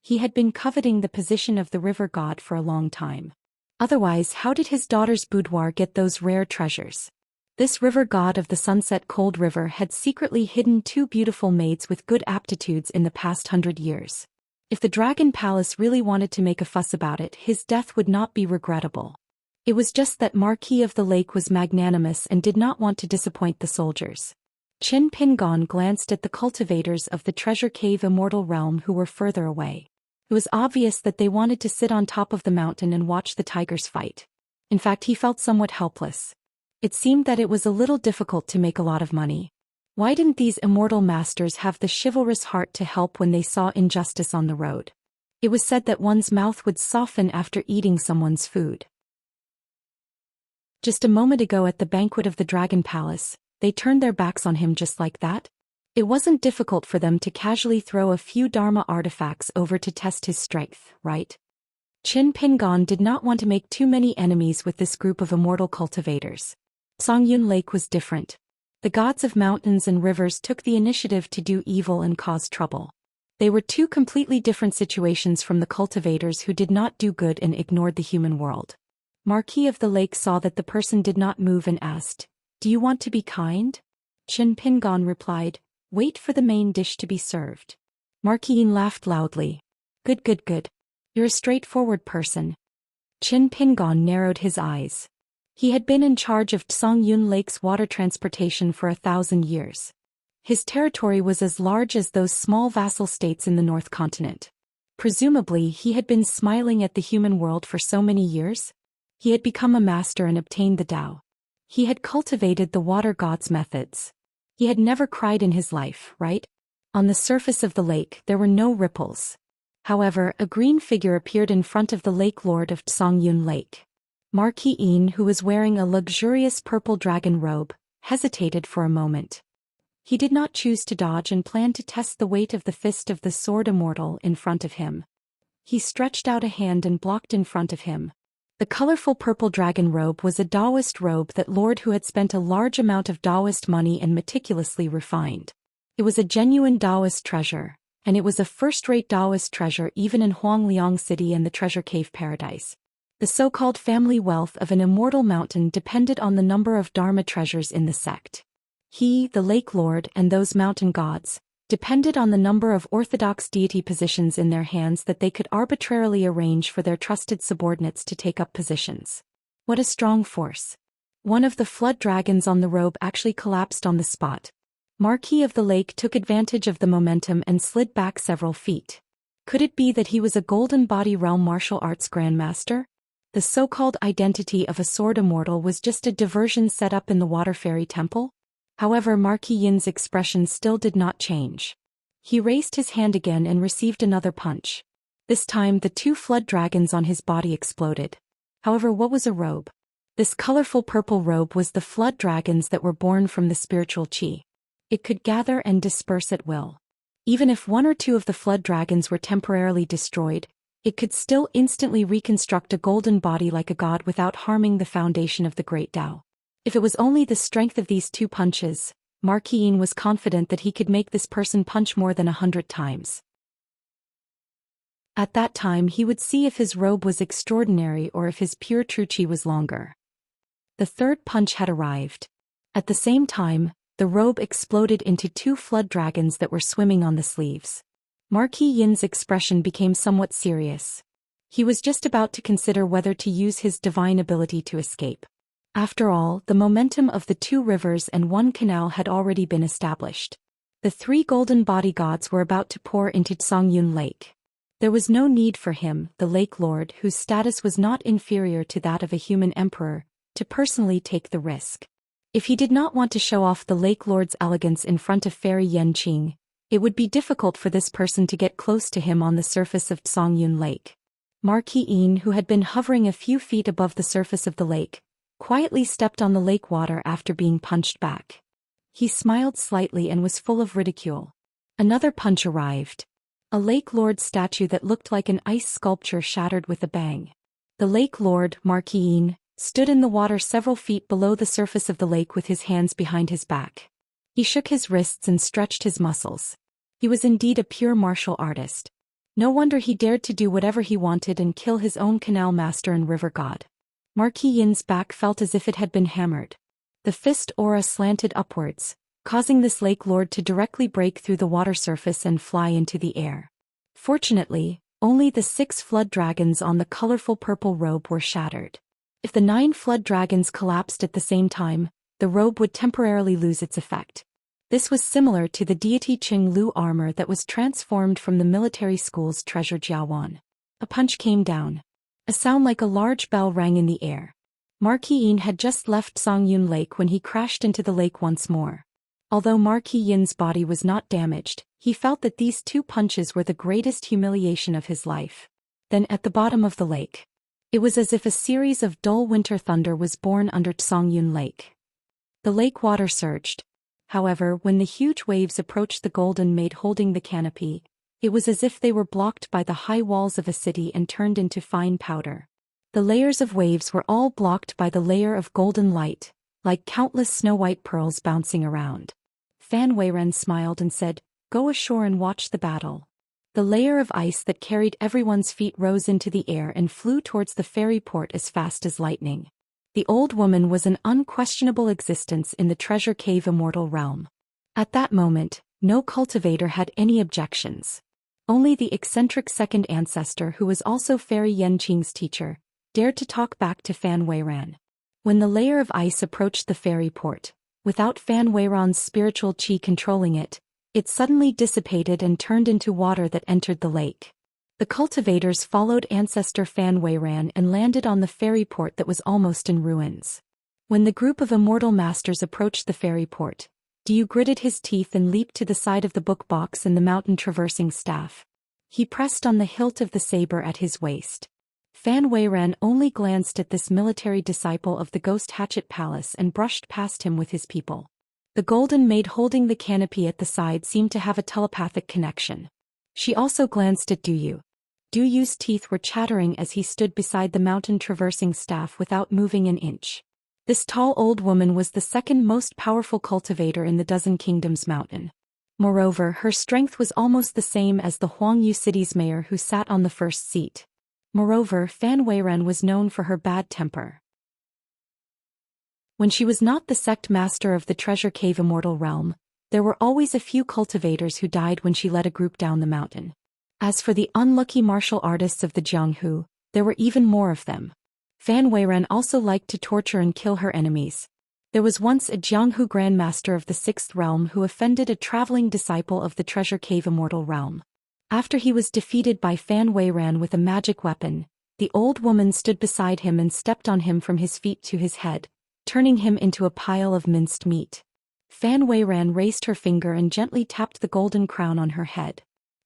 He had been coveting the position of the river god for a long time. Otherwise, how did his daughter's boudoir get those rare treasures? This river god of the sunset cold river had secretly hidden 2 beautiful maids with good aptitudes in the past 100 years. If the Dragon Palace really wanted to make a fuss about it, his death would not be regrettable. It was just that Marquis of the Lake was magnanimous and did not want to disappoint the soldiers. Qin Pingon glanced at the cultivators of the treasure cave immortal realm who were further away. It was obvious that they wanted to sit on top of the mountain and watch the tigers fight. In fact, he felt somewhat helpless. It seemed that it was a little difficult to make a lot of money. Why didn't these immortal masters have the chivalrous heart to help when they saw injustice on the road? It was said that one's mouth would soften after eating someone's food. Just a moment ago at the banquet of the Dragon Palace, they turned their backs on him just like that? It wasn't difficult for them to casually throw a few Dharma artifacts over to test his strength, right? Qin Pingon did not want to make too many enemies with this group of immortal cultivators. Songyun Lake was different. The gods of mountains and rivers took the initiative to do evil and cause trouble. They were 2 completely different situations from the cultivators who did not do good and ignored the human world. Marquis of the Lake saw that the person did not move and asked, "Do you want to be kind?" Qin Pingon replied, "Wait for the main dish to be served." Marquis laughed loudly. Good, good, good. You're a straightforward person." Qin Pingon narrowed his eyes. He had been in charge of Songyun Lake's water transportation for 1,000 years. His territory was as large as those small vassal states in the North Continent. Presumably, he had been smiling at the human world for so many years. He had become a master and obtained the Tao. He had cultivated the water god's methods. He had never cried in his life, right? On the surface of the lake, there were no ripples. However, a green figure appeared in front of the lake lord of Songyun Lake. Marquis Yin, who was wearing a luxurious purple dragon robe, hesitated for a moment. He did not choose to dodge and planned to test the weight of the fist of the sword immortal in front of him. He stretched out a hand and blocked in front of him. The colorful purple dragon robe was a Taoist robe that lord who had spent a large amount of Taoist money and meticulously refined. It was a genuine Taoist treasure, and it was a first-rate Taoist treasure even in Huangliang City and the Treasure Cave Paradise. The so-called family wealth of an immortal mountain depended on the number of Dharma treasures in the sect. He, the Lake Lord, and those mountain gods, depended on the number of orthodox deity positions in their hands that they could arbitrarily arrange for their trusted subordinates to take up positions. What a strong force. One of the flood dragons on the robe actually collapsed on the spot. Marquis of the Lake took advantage of the momentum and slid back several feet. Could it be that he was a Golden Body Realm martial arts grandmaster? The so-called identity of a sword immortal was just a diversion set up in the Water Fairy Temple? However, Marquis Yin's expression still did not change. He raised his hand again and received another punch. This time the 2 flood dragons on his body exploded. However, what was a robe? This colorful purple robe was the flood dragons that were born from the spiritual qi. It could gather and disperse at will. Even if 1 or 2 of the flood dragons were temporarily destroyed, it could still instantly reconstruct a golden body like a god without harming the foundation of the Great Tao. If it was only the strength of these 2 punches, Marquis Yin was confident that he could make this person punch more than 100 times. At that time he would see if his robe was extraordinary or if his pure true qi was longer. The 3rd punch had arrived. At the same time, the robe exploded into 2 flood dragons that were swimming on the sleeves. Marquis Yin's expression became somewhat serious. He was just about to consider whether to use his divine ability to escape. After all, the momentum of the 2 rivers and 1 canal had already been established. The 3 golden body gods were about to pour into Songyun Lake. There was no need for him, the Lake Lord, whose status was not inferior to that of a human emperor, to personally take the risk. If he did not want to show off the Lake Lord's elegance in front of Fairy Yanqing, it would be difficult for this person to get close to him on the surface of Songyun Lake. Marquis Yin, who had been hovering a few feet above the surface of the lake, quietly stepped on the lake water after being punched back. He smiled slightly and was full of ridicule. Another punch arrived. A Lake Lord statue that looked like an ice sculpture shattered with a bang. The Lake Lord, Marquis Yin, stood in the water several feet below the surface of the lake with his hands behind his back. He shook his wrists and stretched his muscles. He was indeed a pure martial artist. No wonder he dared to do whatever he wanted and kill his own canal master and river god. Marquis Yin's back felt as if it had been hammered. The fist aura slanted upwards, causing this Lake Lord to directly break through the water surface and fly into the air. Fortunately, only the 6 flood dragons on the colorful purple robe were shattered. If the 9 flood dragons collapsed at the same time, the robe would temporarily lose its effect. This was similar to the deity Qing Lu armor that was transformed from the military school's treasure Jiawan. A punch came down. A sound like a large bell rang in the air. Marquis Yin had just left Songyun Lake when he crashed into the lake once more. Although Marquis Yin's body was not damaged, he felt that these 2 punches were the greatest humiliation of his life. Then at the bottom of the lake, it was as if a series of dull winter thunder was born under Songyun Lake. The lake water surged. However, when the huge waves approached the golden maid holding the canopy, it was as if they were blocked by the high walls of a city and turned into fine powder. The layers of waves were all blocked by the layer of golden light, like countless snow-white pearls bouncing around. Fan Weiren smiled and said, "Go ashore and watch the battle." The layer of ice that carried everyone's feet rose into the air and flew towards the fairy port as fast as lightning. The old woman was an unquestionable existence in the treasure cave immortal realm. At that moment, no cultivator had any objections. Only the eccentric second ancestor, who was also Fairy Yanqing's teacher, dared to talk back to Fan Weiran. When the layer of ice approached the fairy port, without Fan Weiran's spiritual qi controlling it, it suddenly dissipated and turned into water that entered the lake. The cultivators followed ancestor Fan Weiran and landed on the fairy port that was almost in ruins. When the group of immortal masters approached the fairy port, Diu gritted his teeth and leaped to the side of the book box and the mountain traversing staff. He pressed on the hilt of the saber at his waist. Fan Weiran only glanced at this military disciple of the Ghost Hatchet Palace and brushed past him with his people. The golden maid holding the canopy at the side seemed to have a telepathic connection. She also glanced at Duyu. Duyu's teeth were chattering as he stood beside the mountain traversing staff without moving an inch. This tall old woman was the second most powerful cultivator in the Dozen Kingdoms mountain. Moreover, her strength was almost the same as the Huangyu city's mayor who sat on the first seat. Moreover, Fan Weiren was known for her bad temper. When she was not the sect master of the Treasure Cave Immortal Realm, there were always a few cultivators who died when she led a group down the mountain. As for the unlucky martial artists of the Jianghu, there were even more of them. Fan Weiren also liked to torture and kill her enemies. There was once a Jianghu Grandmaster of the Sixth Realm who offended a traveling disciple of the Treasure Cave Immortal Realm. After he was defeated by Fan Weiran with a magic weapon, the old woman stood beside him and stepped on him from his feet to his head, turning him into a pile of minced meat. Fan Weiran raised her finger and gently tapped the golden crown on her head.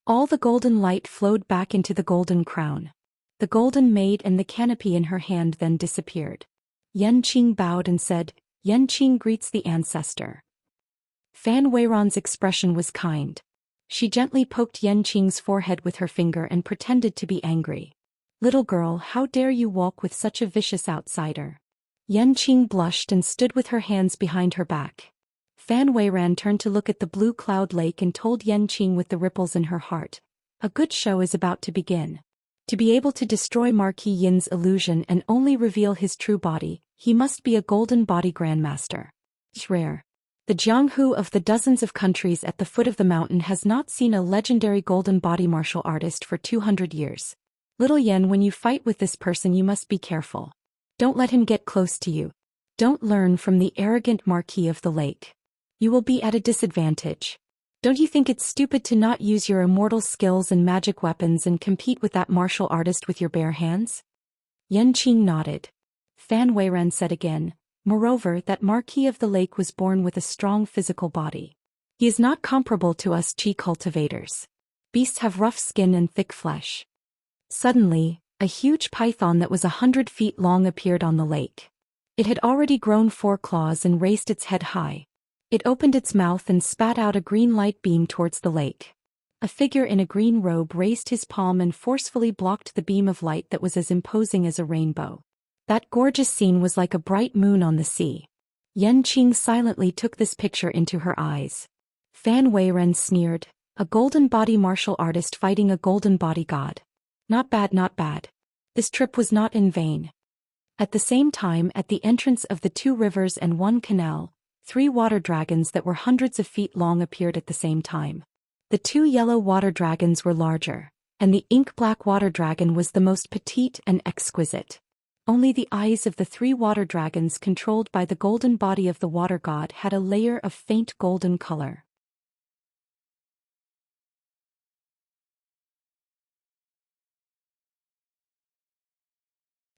All the golden light flowed back into the golden crown. The golden maid and the canopy in her hand then disappeared. Yanqing bowed and said, "Yanqing greets the ancestor." Fan Weiran's expression was kind. She gently poked Yanqing's forehead with her finger and pretended to be angry. "Little girl, how dare you walk with such a vicious outsider?" Yanqing blushed and stood with her hands behind her back. Fan Weiran turned to look at the blue cloud lake and told Yanqing with the ripples in her heart, "A good show is about to begin." To be able to destroy Marquis Yin's illusion and only reveal his true body, he must be a golden body grandmaster. It's rare. The Jianghu of the dozens of countries at the foot of the mountain has not seen a legendary golden body martial artist for 200 years. Little Yen, when you fight with this person you must be careful. Don't let him get close to you. Don't learn from the arrogant Marquis of the Lake. You will be at a disadvantage. Don't you think it's stupid to not use your immortal skills and magic weapons and compete with that martial artist with your bare hands? Yanqing nodded. Fan Weiran said again, moreover, that Marquis of the Lake was born with a strong physical body. He is not comparable to us Qi cultivators. Beasts have rough skin and thick flesh. Suddenly, a huge python that was 100 feet long appeared on the lake. It had already grown 4 claws and raised its head high. It opened its mouth and spat out a green light beam towards the lake. A figure in a green robe raised his palm and forcefully blocked the beam of light that was as imposing as a rainbow. That gorgeous scene was like a bright moon on the sea. Yanqing silently took this picture into her eyes. Fan Weiren sneered, a golden body martial artist fighting a golden body god. Not bad, not bad. This trip was not in vain. At the same time, at the entrance of the 2 rivers and 1 canal, 3 water dragons that were hundreds of feet long appeared at the same time. The 2 yellow water dragons were larger, and the ink-black water dragon was the most petite and exquisite. Only the eyes of the 3 water dragons controlled by the golden body of the water god had a layer of faint golden color.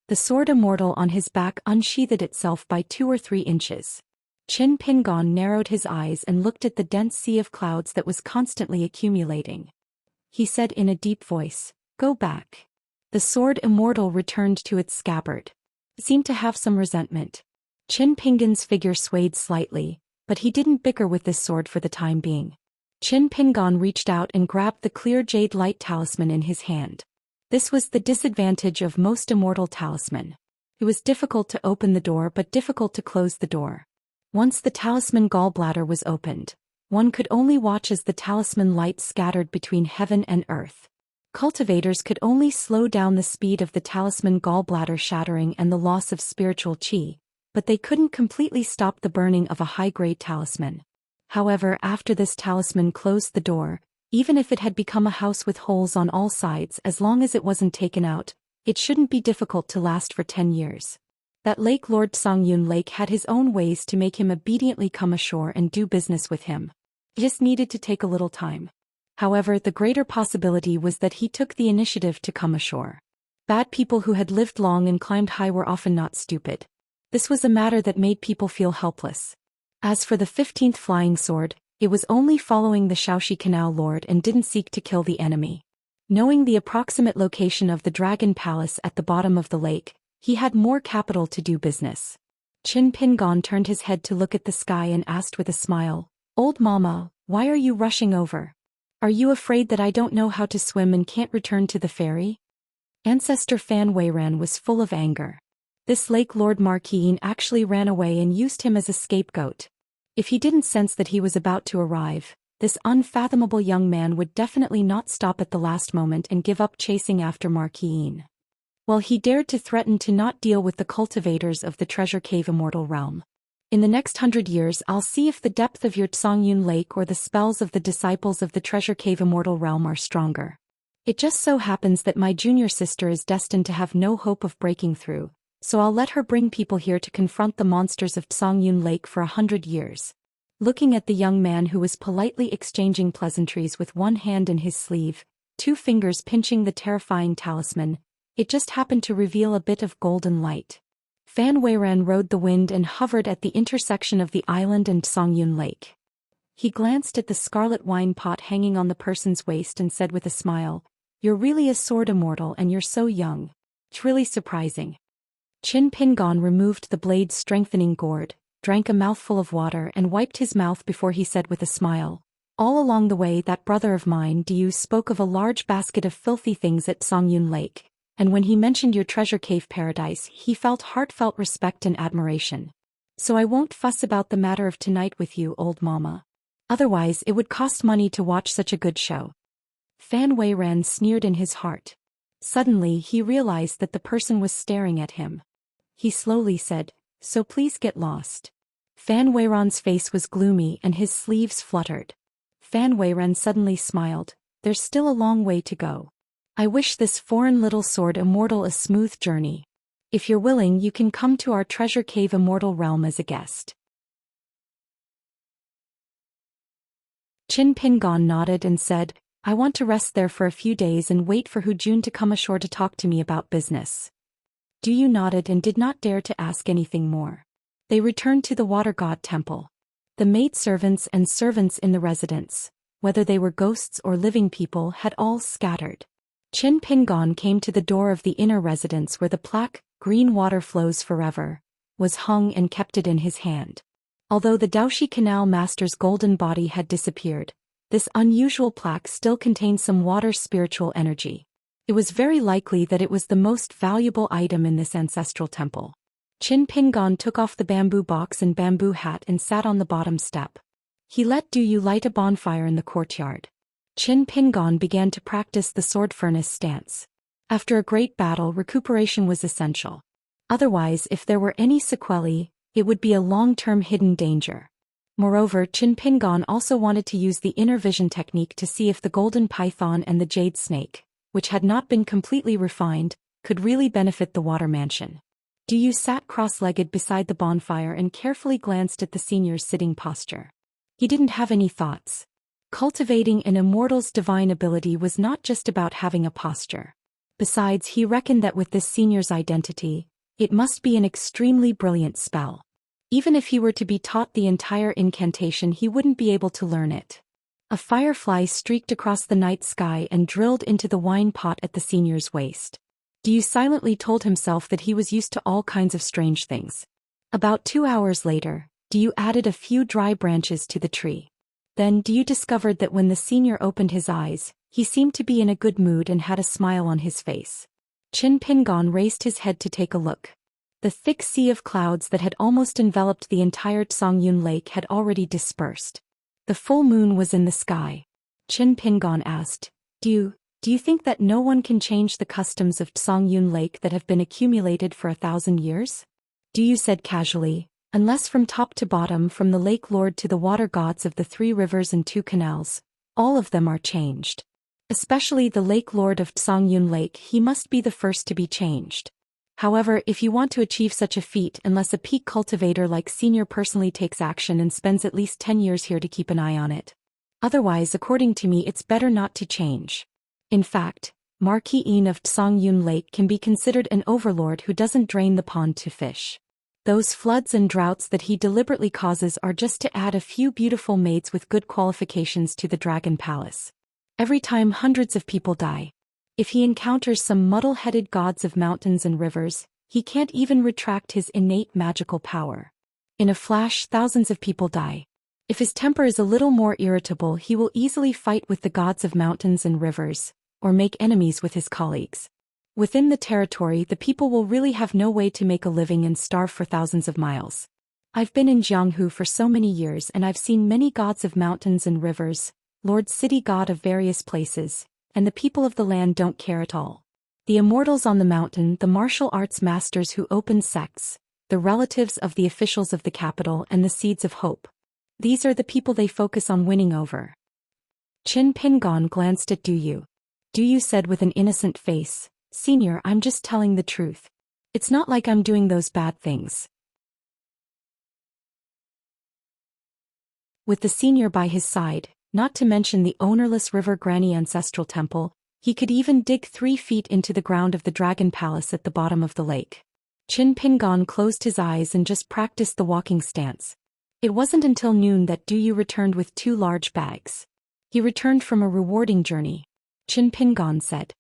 The sword immortal on his back unsheathed itself by 2 or 3 inches. Qin Pingon narrowed his eyes and looked at the dense sea of clouds that was constantly accumulating. He said in a deep voice, "Go back." The sword immortal returned to its scabbard. It seemed to have some resentment. Qin Pingon's figure swayed slightly, but he didn't bicker with this sword for the time being. Qin Pingon reached out and grabbed the clear jade light talisman in his hand. This was the disadvantage of most immortal talisman. It was difficult to open the door but difficult to close the door. Once the talisman gallbladder was opened, one could only watch as the talisman light scattered between heaven and earth. Cultivators could only slow down the speed of the talisman gallbladder shattering and the loss of spiritual qi, but they couldn't completely stop the burning of a high-grade talisman. However, after this talisman closed the door, even if it had become a house with holes on all sides, as long as it wasn't taken out, it shouldn't be difficult to last for 10 years. That Lake Lord Songyun Lake had his own ways to make him obediently come ashore and do business with him. It just needed to take a little time. However, the greater possibility was that he took the initiative to come ashore. Bad people who had lived long and climbed high were often not stupid. This was a matter that made people feel helpless. As for the 15th flying sword, it was only following the Shaoxi Canal Lord and didn't seek to kill the enemy. Knowing the approximate location of the Dragon Palace at the bottom of the lake, he had more capital to do business. Qin Pingon turned his head to look at the sky and asked with a smile, "Old Mama, why are you rushing over? Are you afraid that I don't know how to swim and can't return to the ferry?" Ancestor Fan Weiran was full of anger. This Lake Lord Marquis actually ran away and used him as a scapegoat. If he didn't sense that he was about to arrive, this unfathomable young man would definitely not stop at the last moment and give up chasing after Marquis. Well, he dared to threaten to not deal with the cultivators of the Treasure Cave Immortal Realm. In the next 100 years I'll see if the depth of your Songyun Lake or the spells of the disciples of the Treasure Cave Immortal Realm are stronger. It just so happens that my junior sister is destined to have no hope of breaking through, so I'll let her bring people here to confront the monsters of Songyun Lake for 100 years. Looking at the young man who was politely exchanging pleasantries with one hand in his sleeve, 2 fingers pinching the terrifying talisman, it just happened to reveal a bit of golden light. Fan Weiran rode the wind and hovered at the intersection of the island and Songyun Lake. He glanced at the scarlet wine pot hanging on the person's waist and said with a smile, "You're really a sword immortal and you're so young. It's really surprising." Qin Pingon removed the blade's strengthening gourd, drank a mouthful of water and wiped his mouth before he said with a smile, "All along the way that brother of mine Diu spoke of a large basket of filthy things at Songyun Lake. And when he mentioned your treasure cave paradise, he felt heartfelt respect and admiration. So I won't fuss about the matter of tonight with you, old mama. Otherwise it would cost money to watch such a good show." Fan Weiran sneered in his heart. Suddenly he realized that the person was staring at him. He slowly said, "So please get lost." Fan Weiran's face was gloomy and his sleeves fluttered. Fan Weiran suddenly smiled, "There's still a long way to go. I wish this foreign little sword immortal a smooth journey. If you're willing, you can come to our Treasure Cave Immortal Realm as a guest." Qin Pingon nodded and said, I want to rest there for a few days and wait for Hu Jun to come ashore to talk to me about business. Du Yu nodded and did not dare to ask anything more. They returned to the water god temple. The maidservants and servants in the residence, whether they were ghosts or living people, had all scattered. Qin Pingon came to the door of the inner residence where the plaque, Green Water Flows Forever, was hung and kept it in his hand. Although the Daoshi Canal Master's golden body had disappeared, this unusual plaque still contained some water spiritual energy. It was very likely that it was the most valuable item in this ancestral temple. Qin Pingon took off the bamboo box and bamboo hat and sat on the bottom step. He let Du Yu light a bonfire in the courtyard. Qin Pingon began to practice the sword furnace stance. After a great battle, recuperation was essential. Otherwise, if there were any sequelae, it would be a long-term hidden danger. Moreover, Qin Pingon also wanted to use the inner vision technique to see if the golden python and the jade snake, which had not been completely refined, could really benefit the water mansion. Du Yu sat cross-legged beside the bonfire and carefully glanced at the senior's sitting posture. He didn't have any thoughts. Cultivating an immortal's divine ability was not just about having a posture. Besides, he reckoned that with this senior's identity, it must be an extremely brilliant spell. Even if he were to be taught the entire incantation, he wouldn't be able to learn it. A firefly streaked across the night sky and drilled into the wine pot at the senior's waist. Du Yu silently told himself that he was used to all kinds of strange things. About 2 hours later, Du Yu added a few dry branches to the tree. Then Du Yu discovered that when the senior opened his eyes, he seemed to be in a good mood and had a smile on his face. Qin Pingon raised his head to take a look. The thick sea of clouds that had almost enveloped the entire Tsongyun Lake had already dispersed. The full moon was in the sky. Qin Pingon asked, Do you think that no one can change the customs of Tsongyun Lake that have been accumulated for 1,000 years? Du Yu said casually, unless from top to bottom, from the lake lord to the water gods of the 3 rivers and 2 canals, all of them are changed. Especially the lake lord of Tsongyun Lake, he must be the first to be changed. However, if you want to achieve such a feat, unless a peak cultivator like Senior personally takes action and spends at least 10 years here to keep an eye on it. Otherwise, according to me, it's better not to change. In fact, Marquis Yin of Tsongyun Lake can be considered an overlord who doesn't drain the pond to fish. Those floods and droughts that he deliberately causes are just to add a few beautiful maids with good qualifications to the Dragon Palace. Every time hundreds of people die. If he encounters some muddle-headed gods of mountains and rivers, he can't even retract his innate magical power. In a flash, thousands of people die. If his temper is a little more irritable, he will easily fight with the gods of mountains and rivers, or make enemies with his colleagues. Within the territory, the people will really have no way to make a living and starve for thousands of miles. I've been in Jianghu for so many years and I've seen many gods of mountains and rivers, Lord City God of various places, and the people of the land don't care at all. The immortals on the mountain, the martial arts masters who open sects, the relatives of the officials of the capital, and the seeds of hope. These are the people they focus on winning over. Qin Pingon glanced at Du Yu. Du Yu said with an innocent face, Senior, I'm just telling the truth. It's not like I'm doing those bad things. With the senior by his side, not to mention the ownerless River Granny Ancestral Temple, he could even dig 3 feet into the ground of the Dragon Palace at the bottom of the lake. Qin Pingon closed his eyes and just practiced the walking stance. It wasn't until noon that Du Yu returned with 2 large bags. He returned from a rewarding journey. Qin Pingon said,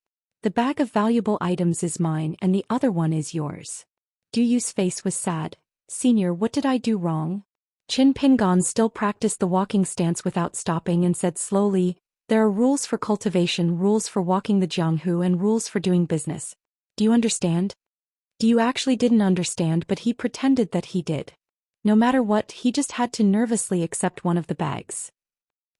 The bag of valuable items is mine and the other one is yours. Du Yu's face was sad. Senior, what did I do wrong? Qin Pingon still practiced the walking stance without stopping and said slowly, There are rules for cultivation, rules for walking the Jianghu, and rules for doing business. Do you understand? Du Yu actually didn't understand, but he pretended that he did. No matter what, he just had to nervously accept one of the bags.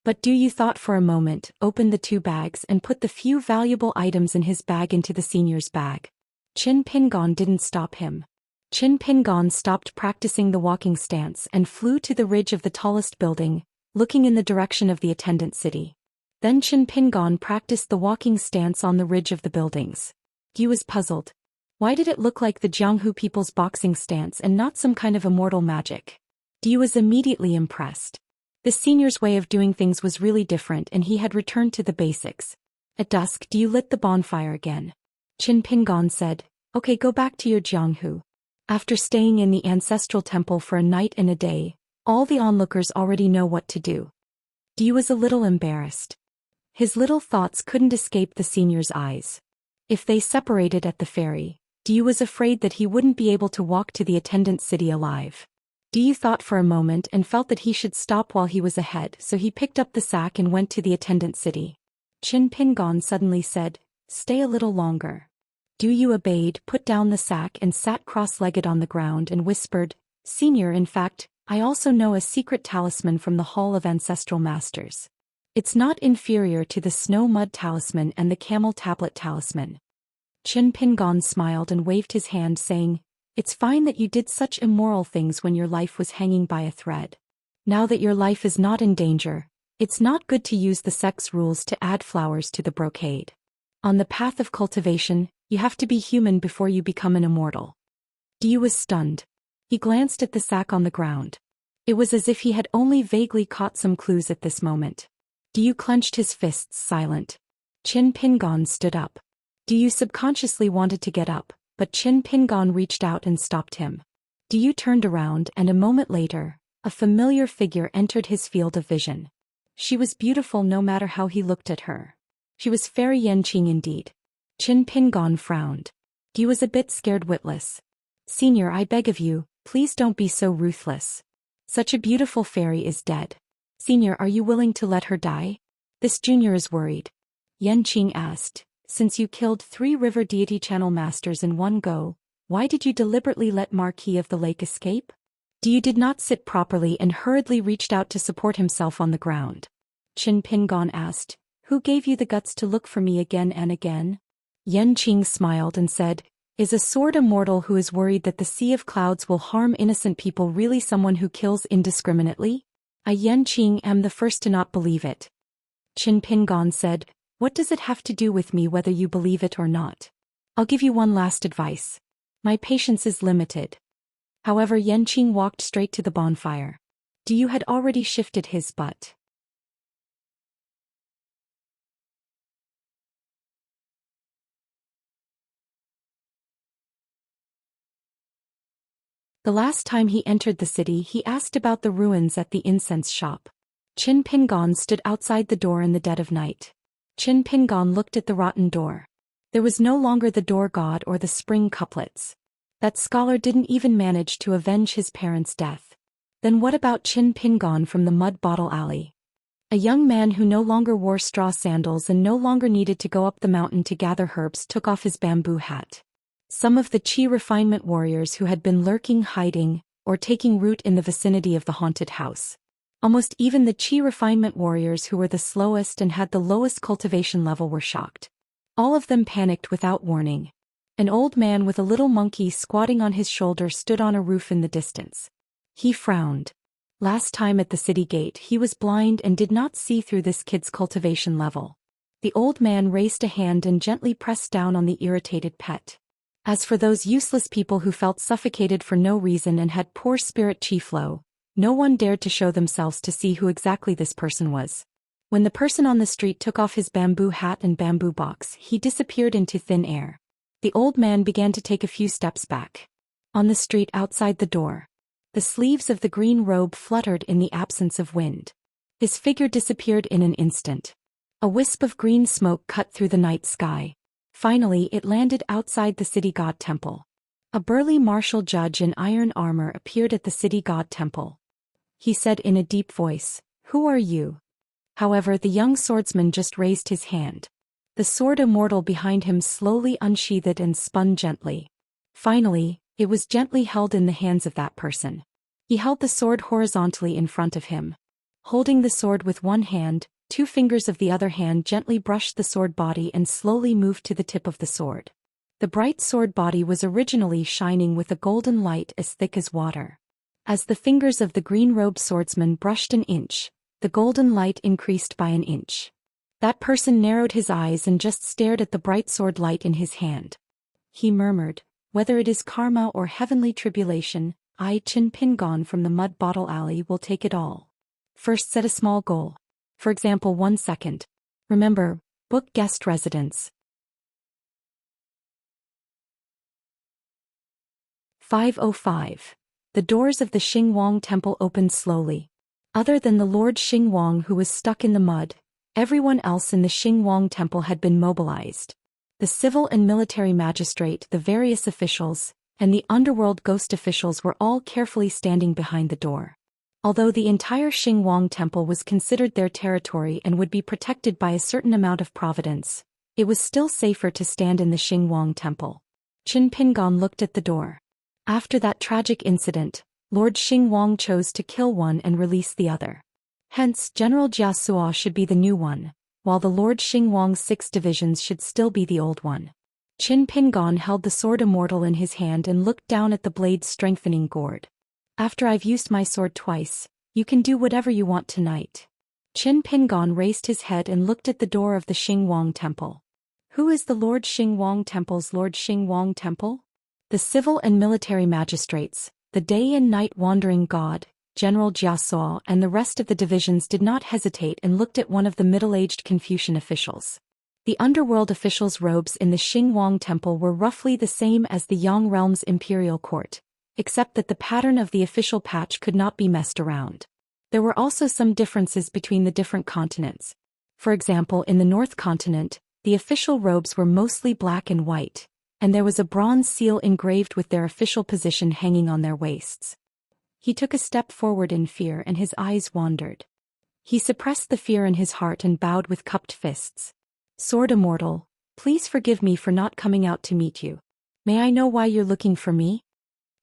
But Du Yu thought for a moment, opened the 2 bags and put the few valuable items in his bag into the senior's bag. Qin Pingon didn't stop him. Qin Pingon stopped practicing the walking stance and flew to the ridge of the tallest building, looking in the direction of the attendant city. Then Qin Pingon practiced the walking stance on the ridge of the buildings. Du Yu was puzzled. Why did it look like the Jianghu people's boxing stance and not some kind of immortal magic? Du Yu was immediately impressed. The senior's way of doing things was really different and he had returned to the basics. At dusk, do you lit the bonfire again? Qin Pingon said, okay, go back to your Jianghu. After staying in the ancestral temple for a night and a day, all the onlookers already know what to do. Di was a little embarrassed. His little thoughts couldn't escape the senior's eyes. If they separated at the ferry, Di was afraid that he wouldn't be able to walk to the attendant city alive. Di thought for a moment and felt that he should stop while he was ahead, so he picked up the sack and went to the attendant city. Qin Pingon suddenly said, stay a little longer. Du obeyed, put down the sack and sat cross-legged on the ground and whispered, Senior, in fact, I also know a secret talisman from the Hall of Ancestral Masters. It's not inferior to the Snow Mud Talisman and the Camel Tablet Talisman. Qin Pingon smiled and waved his hand saying, it's fine that you did such immoral things when your life was hanging by a thread. Now that your life is not in danger, it's not good to use the sex rules to add flowers to the brocade. On the path of cultivation, you have to be human before you become an immortal. Di was stunned. He glanced at the sack on the ground. It was as if he had only vaguely caught some clues at this moment. Di clenched his fists, silent. Qin Pingon stood up. Di subconsciously wanted to get up, but Qin Pingon reached out and stopped him. Di turned around and a moment later, a familiar figure entered his field of vision. She was beautiful no matter how he looked at her. She was Fairy Yanqing indeed. Qin Pingon frowned. Di was a bit scared witless. Senior, I beg of you, please don't be so ruthless. Such a beautiful fairy is dead. Senior, are you willing to let her die? This junior is worried. Yanqing asked, since you killed 3 river deity channel masters in one go, why did you deliberately let Marquis of the Lake escape? Di did not sit properly and hurriedly reached out to support himself on the ground. Qin Pingon asked, who gave you the guts to look for me again and again? Yanqing smiled and said, is a sword immortal who is worried that the sea of clouds will harm innocent people really someone who kills indiscriminately? I Yanqing am the first to not believe it. Qin Pingon said, what does it have to do with me whether you believe it or not? I'll give you one last advice. My patience is limited. However, Yanqing walked straight to the bonfire. Du had already shifted his butt. The last time he entered the city, he asked about the ruins at the incense shop. Qin Pingon stood outside the door in the dead of night. Qin Pingon looked at the rotten door. There was no longer the door god or the spring couplets. That scholar didn't even manage to avenge his parents' death. Then what about Qin Pingon from the Mud Bottle Alley? A young man who no longer wore straw sandals and no longer needed to go up the mountain to gather herbs took off his bamboo hat. Some of the Qi refinement warriors who had been lurking, hiding, or taking root in the vicinity of the haunted house. Almost even the Qi refinement warriors who were the slowest and had the lowest cultivation level were shocked. All of them panicked without warning. An old man with a little monkey squatting on his shoulder stood on a roof in the distance. He frowned. Last time at the city gate he was blind and did not see through this kid's cultivation level. The old man raised a hand and gently pressed down on the irritated pet. As for those useless people who felt suffocated for no reason and had poor spirit qi flow, no one dared to show themselves to see who exactly this person was. When the person on the street took off his bamboo hat and bamboo box, he disappeared into thin air. The old man began to take a few steps back. On the street outside the door, the sleeves of the green robe fluttered in the absence of wind. His figure disappeared in an instant. A wisp of green smoke cut through the night sky. Finally, it landed outside the city god temple. A burly martial judge in iron armor appeared at the city god temple. He said in a deep voice, "Who are you?" However, the young swordsman just raised his hand. The sword immortal behind him slowly unsheathed and spun gently. Finally, it was gently held in the hands of that person. He held the sword horizontally in front of him. Holding the sword with one hand, 2 fingers of the other hand gently brushed the sword body and slowly moved to the tip of the sword. The bright sword body was originally shining with a golden light as thick as water. As the fingers of the green-robed swordsman brushed an inch, the golden light increased by an inch. That person narrowed his eyes and just stared at the bright sword light in his hand. He murmured, "Whether it is karma or heavenly tribulation, I, Qin Pingon from the Mud Bottle Alley, will take it all." First, set a small goal. For example, 1 second. Remember, book guest residence. 5:05. The doors of the Xingwang temple opened slowly. Other than the Lord Xingwang who was stuck in the mud, everyone else in the Xingwang temple had been mobilized. The civil and military magistrate, the various officials, and the underworld ghost officials were all carefully standing behind the door. Although the entire Xingwang temple was considered their territory and would be protected by a certain amount of providence, it was still safer to stand in the Xingwang temple. Qin Pingan looked at the door. After that tragic incident, Lord Xingwang chose to kill one and release the other. Hence, General Jia Suo should be the new one, while the Lord Xingwang's 6 divisions should still be the old one. Qin Pingan held the sword immortal in his hand and looked down at the blade's strengthening gourd. After I've used my sword twice, you can do whatever you want tonight. Qin Pingan raised his head and looked at the door of the Xingwang temple. Who is the Lord Xingwang temple's Lord Xingwang temple? The civil and military magistrates, the day and night wandering god, General Jia Suo, and the rest of the divisions did not hesitate and looked at one of the middle-aged Confucian officials. The underworld officials' robes in the Xingwang temple were roughly the same as the Yang realm's imperial court, except that the pattern of the official patch could not be messed around. There were also some differences between the different continents. For example, in the North Continent, the official robes were mostly black and white, and there was a bronze seal engraved with their official position hanging on their waists. He took a step forward in fear and his eyes wandered. He suppressed the fear in his heart and bowed with cupped fists. Sword Immortal, please forgive me for not coming out to meet you. May I know why you're looking for me?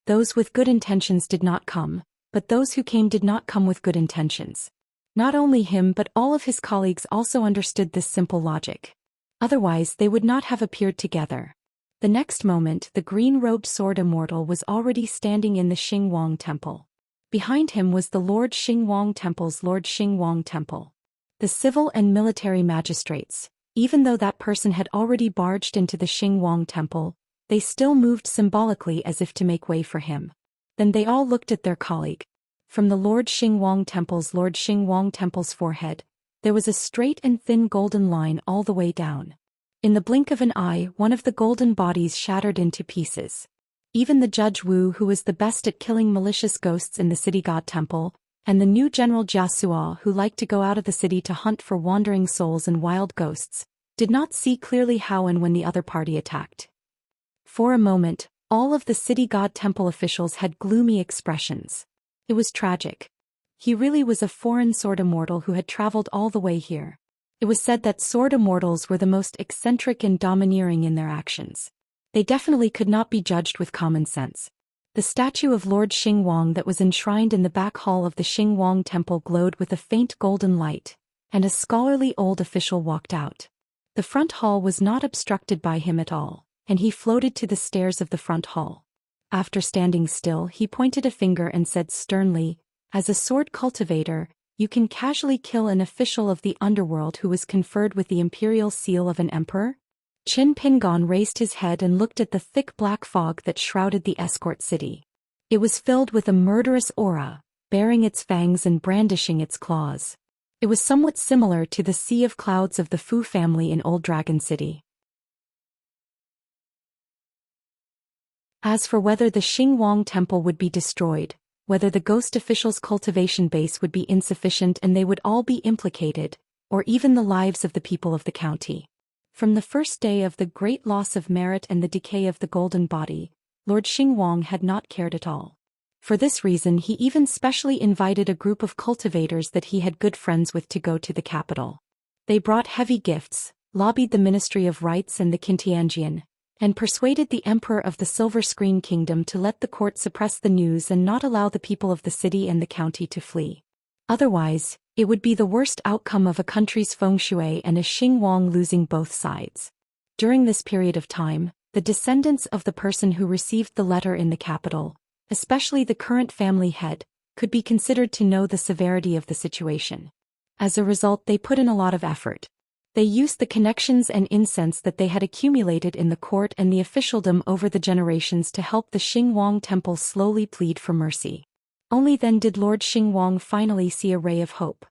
Those with good intentions did not come, but those who came did not come with good intentions. Not only him but all of his colleagues also understood this simple logic. Otherwise they would not have appeared together. The next moment the green-robed sword immortal was already standing in the Xingwang temple. Behind him was the Lord Xingwang temple's Lord Xingwang temple. The civil and military magistrates, even though that person had already barged into the Xingwang temple, they still moved symbolically as if to make way for him. Then they all looked at their colleague. From the Lord Xingwang temple's forehead, there was a straight and thin golden line all the way down. In the blink of an eye, one of the golden bodies shattered into pieces. Even the Judge Wu, who was the best at killing malicious ghosts in the city god temple, and the new General Jia Suo, who liked to go out of the city to hunt for wandering souls and wild ghosts, did not see clearly how and when the other party attacked. For a moment, all of the city god temple officials had gloomy expressions. It was tragic. He really was a foreign sword immortal who had traveled all the way here. It was said that sword immortals were the most eccentric and domineering in their actions. They definitely could not be judged with common sense. The statue of Lord Xingwang that was enshrined in the back hall of the Xingwang temple glowed with a faint golden light, and a scholarly old official walked out. The front hall was not obstructed by him at all, and he floated to the stairs of the front hall. After standing still, he pointed a finger and said sternly, "As a sword cultivator, you can casually kill an official of the underworld who was conferred with the imperial seal of an emperor?" Qin Pingan raised his head and looked at the thick black fog that shrouded the escort city. It was filled with a murderous aura, baring its fangs and brandishing its claws. It was somewhat similar to the sea of clouds of the Fu family in Old Dragon City. As for whether the Xingwang temple would be destroyed, whether the ghost officials' cultivation base would be insufficient and they would all be implicated, or even the lives of the people of the county. From the first day of the great loss of merit and the decay of the golden body, Lord Xingwang had not cared at all. For this reason he even specially invited a group of cultivators that he had good friends with to go to the capital. They brought heavy gifts, lobbied the Ministry of Rights and the Qintianjian, and persuaded the Emperor of the Silver Screen Kingdom to let the court suppress the news and not allow the people of the city and the county to flee. Otherwise, it would be the worst outcome of a country's feng shui and a Xingwang losing both sides. During this period of time, the descendants of the person who received the letter in the capital, especially the current family head, could be considered to know the severity of the situation. As a result, they put in a lot of effort. They used the connections and incense that they had accumulated in the court and the officialdom over the generations to help the Xingwang temple slowly plead for mercy. Only then did Lord Xingwang finally see a ray of hope.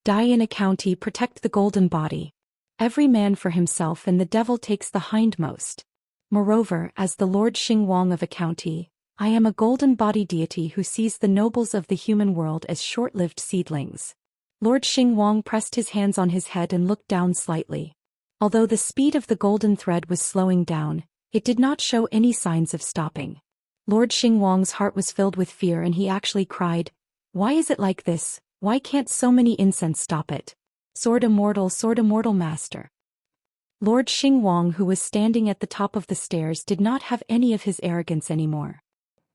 Die in a county, protect the golden body. Every man for himself, and the devil takes the hindmost. Moreover, as the Lord Xingwang of a county, I am a golden body deity who sees the nobles of the human world as short-lived seedlings. Lord Xingwang pressed his hands on his head and looked down slightly. Although the speed of the golden thread was slowing down, it did not show any signs of stopping. Lord Xingwang's heart was filled with fear and he actually cried, "Why is it like this? Why can't so many incense stop it? Sword immortal master." Lord Xingwang, who was standing at the top of the stairs, did not have any of his arrogance anymore.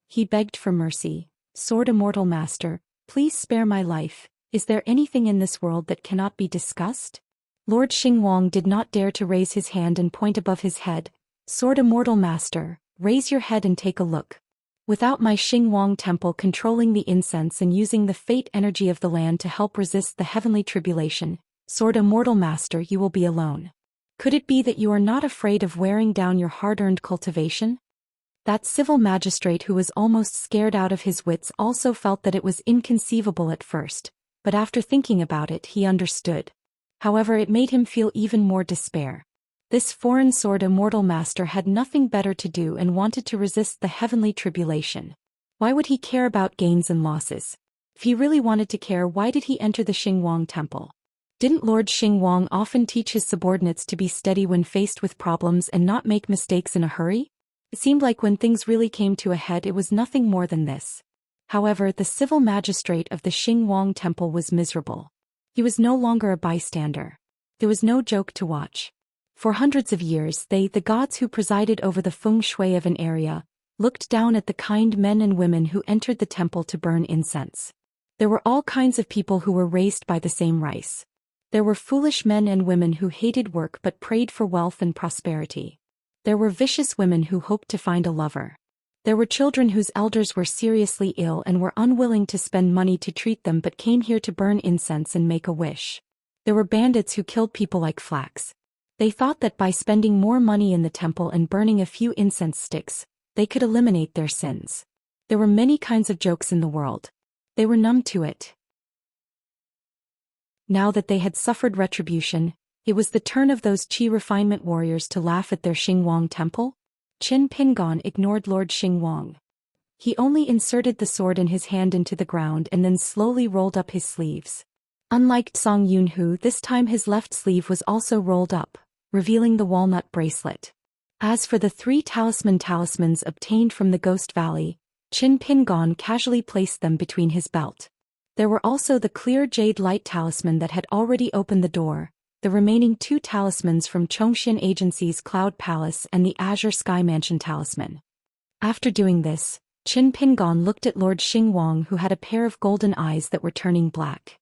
He begged for mercy. "Sword immortal master, please spare my life. Is there anything in this world that cannot be discussed?" Lord Xingwang did not dare to raise his hand and point above his head. "Sword immortal master, raise your head and take a look. Without my Xingwang temple controlling the incense and using the fate energy of the land to help resist the heavenly tribulation, Sword immortal master, you will be alone. Could it be that you are not afraid of wearing down your hard-earned cultivation?" That civil magistrate, who was almost scared out of his wits, also felt that it was inconceivable at first, but after thinking about it he understood. However, it made him feel even more despair. This foreign sword immortal master had nothing better to do and wanted to resist the heavenly tribulation. Why would he care about gains and losses? If he really wanted to care, why did he enter the Xingwang temple? Didn't Lord Xingwang often teach his subordinates to be steady when faced with problems and not make mistakes in a hurry? It seemed like when things really came to a head it was nothing more than this. However, the civil magistrate of the Xingwang temple was miserable. He was no longer a bystander. There was no joke to watch. For hundreds of years the gods who presided over the feng shui of an area, looked down at the kind men and women who entered the temple to burn incense. There were all kinds of people who were raised by the same rice. There were foolish men and women who hated work but prayed for wealth and prosperity. There were vicious women who hoped to find a lover. There were children whose elders were seriously ill and were unwilling to spend money to treat them but came here to burn incense and make a wish. There were bandits who killed people like flax. They thought that by spending more money in the temple and burning a few incense sticks, they could eliminate their sins. There were many kinds of jokes in the world. They were numb to it. Now that they had suffered retribution, it was the turn of those Qi refinement warriors to laugh at their Xingwang temple. Qin Pingon ignored Lord Xingwang. He only inserted the sword in his hand into the ground and then slowly rolled up his sleeves. Unlike Song Yunhu, this time his left sleeve was also rolled up, revealing the walnut bracelet. As for the 3 talismans obtained from the Ghost Valley, Qin Pingon casually placed them between his belt. There were also the clear jade light talisman that had already opened the door, the remaining 2 talismans from Zhou Xian Agency's Cloud Palace and the Azure Sky Mansion talisman. After doing this, Qin Pingon looked at Lord Xingwang, who had a pair of golden eyes that were turning black.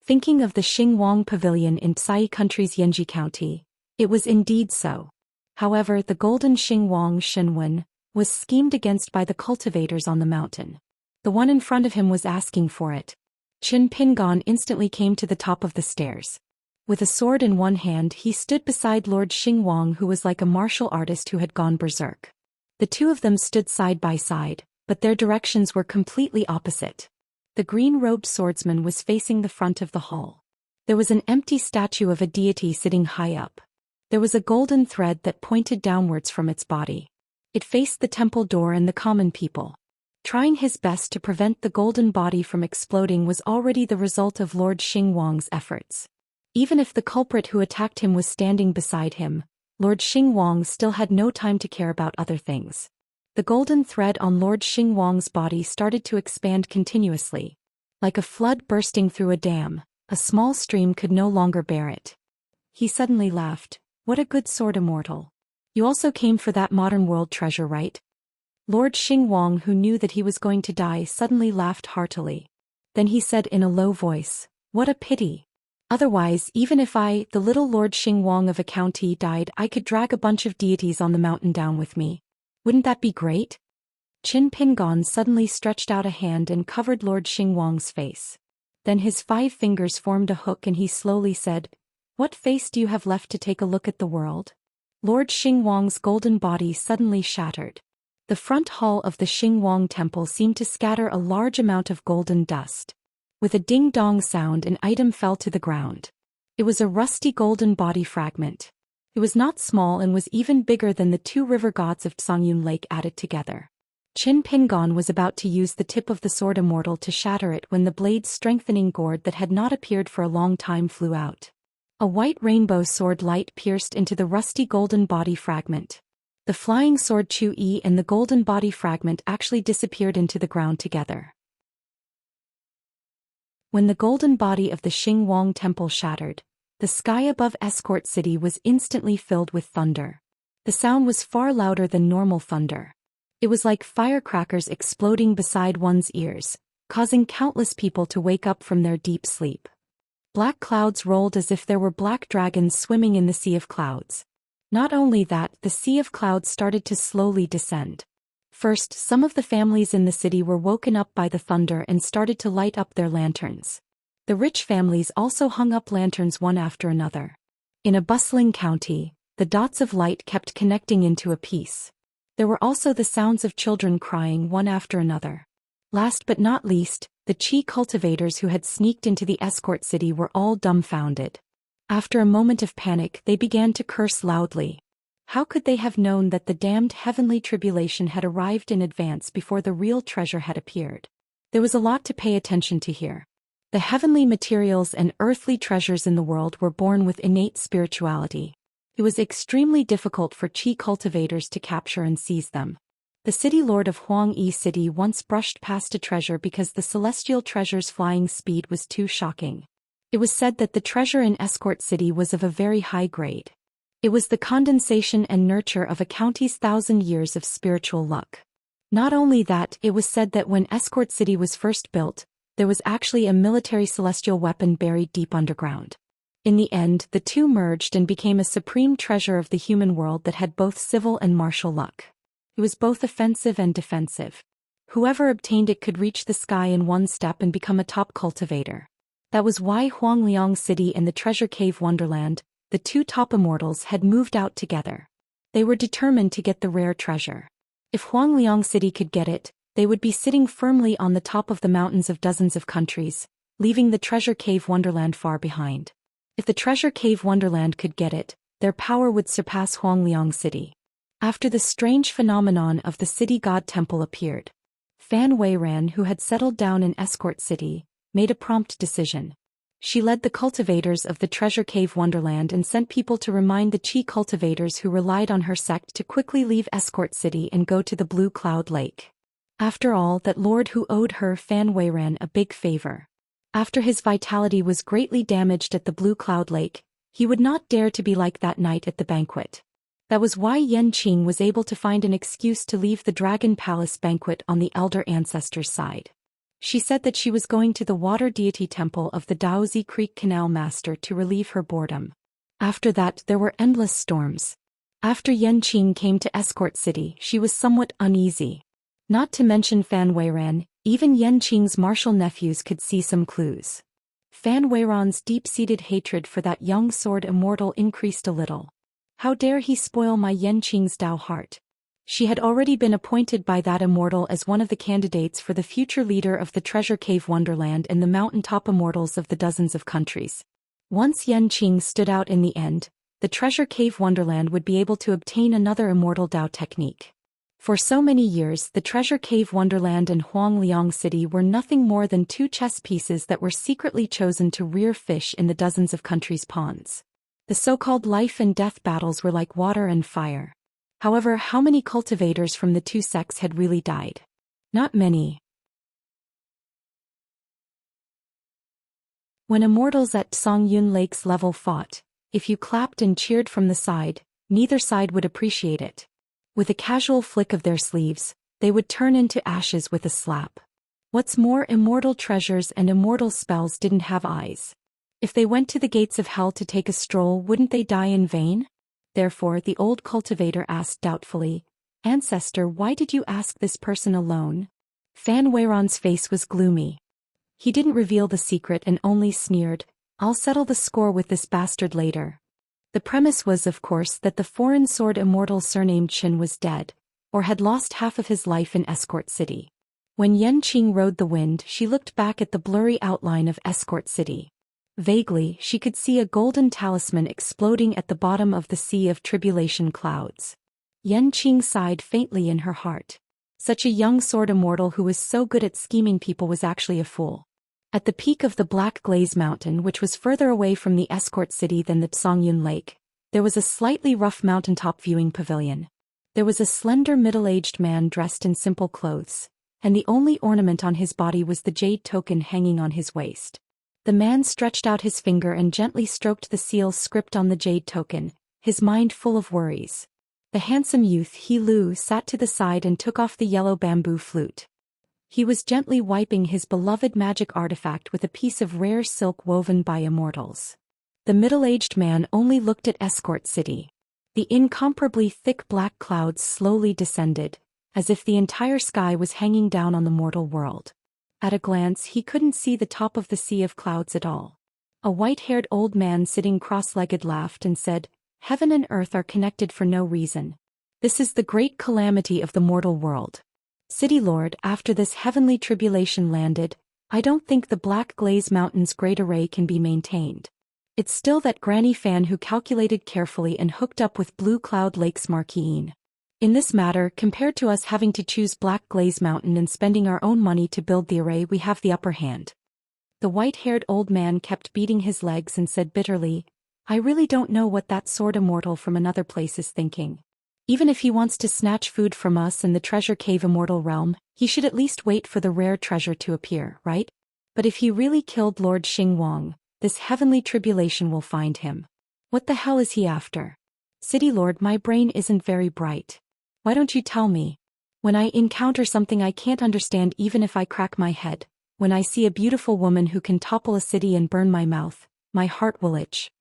Thinking of the Xingwang Pavilion in Tsai Country's Yanji County, it was indeed so. However, the golden Xingwang Shenwen was schemed against by the cultivators on the mountain. The one in front of him was asking for it. Qin Pingon instantly came to the top of the stairs. With a sword in one hand, he stood beside Lord Xingwang, who was like a martial artist who had gone berserk. The two of them stood side by side, but their directions were completely opposite. The green-robed swordsman was facing the front of the hall. There was an empty statue of a deity sitting high up. There was a golden thread that pointed downwards from its body. It faced the temple door and the common people. Trying his best to prevent the golden body from exploding was already the result of Lord Xingwang's efforts. Even if the culprit who attacked him was standing beside him, Lord Xingwang still had no time to care about other things. The golden thread on Lord Xingwang's body started to expand continuously. Like a flood bursting through a dam, a small stream could no longer bear it. He suddenly laughed. "What a good sword immortal. You also came for that modern world treasure, right?" Lord Xingwang, who knew that he was going to die, suddenly laughed heartily. Then he said in a low voice, "What a pity. Otherwise, even if I, the little Lord Xingwang of a county, died, I could drag a bunch of deities on the mountain down with me. Wouldn't that be great?" Qin Pingon suddenly stretched out a hand and covered Lord Xingwang's face. Then his 5 fingers formed a hook and he slowly said, "What face do you have left to take a look at the world?" Lord Xingwang's golden body suddenly shattered. The front hall of the Xingwang temple seemed to scatter a large amount of golden dust. With a ding-dong sound, an item fell to the ground. It was a rusty golden body fragment. It was not small and was even bigger than the two river gods of Songyun Lake added together. Qin Pingon was about to use the tip of the sword immortal to shatter it when the blade's strengthening gourd that had not appeared for a long time flew out. A white rainbow sword light pierced into the rusty golden body fragment. The flying sword Chu Yi and the golden body fragment actually disappeared into the ground together. When the golden body of the Xingwang temple shattered, the sky above Escort City was instantly filled with thunder. The sound was far louder than normal thunder. It was like firecrackers exploding beside one's ears, causing countless people to wake up from their deep sleep. Black clouds rolled as if there were black dragons swimming in the sea of clouds. Not only that, the sea of clouds started to slowly descend. First, some of the families in the city were woken up by the thunder and started to light up their lanterns. The rich families also hung up lanterns one after another. In a bustling county, the dots of light kept connecting into a piece. There were also the sounds of children crying one after another. Last but not least, the Qi cultivators who had sneaked into the Escort City were all dumbfounded. After a moment of panic, they began to curse loudly. How could they have known that the damned heavenly tribulation had arrived in advance before the real treasure had appeared? There was a lot to pay attention to here. The heavenly materials and earthly treasures in the world were born with innate spirituality. It was extremely difficult for Qi cultivators to capture and seize them. The city lord of Huangyi City once brushed past a treasure because the celestial treasure's flying speed was too shocking. It was said that the treasure in Escort City was of a very high grade. It was the condensation and nurture of a county's 1,000 years of spiritual luck. Not only that, it was said that when Escort City was first built, there was actually a military celestial weapon buried deep underground. In the end, the two merged and became a supreme treasure of the human world that had both civil and martial luck. It was both offensive and defensive. Whoever obtained it could reach the sky in one step and become a top cultivator. That was why Huangliang City and the Treasure Cave Wonderland, the two top immortals, had moved out together. They were determined to get the rare treasure. If Huangliang City could get it, they would be sitting firmly on the top of the mountains of dozens of countries, leaving the Treasure Cave Wonderland far behind. If the Treasure Cave Wonderland could get it, their power would surpass Huangliang City. After the strange phenomenon of the city god temple appeared, Fan Weiran, who had settled down in Escort City, made a prompt decision. She led the cultivators of the Treasure Cave Wonderland and sent people to remind the Qi cultivators who relied on her sect to quickly leave Escort City and go to the Blue Cloud Lake. After all, that lord who owed her, Fan Weiran, a big favor. After his vitality was greatly damaged at the Blue Cloud Lake, he would not dare to be like that night at the banquet. That was why Yan Qing was able to find an excuse to leave the Dragon Palace banquet on the elder ancestor's side. She said that she was going to the water deity temple of the Daozi Creek Canal Master to relieve her boredom. After that, there were endless storms. After Yan Qing came to Escort City, she was somewhat uneasy. Not to mention Fan Weiran, even Yan Qing's martial nephews could see some clues. Fan Weiran's deep-seated hatred for that young sword immortal increased a little. How dare he spoil my Yan Qing's Dao heart? She had already been appointed by that immortal as one of the candidates for the future leader of the Treasure Cave Wonderland and the mountaintop immortals of the dozens of countries. Once Yan Qing stood out in the end, the Treasure Cave Wonderland would be able to obtain another immortal Dao technique. For so many years, the Treasure Cave Wonderland and Huangliang City were nothing more than two chess pieces that were secretly chosen to rear fish in the dozens of countries' ponds. The so-called life and death battles were like water and fire. However, how many cultivators from the two sects had really died? Not many. When immortals at Songyun Lake's level fought, if you clapped and cheered from the side, neither side would appreciate it. With a casual flick of their sleeves, they would turn into ashes with a slap. What's more, immortal treasures and immortal spells didn't have eyes. If they went to the gates of hell to take a stroll, wouldn't they die in vain? Therefore, the old cultivator asked doubtfully, "Ancestor, why did you ask this person alone?" Fan Weiran's face was gloomy. He didn't reveal the secret and only sneered, "I'll settle the score with this bastard later." The premise was, of course, that the foreign sword immortal surnamed Qin was dead, or had lost half of his life in Escort City. When Yanqing rode the wind, she looked back at the blurry outline of Escort City. Vaguely, she could see a golden talisman exploding at the bottom of the sea of tribulation clouds. Yanqing sighed faintly in her heart. Such a young sword immortal who was so good at scheming people was actually a fool. At the peak of the Black Glaze Mountain, which was further away from the Escort City than the Psongyun Lake, there was a slightly rough mountaintop viewing pavilion. There was a slender middle-aged man dressed in simple clothes, and the only ornament on his body was the jade token hanging on his waist. The man stretched out his finger and gently stroked the seal script on the jade token, his mind full of worries. The handsome youth He Lu sat to the side and took off the yellow bamboo flute. He was gently wiping his beloved magic artifact with a piece of rare silk woven by immortals. The middle-aged man only looked at Escort City. The incomparably thick black clouds slowly descended, as if the entire sky was hanging down on the mortal world. At a glance he couldn't see the top of the sea of clouds at all. A white-haired old man sitting cross-legged laughed and said, "Heaven and earth are connected for no reason. This is the great calamity of the mortal world. City Lord, after this heavenly tribulation landed, I don't think the Black Glaze Mountain's great array can be maintained. It's still that Granny Fan who calculated carefully and hooked up with Blue Cloud Lake's Marquine. In this matter, compared to us having to choose Black Glaze Mountain and spending our own money to build the array, we have the upper hand." The white-haired old man kept beating his legs and said bitterly, "I really don't know what that sword immortal from another place is thinking. Even if he wants to snatch food from us in the treasure cave immortal realm, he should at least wait for the rare treasure to appear, right? But if he really killed Lord Xing Wang, this heavenly tribulation will find him. What the hell is he after? City Lord, my brain isn't very bright. Why don't you tell me? When I encounter something I can't understand, even if I crack my head, when I see a beautiful woman who can topple a city and burn my mouth, my heart will itch."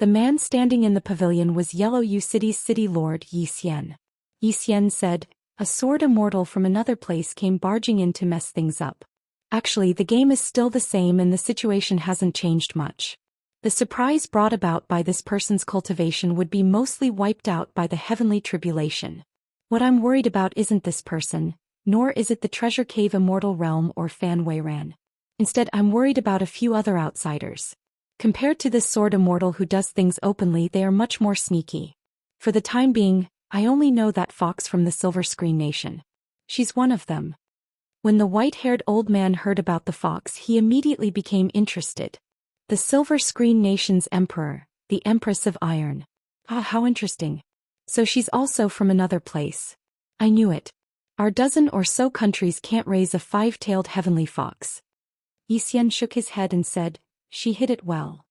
The man standing in the pavilion was Yellow U City's city lord Zhou Xian. Zhou Xian said, "A sword immortal from another place came barging in to mess things up. Actually, the game is still the same and the situation hasn't changed much. The surprise brought about by this person's cultivation would be mostly wiped out by the heavenly tribulation. What I'm worried about isn't this person, nor is it the treasure cave immortal realm or Fan Weiran. Instead, I'm worried about a few other outsiders. Compared to this sword immortal who does things openly, they are much more sneaky. For the time being, I only know that fox from the Silver Screen Nation. She's one of them." When the white-haired old man heard about the fox, he immediately became interested. The Silver Screen Nation's emperor, the Empress of Iron. Ah, how interesting. So she's also from another place. I knew it. Our dozen or so countries can't raise a five-tailed heavenly fox. Zhou Xian shook his head and said, "She hid it well."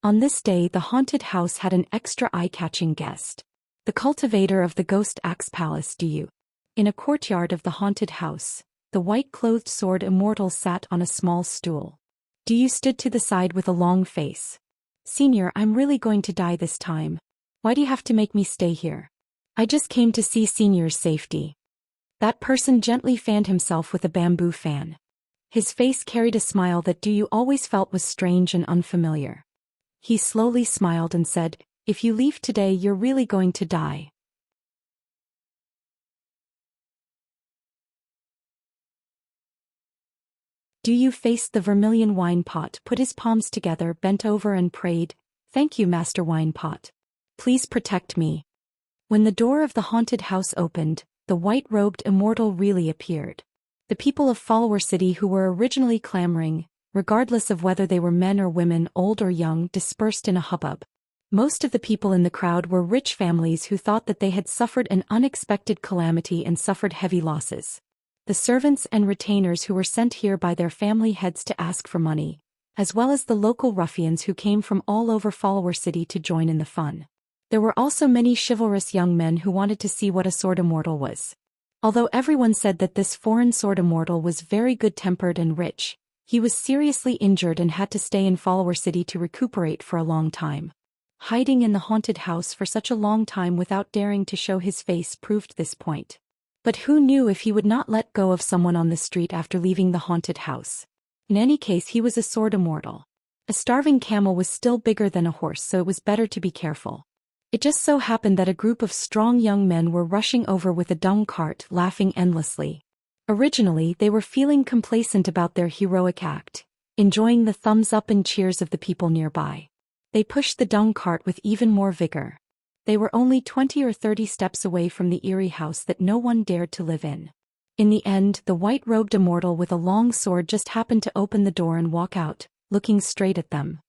On this day, the haunted house had an extra eye-catching guest. The cultivator of the Ghost Axe Palace, Du. In a courtyard of the haunted house, the white-clothed sword immortal sat on a small stool. Du stood to the side with a long face. "Senior, I'm really going to die this time. Why do you have to make me stay here? I just came to see Senior's safety." That person gently fanned himself with a bamboo fan. His face carried a smile that Du always felt was strange and unfamiliar. He slowly smiled and said, "If you leave today, you're really going to die." Du faced the vermilion wine pot, put his palms together, bent over and prayed, "Thank you, Master Wine Pot. Please protect me." When the door of the haunted house opened, the white-robed immortal really appeared. The people of Follower City who were originally clamoring, regardless of whether they were men or women, old or young, dispersed in a hubbub. Most of the people in the crowd were rich families who thought that they had suffered an unexpected calamity and suffered heavy losses. The servants and retainers who were sent here by their family heads to ask for money, as well as the local ruffians who came from all over Follower City to join in the fun. There were also many chivalrous young men who wanted to see what a sword immortal was. Although everyone said that this foreign sword immortal was very good-tempered and rich, he was seriously injured and had to stay in Follower City to recuperate for a long time. Hiding in the haunted house for such a long time without daring to show his face proved this point. But who knew if he would not let go of someone on the street after leaving the haunted house? In any case, he was a sword immortal. A starving camel was still bigger than a horse, so it was better to be careful. It just so happened that a group of strong young men were rushing over with a dung cart, laughing endlessly. Originally, they were feeling complacent about their heroic act, enjoying the thumbs-up and cheers of the people nearby. They pushed the dung cart with even more vigor. They were only 20 or 30 steps away from the eerie house that no one dared to live in. In the end, the white-robed immortal with a long sword just happened to open the door and walk out, looking straight at them.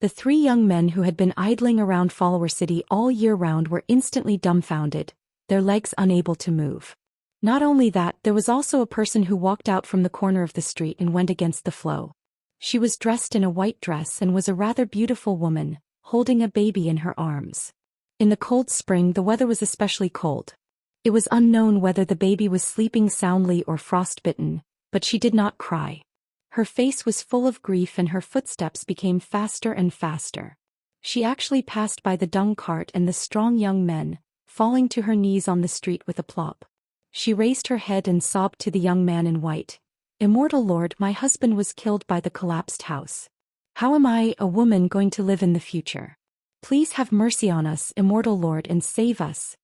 The three young men who had been idling around Follower City all year round were instantly dumbfounded, their legs unable to move. Not only that, there was also a person who walked out from the corner of the street and went against the flow. She was dressed in a white dress and was a rather beautiful woman, holding a baby in her arms. In the cold spring, the weather was especially cold. It was unknown whether the baby was sleeping soundly or frostbitten, but she did not cry. Her face was full of grief and her footsteps became faster and faster. She actually passed by the dung cart and the strong young men, falling to her knees on the street with a plop. She raised her head and sobbed to the young man in white. "Immortal Lord, my husband was killed by the collapsed house. How am I, a woman, going to live in the future? Please have mercy on us, Immortal Lord, and save us."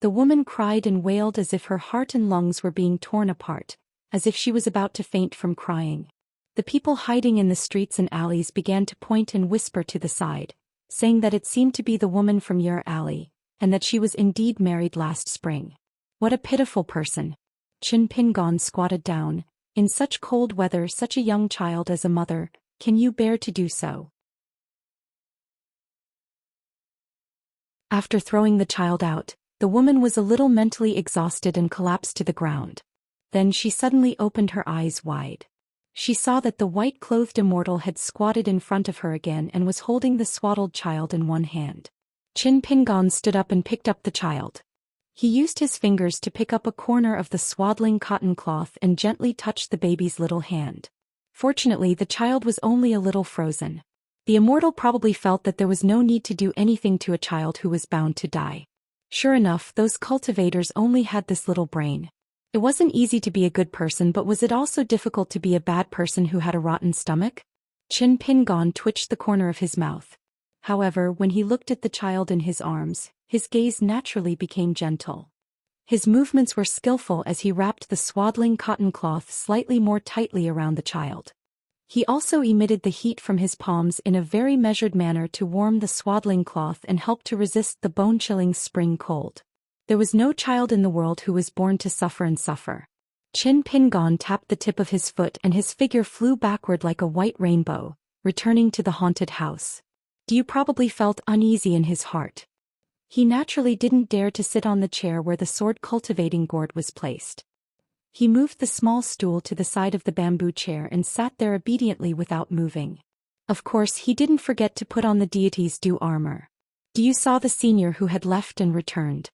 The woman cried and wailed as if her heart and lungs were being torn apart, as if she was about to faint from crying. The people hiding in the streets and alleys began to point and whisper to the side, saying that it seemed to be the woman from your alley, and that she was indeed married last spring. What a pitiful person. Qin Pingon squatted down. In such cold weather, such a young child as a mother, can you bear to do so? After throwing the child out, the woman was a little mentally exhausted and collapsed to the ground. Then she suddenly opened her eyes wide. She saw that the white-clothed immortal had squatted in front of her again and was holding the swaddled child in one hand. Qin Pingon stood up and picked up the child. He used his fingers to pick up a corner of the swaddling cotton cloth and gently touched the baby's little hand. Fortunately, the child was only a little frozen. The immortal probably felt that there was no need to do anything to a child who was bound to die. Sure enough, those cultivators only had this little brain. It wasn't easy to be a good person, but was it also difficult to be a bad person who had a rotten stomach? Qin Pingon twitched the corner of his mouth. However, when he looked at the child in his arms, his gaze naturally became gentle. His movements were skillful as he wrapped the swaddling cotton cloth slightly more tightly around the child. He also emitted the heat from his palms in a very measured manner to warm the swaddling cloth and help to resist the bone-chilling spring cold. There was no child in the world who was born to suffer and suffer. Qin Pingon tapped the tip of his foot and his figure flew backward like a white rainbow, returning to the haunted house. You probably felt uneasy in his heart. He naturally didn't dare to sit on the chair where the sword cultivating gourd was placed. He moved the small stool to the side of the bamboo chair and sat there obediently without moving. Of course, he didn't forget to put on the deity's due armor. You saw the senior who had left and returned.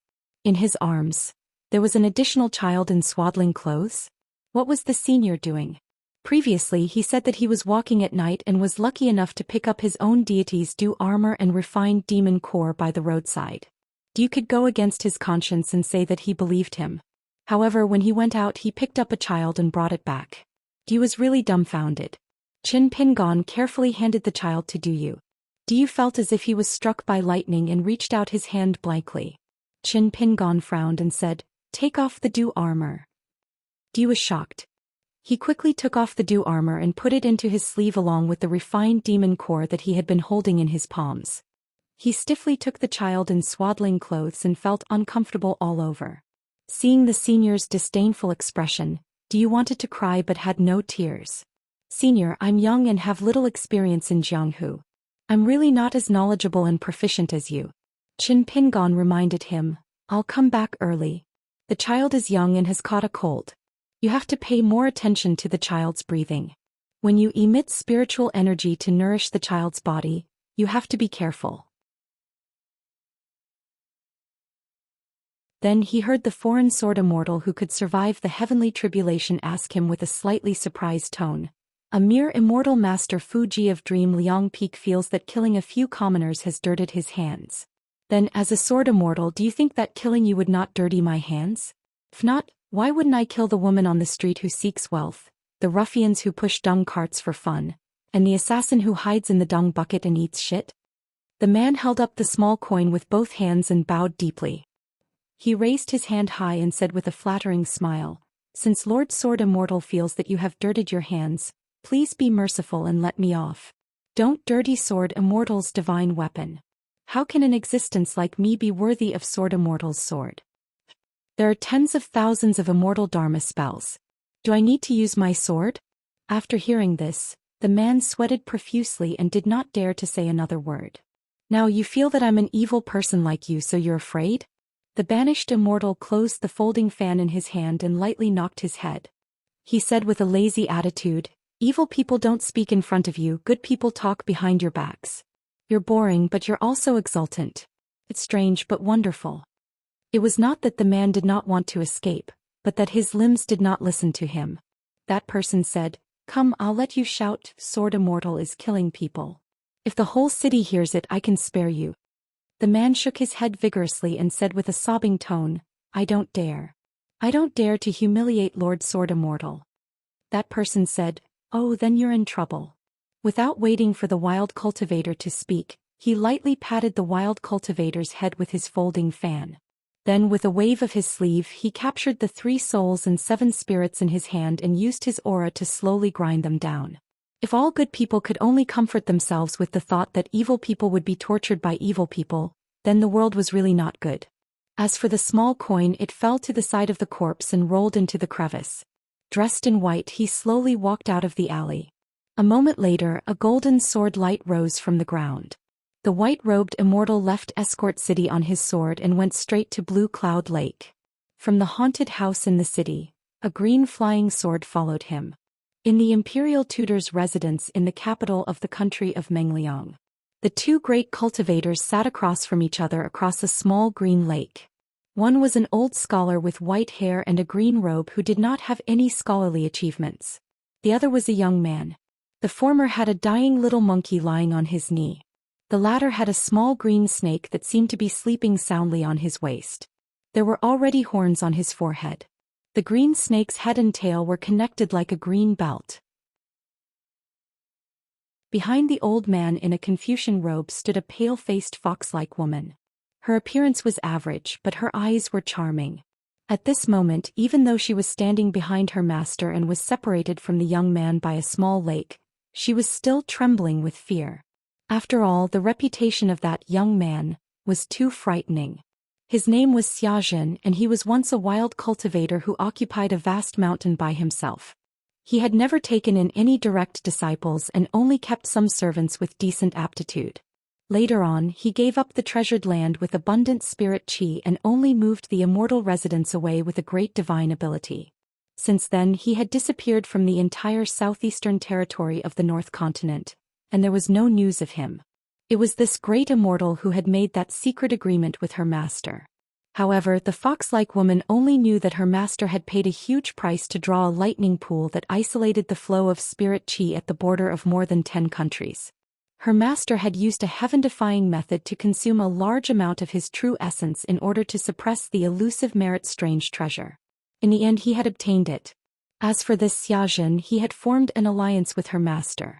In his arms, there was an additional child in swaddling clothes. What was the senior doing? Previously, he said that he was walking at night and was lucky enough to pick up his own deity's due armor and refined demon core by the roadside. You could go against his conscience and say that he believed him. However, when he went out, he picked up a child and brought it back. Du was really dumbfounded. Qin Pingon carefully handed the child to Du. Du felt as if he was struck by lightning and reached out his hand blankly. Qin Pingon frowned and said, "Take off the due armor." Du was shocked. He quickly took off the due armor and put it into his sleeve along with the refined demon core that he had been holding in his palms. He stiffly took the child in swaddling clothes and felt uncomfortable all over. Seeing the senior's disdainful expression, Du wanted to cry but had no tears. "Senior, I'm young and have little experience in Jianghu. I'm really not as knowledgeable and proficient as you." Qin Pingon reminded him, "I'll come back early. The child is young and has caught a cold. You have to pay more attention to the child's breathing. When you emit spiritual energy to nourish the child's body, you have to be careful." Then he heard the foreign sword immortal who could survive the heavenly tribulation ask him with a slightly surprised tone, "A mere immortal master Fuji of Dream Liang Peak feels that killing a few commoners has dirtied his hands. Then, as a sword immortal, do you think that killing you would not dirty my hands? If not, why wouldn't I kill the woman on the street who seeks wealth, the ruffians who push dung carts for fun, and the assassin who hides in the dung bucket and eats shit?" The man held up the small coin with both hands and bowed deeply. He raised his hand high and said with a flattering smile, "Since Lord Sword Immortal feels that you have dirtied your hands, please be merciful and let me off. Don't dirty Sword Immortal's divine weapon. How can an existence like me be worthy of Sword Immortal's sword? There are tens of thousands of immortal Dharma spells. Do I need to use my sword?" After hearing this, the man sweated profusely and did not dare to say another word. "Now you feel that I'm an evil person like you, so you're afraid?" The banished immortal closed the folding fan in his hand and lightly knocked his head. He said with a lazy attitude, "Evil people don't speak in front of you, good people talk behind your backs. You're boring, but you're also exultant. It's strange but wonderful." It was not that the man did not want to escape, but that his limbs did not listen to him. That person said, "Come, I'll let you shout, Sword Immortal is killing people. If the whole city hears it, I can spare you." The man shook his head vigorously and said with a sobbing tone, "I don't dare. I don't dare to humiliate Lord Sword Immortal." That person said, "Oh, then you're in trouble." Without waiting for the wild cultivator to speak, he lightly patted the wild cultivator's head with his folding fan. Then with a wave of his sleeve he captured the 3 souls and 7 spirits in his hand and used his aura to slowly grind them down. If all good people could only comfort themselves with the thought that evil people would be tortured by evil people, then the world was really not good. As for the small coin, it fell to the side of the corpse and rolled into the crevice. Dressed in white, he slowly walked out of the alley. A moment later, a golden sword light rose from the ground. The white-robed immortal left Escort City on his sword and went straight to Blue Cloud Lake. From the haunted house in the city, a green flying sword followed him. In the imperial tutor's residence in the capital of the country of Mengliang, the 2 great cultivators sat across from each other across a small green lake. One was an old scholar with white hair and a green robe who did not have any scholarly achievements. The other was a young man. The former had a dying little monkey lying on his knee. The latter had a small green snake that seemed to be sleeping soundly on his waist. There were already horns on his forehead. The green snake's head and tail were connected like a green belt. Behind the old man in a Confucian robe stood a pale-faced fox-like woman. Her appearance was average, but her eyes were charming. At this moment, even though she was standing behind her master and was separated from the young man by a small lake, she was still trembling with fear. After all, the reputation of that young man was too frightening. His name was Xianxia, and he was once a wild cultivator who occupied a vast mountain by himself. He had never taken in any direct disciples and only kept some servants with decent aptitude. Later on, he gave up the treasured land with abundant spirit qi and only moved the immortal residents away with a great divine ability. Since then, he had disappeared from the entire southeastern territory of the North Continent, and there was no news of him. It was this great immortal who had made that secret agreement with her master. However, the fox-like woman only knew that her master had paid a huge price to draw a lightning pool that isolated the flow of spirit qi at the border of more than 10 countries. Her master had used a heaven-defying method to consume a large amount of his true essence in order to suppress the elusive merit's strange treasure. In the end, he had obtained it. As for this Xianxia, he had formed an alliance with her master.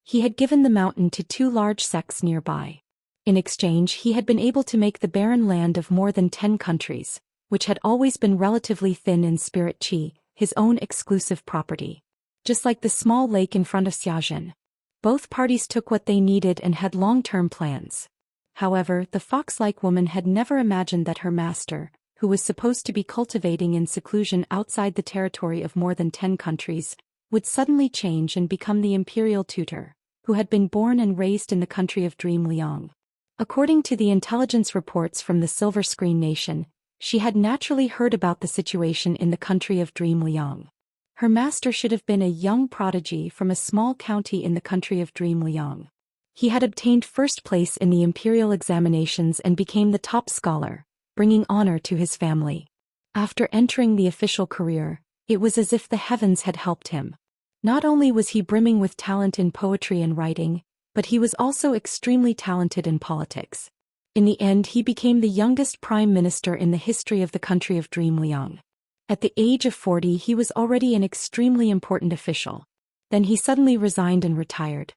He had given the mountain to 2 large sects nearby. In exchange, he had been able to make the barren land of more than 10 countries, which had always been relatively thin in spirit qi, his own exclusive property. Just like the small lake in front of Xianxia. Both parties took what they needed and had long-term plans. However, the fox-like woman had never imagined that her master, who was supposed to be cultivating in seclusion outside the territory of more than 10 countries, would suddenly change and become the imperial tutor, who had been born and raised in the country of Dream Liang. According to the intelligence reports from the Silver Screen Nation, she had naturally heard about the situation in the country of Dream Liang. Her master should have been a young prodigy from a small county in the country of Dream Liang. He had obtained first place in the imperial examinations and became the top scholar, bringing honor to his family. After entering the official career, it was as if the heavens had helped him. Not only was he brimming with talent in poetry and writing, but he was also extremely talented in politics. In the end, he became the youngest prime minister in the history of the country of Dream Liang. At the age of 40, he was already an extremely important official. Then he suddenly resigned and retired.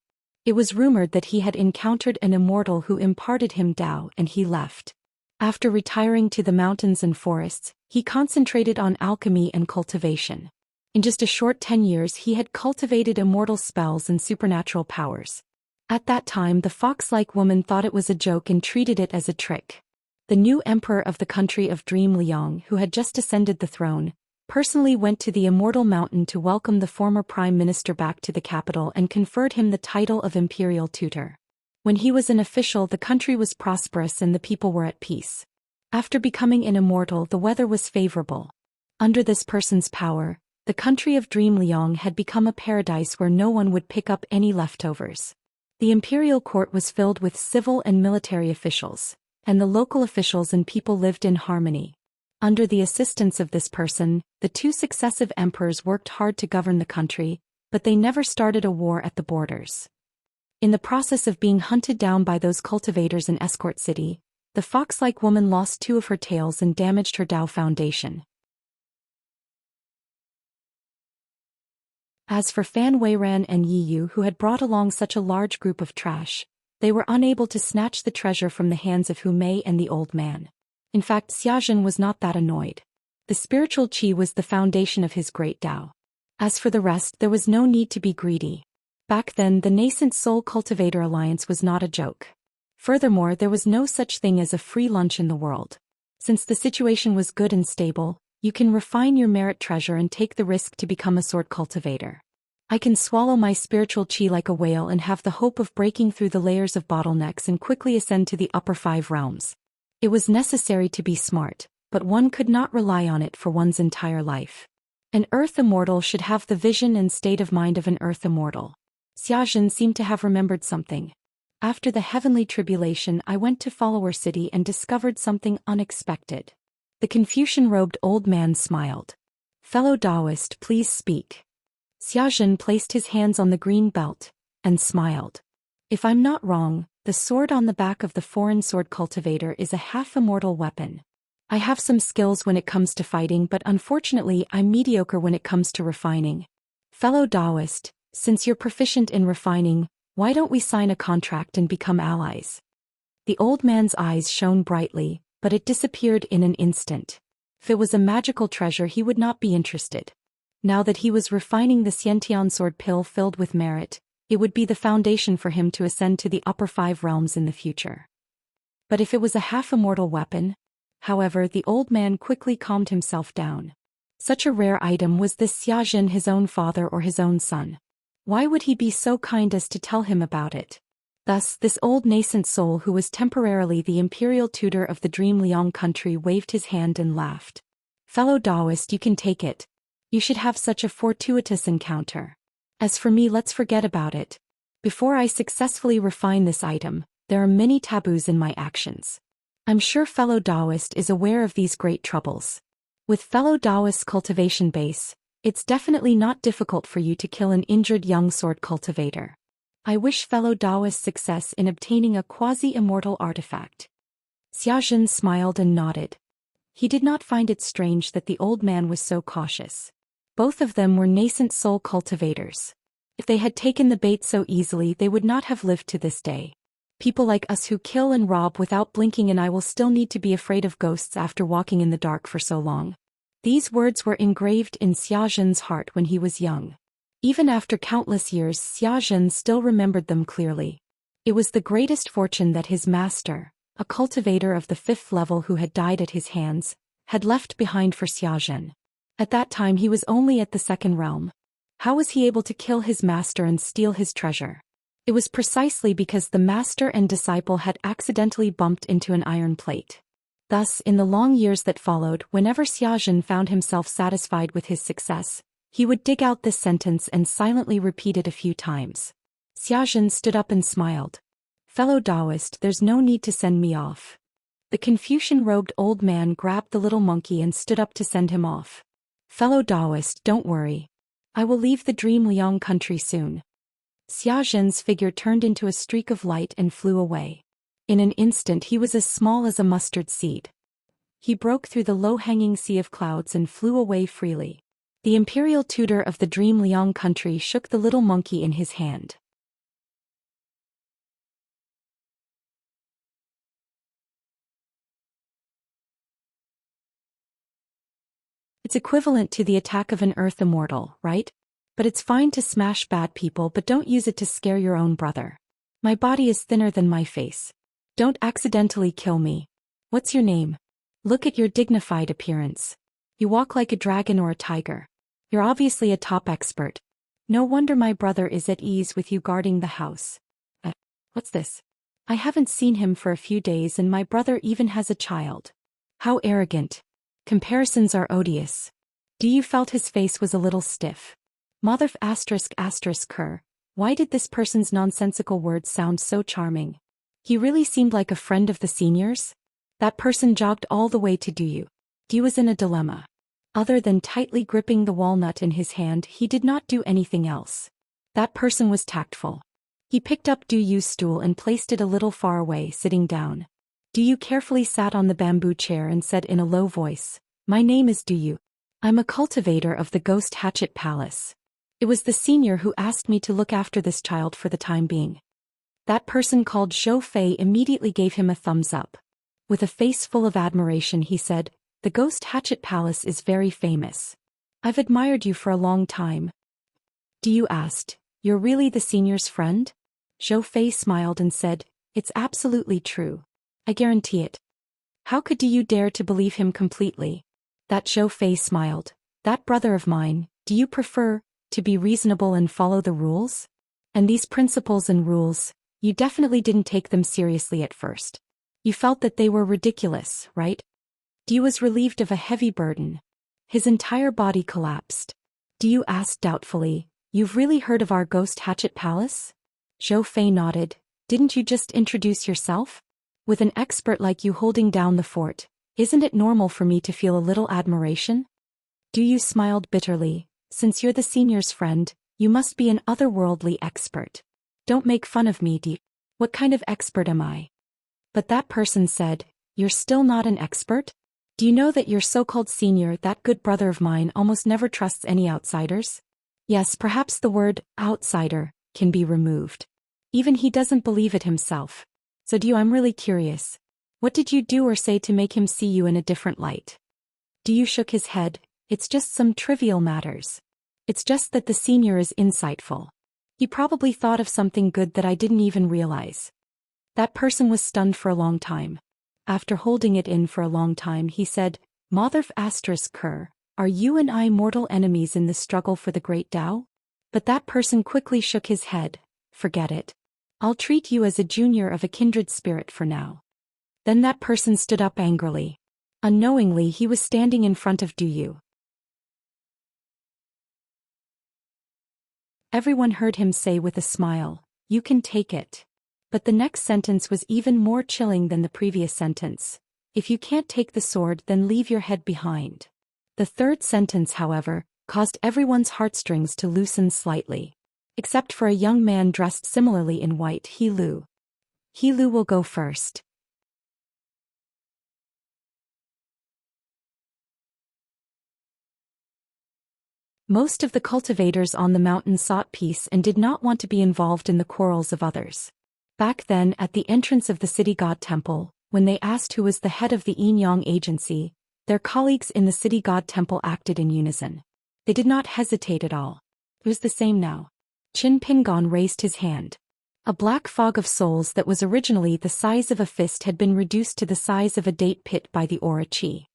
It was rumored that he had encountered an immortal who imparted him Tao and he left. After retiring to the mountains and forests, he concentrated on alchemy and cultivation. In just a short 10 years he had cultivated immortal spells and supernatural powers. At that time the fox-like woman thought it was a joke and treated it as a trick. The new emperor of the country of Dream Liang, who had just ascended the throne, personally went to the Immortal Mountain to welcome the former prime minister back to the capital and conferred him the title of imperial tutor. When he was an official, the country was prosperous and the people were at peace. After becoming an immortal, the weather was favorable. Under this person's power, the country of Dream Liang had become a paradise where no one would pick up any leftovers. The imperial court was filled with civil and military officials, and the local officials and people lived in harmony. Under the assistance of this person, the two successive emperors worked hard to govern the country, but they never started a war at the borders. In the process of being hunted down by those cultivators in Escort City, the fox-like woman lost 2 of her tails and damaged her Tao foundation. As for Fan Weiran and Yi Yu, who had brought along such a large group of trash, they were unable to snatch the treasure from the hands of Hu Mei and the old man. In fact, Xiaxin was not that annoyed. The spiritual qi was the foundation of his great Tao. As for the rest, there was no need to be greedy. Back then, the nascent Soul Cultivator Alliance was not a joke. Furthermore, there was no such thing as a free lunch in the world. Since the situation was good and stable, you can refine your merit treasure and take the risk to become a sword cultivator. I can swallow my spiritual qi like a whale and have the hope of breaking through the layers of bottlenecks and quickly ascend to the upper 5 realms. It was necessary to be smart, but one could not rely on it for one's entire life. An Earth Immortal should have the vision and state of mind of an Earth Immortal. Xiaxin seemed to have remembered something. After the heavenly tribulation, I went to Follower City and discovered something unexpected. The Confucian-robed old man smiled. Fellow Taoist, please speak. Xiaxin placed his hands on the green belt, and smiled. If I'm not wrong, the sword on the back of the foreign sword cultivator is a half-immortal weapon. I have some skills when it comes to fighting, but unfortunately I'm mediocre when it comes to refining. Fellow Taoist, since you're proficient in refining, why don't we sign a contract and become allies? The old man's eyes shone brightly, but it disappeared in an instant. If it was a magical treasure, he would not be interested. Now that he was refining the Xiantian sword pill filled with merit, it would be the foundation for him to ascend to the upper 5 realms in the future. But if it was a half-immortal weapon? However, the old man quickly calmed himself down. Such a rare item, was this Xiaxin his own father or his own son? Why would he be so kind as to tell him about it? Thus, this old nascent soul who was temporarily the imperial tutor of the Dream Liang country waved his hand and laughed. Fellow Taoist, you can take it. You should have such a fortuitous encounter. As for me, let's forget about it. Before I successfully refine this item, there are many taboos in my actions. I'm sure fellow Taoist is aware of these great troubles. With fellow Taoist's cultivation base, it's definitely not difficult for you to kill an injured young sword cultivator. I wish fellow Taoist success in obtaining a quasi-immortal artifact. Xiaxin smiled and nodded. He did not find it strange that the old man was so cautious. Both of them were nascent soul cultivators. If they had taken the bait so easily, they would not have lived to this day. People like us who kill and rob without blinking an eye will still need to be afraid of ghosts after walking in the dark for so long. These words were engraved in Xiaxin's heart when he was young. Even after countless years, Xiaxin still remembered them clearly. It was the greatest fortune that his master, a cultivator of the 5th level who had died at his hands, had left behind for Xiaxin. At that time he was only at the 2nd realm. How was he able to kill his master and steal his treasure? It was precisely because the master and disciple had accidentally bumped into an iron plate. Thus, in the long years that followed, whenever Xiaxin found himself satisfied with his success, he would dig out this sentence and silently repeat it a few times. Xiaxin stood up and smiled. Fellow Taoist, there's no need to send me off. The Confucian-robed old man grabbed the little monkey and stood up to send him off. Fellow Taoist, don't worry. I will leave the Dream Liang country soon. Xiaxin's figure turned into a streak of light and flew away. In an instant he was as small as a mustard seed. He broke through the low-hanging sea of clouds and flew away freely. The imperial tutor of the Dream Liang country shook the little monkey in his hand. It's equivalent to the attack of an earth immortal, right? But it's fine to smash bad people, but don't use it to scare your own brother. My body is thinner than my face. Don't accidentally kill me. What's your name? Look at your dignified appearance. You walk like a dragon or a tiger. You're obviously a top expert. No wonder my brother is at ease with you guarding the house. What's this? I haven't seen him for a few days and my brother even has a child. How arrogant. Comparisons are odious. Do you felt his face was a little stiff? Motherf ******, why did this person's nonsensical words sound so charming? He really seemed like a friend of the seniors? That person jogged all the way to Du. Du was in a dilemma. Other than tightly gripping the walnut in his hand, he did not do anything else. That person was tactful. He picked up Du's stool and placed it a little far away, sitting down. Du carefully sat on the bamboo chair and said in a low voice, "My name is Du. I'm a cultivator of the Ghost Hatchet Palace. It was the senior who asked me to look after this child for the time being." That person called Zhou Fei immediately gave him a thumbs up. With a face full of admiration he said, "The Ghost Hatchet Palace is very famous. I've admired you for a long time." Du asked, "You're really the senior's friend?" Zhou Fei smiled and said, "It's absolutely true. I guarantee it." How could Du dare to believe him completely? That Zhou Fei smiled. "That brother of mine, do you prefer to be reasonable and follow the rules? And these principles and rules, you definitely didn't take them seriously at first. You felt that they were ridiculous, right?" Du was relieved of a heavy burden. His entire body collapsed. Du asked doubtfully, "You've really heard of our Ghost Hatchet Palace?" Zhou Fei nodded. "Didn't you just introduce yourself? With an expert like you holding down the fort, isn't it normal for me to feel a little admiration?" Du smiled bitterly. "Since you're the senior's friend, you must be an otherworldly expert. Don't make fun of me, Du. What kind of expert am I?" But that person said, "You're still not an expert? Do you know that your so-called senior, that good brother of mine, almost never trusts any outsiders? Yes, perhaps the word outsider can be removed. Even he doesn't believe it himself. So Du, I'm really curious. What did you do or say to make him see you in a different light?" Du shook his head. "It's just some trivial matters. It's just that the senior is insightful. He probably thought of something good that I didn't even realize." That person was stunned for a long time. After holding it in for a long time he said, "Motherf *****, are you and I mortal enemies in the struggle for the great Tao?" But that person quickly shook his head. "Forget it. I'll treat you as a junior of a kindred spirit for now." Then that person stood up angrily. Unknowingly he was standing in front of Du. Everyone heard him say with a smile, "You can take it." But the next sentence was even more chilling than the previous sentence. "If you can't take the sword, then leave your head behind." The third sentence, however, caused everyone's heartstrings to loosen slightly. Except for a young man dressed similarly in white, He Lu. He Lu will go first. Most of the cultivators on the mountain sought peace and did not want to be involved in the quarrels of others. Back then, at the entrance of the city god temple, when they asked who was the head of the Yin Yang agency, their colleagues in the city god temple acted in unison. They did not hesitate at all. It was the same now. Qin Pingon raised his hand. A black fog of souls that was originally the size of a fist had been reduced to the size of a date pit by the aura chi.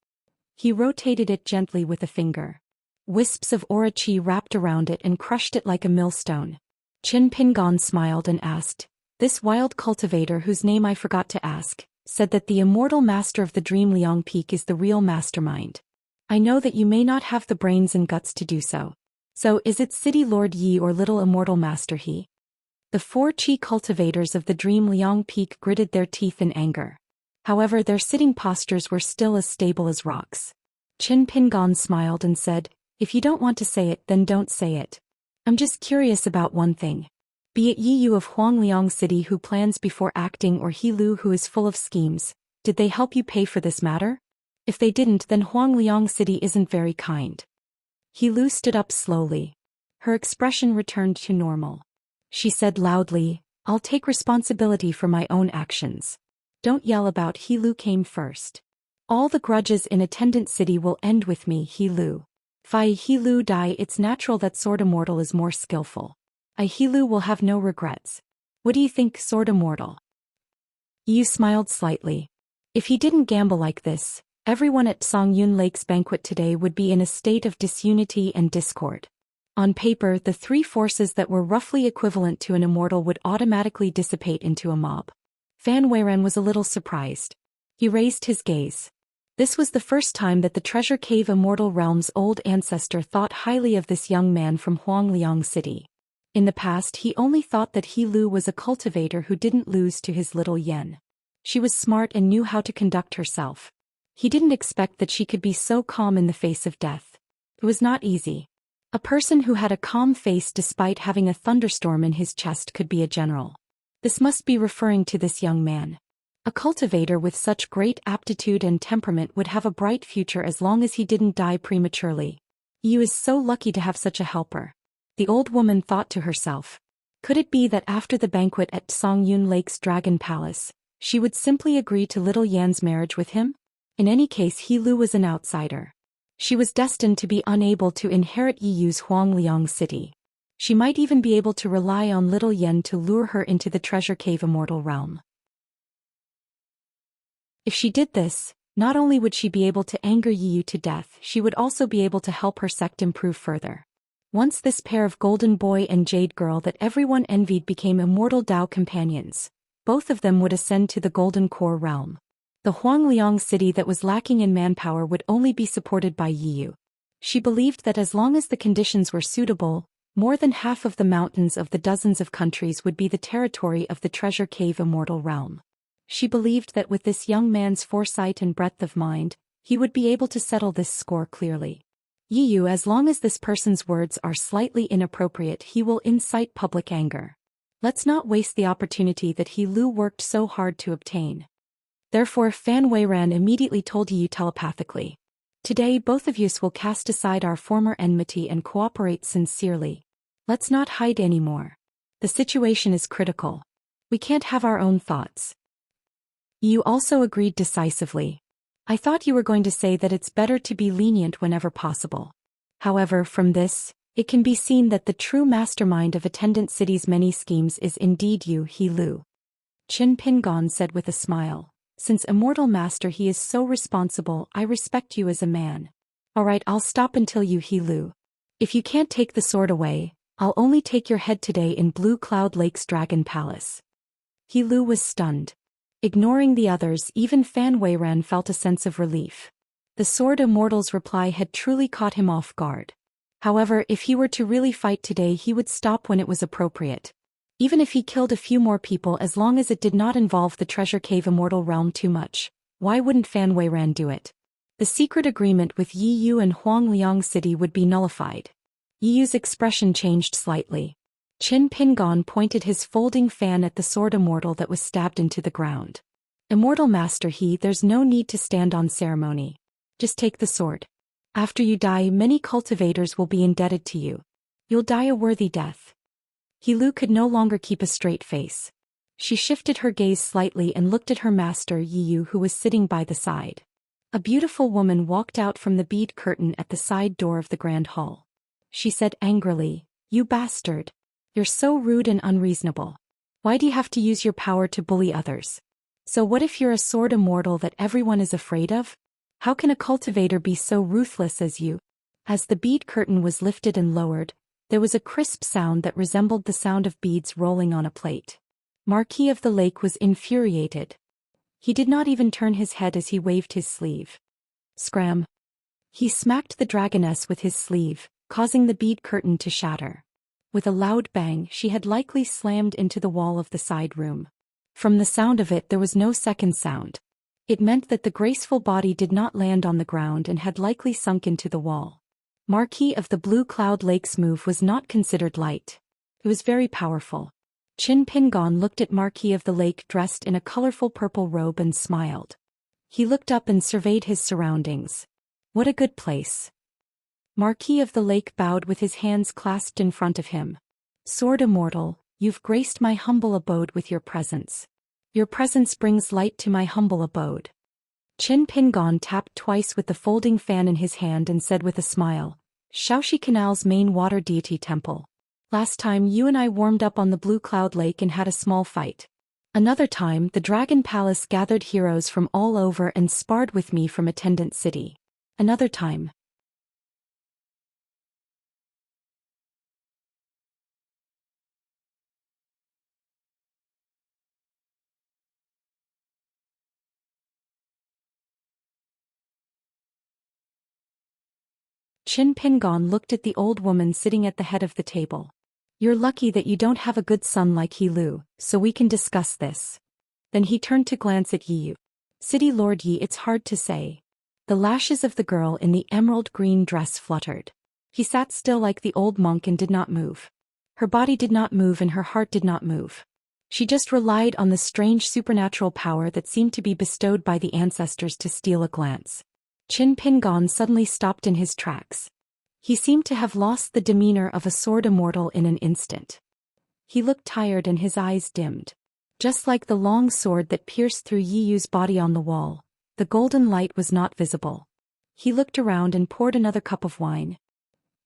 He rotated it gently with a finger. Wisps of aura chi wrapped around it and crushed it like a millstone. Qin Pingon smiled and asked, "This wild cultivator whose name I forgot to ask, said that the immortal master of the Dream Liang Peak is the real mastermind. I know that you may not have the brains and guts to do so. So is it City Lord Yi or Little Immortal Master He?" The 4 chi cultivators of the Dream Liang Peak gritted their teeth in anger. However, their sitting postures were still as stable as rocks. Qin Pingon smiled and said, "If you don't want to say it, then don't say it. I'm just curious about one thing. Be it Yi Yu of Huangliang City who plans before acting or He Lu who is full of schemes, did they help you pay for this matter? If they didn't, then Huangliang City isn't very kind." He Lu stood up slowly. Her expression returned to normal. She said loudly, "I'll take responsibility for my own actions. Don't yell about He Lu came first. All the grudges in Attendant City will end with me, He Lu. Fi He Lu die, it's natural that Sword Immortal is more skillful. I He Lu will have no regrets. What do you think, Sword Immortal? Yu smiled slightly. If he didn't gamble like this, everyone at Songyun Lake's banquet today would be in a state of disunity and discord. On paper, the three forces that were roughly equivalent to an immortal would automatically dissipate into a mob. Fan Weiran was a little surprised. He raised his gaze. This was the first time that the Treasure Cave Immortal Realm's old ancestor thought highly of this young man from Huangliang City. In the past, he only thought that He Lu was a cultivator who didn't lose to his little Yen. She was smart and knew how to conduct herself. He didn't expect that she could be so calm in the face of death. It was not easy. A person who had a calm face despite having a thunderstorm in his chest could be a general. This must be referring to this young man. A cultivator with such great aptitude and temperament would have a bright future as long as he didn't die prematurely. Yu is so lucky to have such a helper. The old woman thought to herself. Could it be that after the banquet at Songyun Lake's Dragon Palace, she would simply agree to little Yan's marriage with him? In any case, He Lu was an outsider. She was destined to be unable to inherit Yiyu's Huangliang City. She might even be able to rely on little Yan to lure her into the Treasure Cave Immortal Realm. If she did this, not only would she be able to anger Yiyu to death, she would also be able to help her sect improve further. Once this pair of Golden Boy and Jade Girl that everyone envied became immortal Dao companions, both of them would ascend to the Golden Core realm. The Huangliang City that was lacking in manpower would only be supported by Yiyu. She believed that as long as the conditions were suitable, more than half of the mountains of the dozens of countries would be the territory of the Treasure Cave Immortal Realm. She believed that with this young man's foresight and breadth of mind, he would be able to settle this score clearly. Yiyu, as long as this person's words are slightly inappropriate, he will incite public anger. Let's not waste the opportunity that He Lu worked so hard to obtain. Therefore, Fan Weiran immediately told Yiyu telepathically. Today both of us will cast aside our former enmity and cooperate sincerely. Let's not hide anymore. The situation is critical. We can't have our own thoughts. Yiyu also agreed decisively. I thought you were going to say that it's better to be lenient whenever possible. However, from this, it can be seen that the true mastermind of Attendant City's many schemes is indeed you, He Lu. Qin Pingon said with a smile. Since Immortal Master he is so responsible, I respect you as a man. Alright, I'll stop until you, He Lu. If you can't take the sword away, I'll only take your head today in Blue Cloud Lake's Dragon Palace. He Lu was stunned. Ignoring the others, even Fan Weiran felt a sense of relief. The Sword Immortal's reply had truly caught him off guard. However, if he were to really fight today, he would stop when it was appropriate. Even if he killed a few more people, as long as it did not involve the Treasure Cave Immortal Realm too much, why wouldn't Fan Weiran do it? The secret agreement with Yiyu and Huangliang City would be nullified. Yiyu's expression changed slightly. Qin Pingon pointed his folding fan at the Sword Immortal that was stabbed into the ground. Immortal Master there's no need to stand on ceremony. Just take the sword. After you die, many cultivators will be indebted to you. You'll die a worthy death. He Lu could no longer keep a straight face. She shifted her gaze slightly and looked at her master Yiyu, who was sitting by the side. A beautiful woman walked out from the bead curtain at the side door of the grand hall. She said angrily, "You bastard. You're so rude and unreasonable. Why do you have to use your power to bully others? So what if you're a sword immortal that everyone is afraid of? How can a cultivator be so ruthless as you?" As the bead curtain was lifted and lowered, there was a crisp sound that resembled the sound of beads rolling on a plate. Marquis of the Lake was infuriated. He did not even turn his head as he waved his sleeve. Scram! He smacked the dragoness with his sleeve, causing the bead curtain to shatter. With a loud bang, she had likely slammed into the wall of the side room. From the sound of it, there was no second sound. It meant that the graceful body did not land on the ground and had likely sunk into the wall. Marquis of the Blue Cloud Lake's move was not considered light. It was very powerful. Qin Pingon looked at Marquis of the Lake dressed in a colorful purple robe and smiled. He looked up and surveyed his surroundings. What a good place. Marquis of the Lake bowed with his hands clasped in front of him. Sword Immortal, you've graced my humble abode with your presence. Your presence brings light to my humble abode. Qin Pingon tapped twice with the folding fan in his hand and said with a smile, Shaoxi Canal's main water deity temple. Last time you and I warmed up on the Blue Cloud Lake and had a small fight. Another time, the Dragon Palace gathered heroes from all over and sparred with me from Attendant City. Another time. Qin Pingon looked at the old woman sitting at the head of the table. You're lucky that you don't have a good son like He Lu, so we can discuss this. Then he turned to glance at Yi Yu. City Lord Yi, it's hard to say. The lashes of the girl in the emerald green dress fluttered. He sat still like the old monk and did not move. Her body did not move and her heart did not move. She just relied on the strange supernatural power that seemed to be bestowed by the ancestors to steal a glance. Qin Pingon suddenly stopped in his tracks. He seemed to have lost the demeanor of a sword immortal in an instant. He looked tired and his eyes dimmed. Just like the long sword that pierced through Yi Yu's body on the wall, the golden light was not visible. He looked around and poured another cup of wine.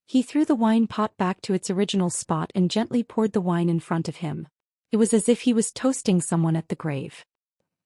He threw the wine pot back to its original spot and gently poured the wine in front of him. It was as if he was toasting someone at the grave.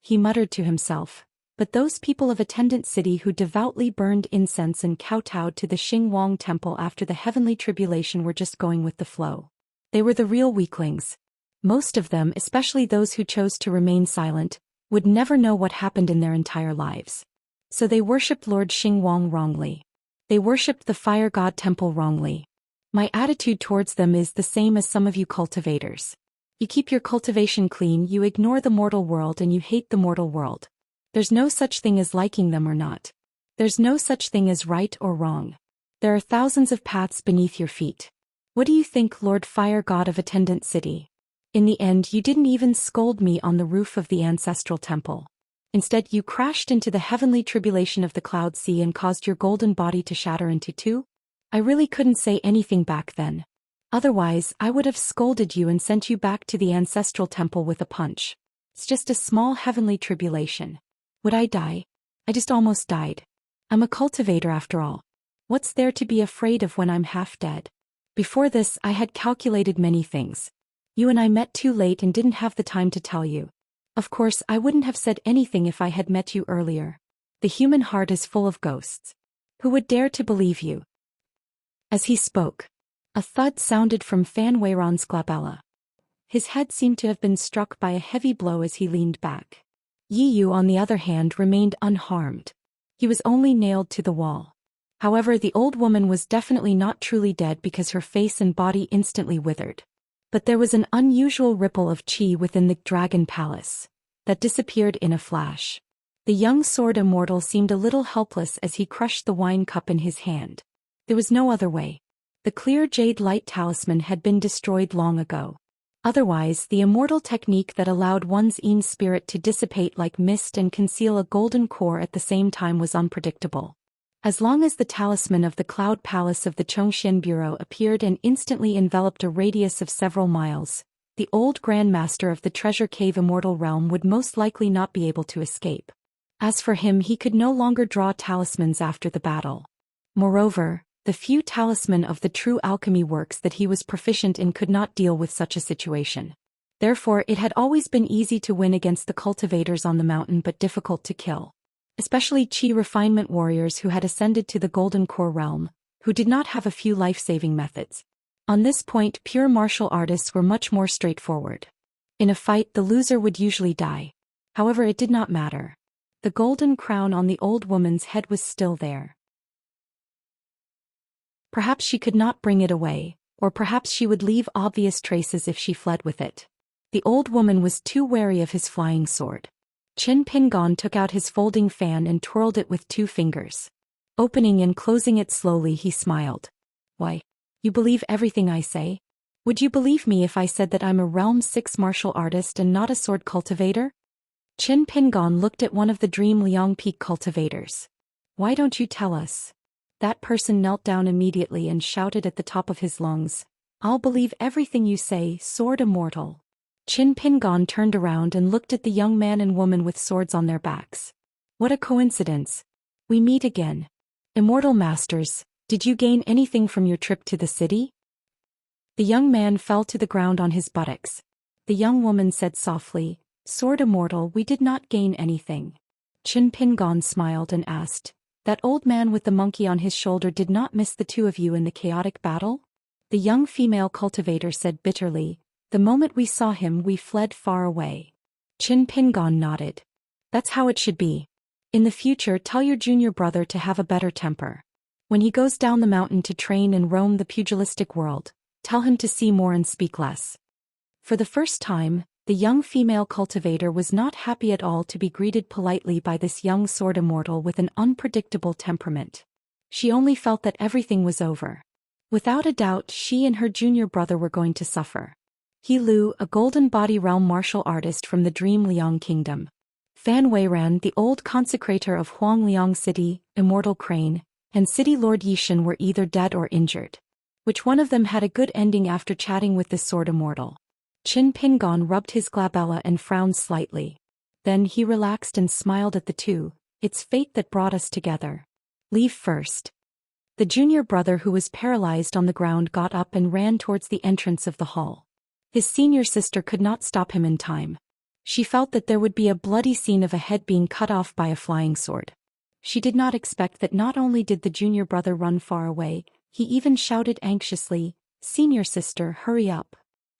He muttered to himself, but those people of Attendant City who devoutly burned incense and kowtowed to the Xingwang temple after the heavenly tribulation were just going with the flow. They were the real weaklings. Most of them, especially those who chose to remain silent, would never know what happened in their entire lives. So they worshipped Lord Xingwang wrongly. They worshipped the Fire God Temple wrongly. My attitude towards them is the same as some of you cultivators. You keep your cultivation clean, you ignore the mortal world and you hate the mortal world. There's no such thing as liking them or not. There's no such thing as right or wrong. There are thousands of paths beneath your feet. What do you think, Lord Fire God of Attendant City? In the end, you didn't even scold me on the roof of the ancestral temple. Instead, you crashed into the heavenly tribulation of the Cloud Sea and caused your golden body to shatter into two? I really couldn't say anything back then. Otherwise, I would have scolded you and sent you back to the ancestral temple with a punch. It's just a small heavenly tribulation. Would I die? I just almost died. I'm a cultivator after all. What's there to be afraid of when I'm half dead? Before this, I had calculated many things. You and I met too late and didn't have the time to tell you. Of course, I wouldn't have said anything if I had met you earlier. The human heart is full of ghosts. Who would dare to believe you? As he spoke, a thud sounded from Fan Weiron's glabella. His head seemed to have been struck by a heavy blow as he leaned back. Yi Yu, on the other hand, remained unharmed. He was only nailed to the wall. However, the old woman was definitely not truly dead because her face and body instantly withered. But there was an unusual ripple of qi within the Dragon Palace that disappeared in a flash. The young sword immortal seemed a little helpless as he crushed the wine cup in his hand. There was no other way. The clear jade light talisman had been destroyed long ago. Otherwise, the immortal technique that allowed one's own spirit to dissipate like mist and conceal a golden core at the same time was unpredictable. As long as the talisman of the Cloud Palace of the Zhou Xian Bureau appeared and instantly enveloped a radius of several miles, the old Grand Master of the Treasure Cave Immortal Realm would most likely not be able to escape. As for him, he could no longer draw talismans after the battle. Moreover, the few talisman of the true alchemy works that he was proficient in could not deal with such a situation. Therefore, it had always been easy to win against the cultivators on the mountain but difficult to kill. Especially Qi refinement warriors who had ascended to the Golden Core realm, who did not have a few life-saving methods. On this point, pure martial artists were much more straightforward. In a fight, the loser would usually die. However, it did not matter. The golden crown on the old woman's head was still there. Perhaps she could not bring it away, or perhaps she would leave obvious traces if she fled with it. The old woman was too wary of his flying sword. Qin Pingon took out his folding fan and twirled it with 2 fingers. Opening and closing it slowly, he smiled. Why? You believe everything I say? Would you believe me if I said that I'm a Realm 6 martial artist and not a sword cultivator? Qin Pingon looked at one of the Dream Liang Peak cultivators. Why don't you tell us? That person knelt down immediately and shouted at the top of his lungs. I'll believe everything you say, sword immortal. Qin Pingon turned around and looked at the young man and woman with swords on their backs. What a coincidence. We meet again. Immortal Masters, did you gain anything from your trip to the city? The young man fell to the ground on his buttocks. The young woman said softly, Sword Immortal, we did not gain anything. Qin Pingon smiled and asked, that old man with the monkey on his shoulder did not miss the two of you in the chaotic battle? The young female cultivator said bitterly, the moment we saw him we fled far away. Qin Pingon nodded. That's how it should be. In the future tell your junior brother to have a better temper. When he goes down the mountain to train and roam the pugilistic world, tell him to see more and speak less. For the first time, the young female cultivator was not happy at all to be greeted politely by this young sword immortal with an unpredictable temperament. She only felt that everything was over. Without a doubt, she and her junior brother were going to suffer. He Lu, a golden body realm martial artist from the Dream Liang Kingdom. Fan Weiran, the old consecrator of Huangliang City, Immortal Crane, and City Lord Yishan were either dead or injured. Which one of them had a good ending after chatting with this sword immortal? Qin Pingon rubbed his glabella and frowned slightly. Then he relaxed and smiled at the two. It's fate that brought us together. Leave first. The junior brother who was paralyzed on the ground got up and ran towards the entrance of the hall. His senior sister could not stop him in time. She felt that there would be a bloody scene of a head being cut off by a flying sword. She did not expect that not only did the junior brother run far away, he even shouted anxiously, Senior sister, hurry up.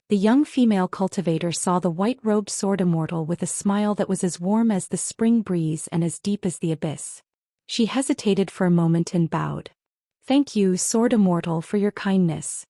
The young female cultivator saw the white-robed sword immortal with a smile that was as warm as the spring breeze and as deep as the abyss. She hesitated for a moment and bowed. Thank you, sword immortal, for your kindness.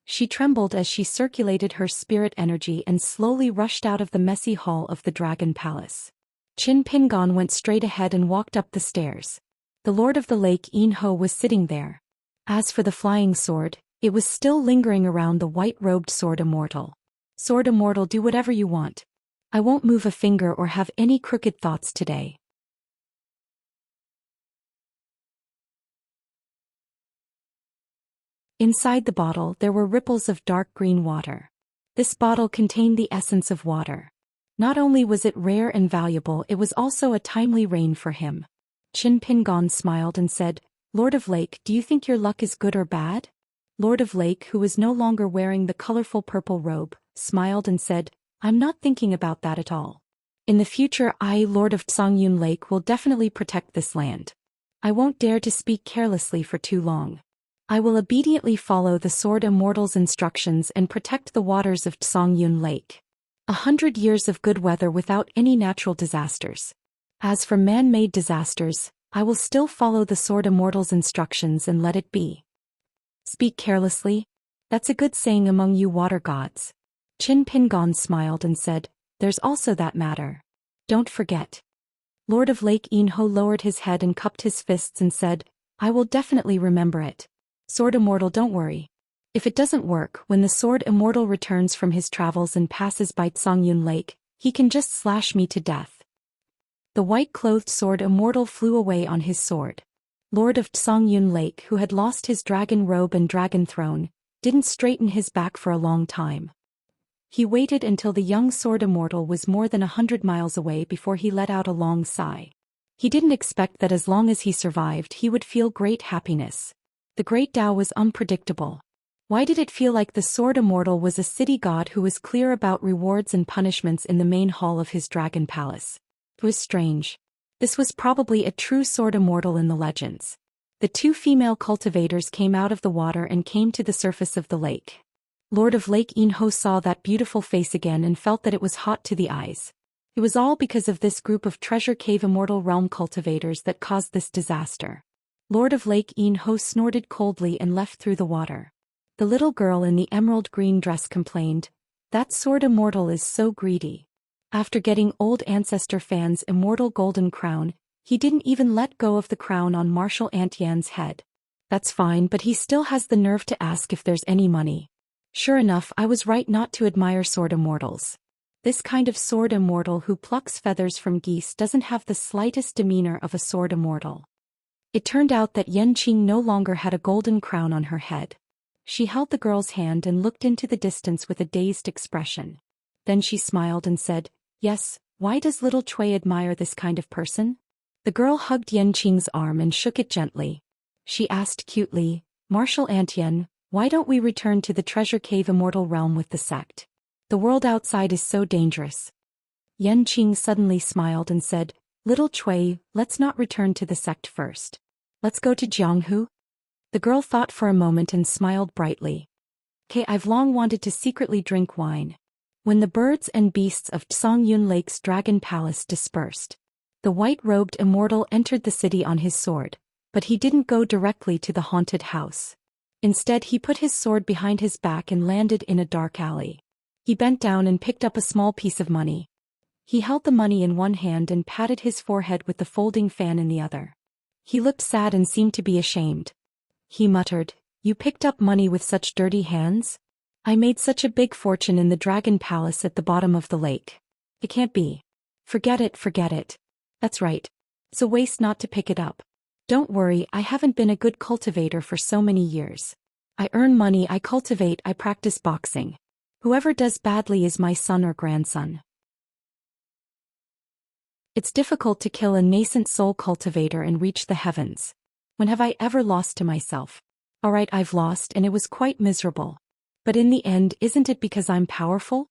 She trembled as she circulated her spirit energy and slowly rushed out of the messy hall of the Dragon Palace. Qin Pingon went straight ahead and walked up the stairs. The Lord of the Lake Yin Ho was sitting there. As for the flying sword, it was still lingering around the white-robed sword immortal. Sword immortal, do whatever you want. I won't move a finger or have any crooked thoughts today. Inside the bottle there were ripples of dark green water. This bottle contained the essence of water. Not only was it rare and valuable, it was also a timely rain for him. Qin Pingon smiled and said, Lord of Lake, do you think your luck is good or bad? Lord of Lake, who was no longer wearing the colorful purple robe, smiled and said, I'm not thinking about that at all. In the future I, Lord of Songyun Lake, will definitely protect this land. I won't dare to speak carelessly for too long. I will obediently follow the Sword Immortal's instructions and protect the waters of Songyun Lake. 100 years of good weather without any natural disasters. As for man-made disasters, I will still follow the Sword Immortal's instructions and let it be. Speak carelessly? That's a good saying among you water gods. Qin Pingon smiled and said, there's also that matter. Don't forget. Lord of Lake Yin Ho lowered his head and cupped his fists and said, I will definitely remember it. Sword Immortal, don't worry. If it doesn't work, when the Sword Immortal returns from his travels and passes by Songyun Lake, he can just slash me to death. The white-clothed Sword Immortal flew away on his sword. Lord of Songyun Lake, who had lost his dragon robe and dragon throne, didn't straighten his back for a long time. He waited until the young Sword Immortal was more than 100 miles away before he let out a long sigh. He didn't expect that as long as he survived he would feel great happiness. The great Tao was unpredictable. Why did it feel like the Sword Immortal was a city god who was clear about rewards and punishments in the main hall of his dragon palace? It was strange. This was probably a true Sword Immortal in the legends. The two female cultivators came out of the water and came to the surface of the lake. Lord of Lake Yin Ho saw that beautiful face again and felt that it was hot to the eyes. It was all because of this group of Treasure Cave Immortal Realm cultivators that caused this disaster. Lord of Lake Yin Ho snorted coldly and left through the water. The little girl in the emerald green dress complained, that Sword Immortal is so greedy. After getting old ancestor Fan's immortal golden crown, he didn't even let go of the crown on Marshal Antyan's head. That's fine, but he still has the nerve to ask if there's any money. Sure enough, I was right not to admire Sword Immortals. This kind of Sword Immortal who plucks feathers from geese doesn't have the slightest demeanor of a Sword Immortal. It turned out that Yen Qing no longer had a golden crown on her head. She held the girl's hand and looked into the distance with a dazed expression. Then she smiled and said, Yes, why does little Cui admire this kind of person? The girl hugged Yanqing's arm and shook it gently. She asked cutely, Marshal Antien, why don't we return to the treasure cave immortal realm with the sect? The world outside is so dangerous. Yanqing suddenly smiled and said, Little Cui, let's not return to the sect first. Let's go to Jianghu? The girl thought for a moment and smiled brightly. I've long wanted to secretly drink wine. When the birds and beasts of Songyun Lake's dragon palace dispersed, the white-robed immortal entered the city on his sword, but he didn't go directly to the haunted house. Instead he put his sword behind his back and landed in a dark alley. He bent down and picked up a small piece of money. He held the money in one hand and patted his forehead with the folding fan in the other. He looked sad and seemed to be ashamed. He muttered, You picked up money with such dirty hands? I made such a big fortune in the dragon palace at the bottom of the lake. It can't be. Forget it, forget it. That's right. It's a waste not to pick it up. Don't worry, I haven't been a good cultivator for so many years. I earn money, I cultivate, I practice boxing. Whoever does badly is my son or grandson. It's difficult to kill a nascent soul cultivator and reach the heavens. When have I ever lost to myself? Alright, I've lost and it was quite miserable. But in the end, isn't it because I'm powerful?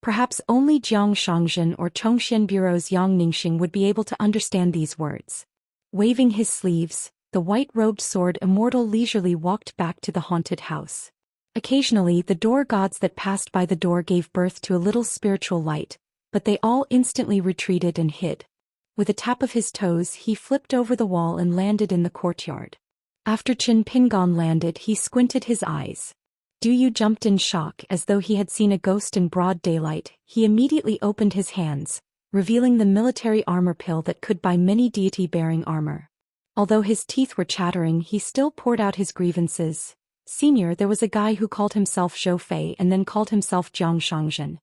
Perhaps only Jiang Shangzhen or Chongxian Bureau's Yang Ningxing would be able to understand these words. Waving his sleeves, the white-robed sword immortal leisurely walked back to the haunted house. Occasionally the door gods that passed by the door gave birth to a little spiritual light, but they all instantly retreated and hid. With a tap of his toes he flipped over the wall and landed in the courtyard. After Qin Pingon landed he squinted his eyes. Du Yu jumped in shock as though he had seen a ghost in broad daylight. He immediately opened his hands, revealing the military armor pill that could buy many deity-bearing armor. Although his teeth were chattering he still poured out his grievances. Senior, there was a guy who called himself Zhou Fei and then called himself Jiang Shangzhen.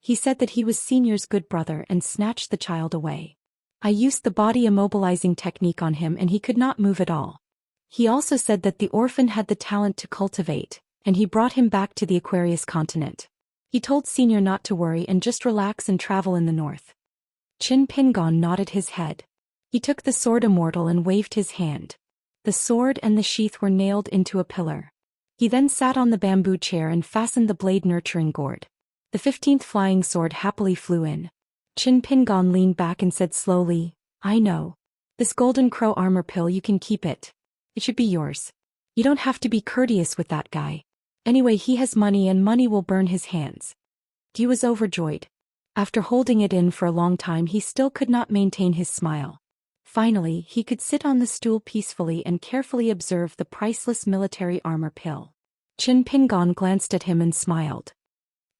He said that he was Senior's good brother and snatched the child away. I used the body immobilizing technique on him and he could not move at all. He also said that the orphan had the talent to cultivate, and he brought him back to the Aquarius continent. He told Senior not to worry and just relax and travel in the north. Qin Pingon nodded his head. He took the sword immortal and waved his hand. The sword and the sheath were nailed into a pillar. He then sat on the bamboo chair and fastened the blade nurturing gourd. The 15th flying sword happily flew in. Qin Pingon leaned back and said slowly, I know. This golden crow armor pill, you can keep it. It should be yours. You don't have to be courteous with that guy. Anyway, he has money and money will burn his hands. Du was overjoyed. After holding it in for a long time he still could not maintain his smile. Finally, he could sit on the stool peacefully and carefully observe the priceless military armor pill. Qin Pingon glanced at him and smiled.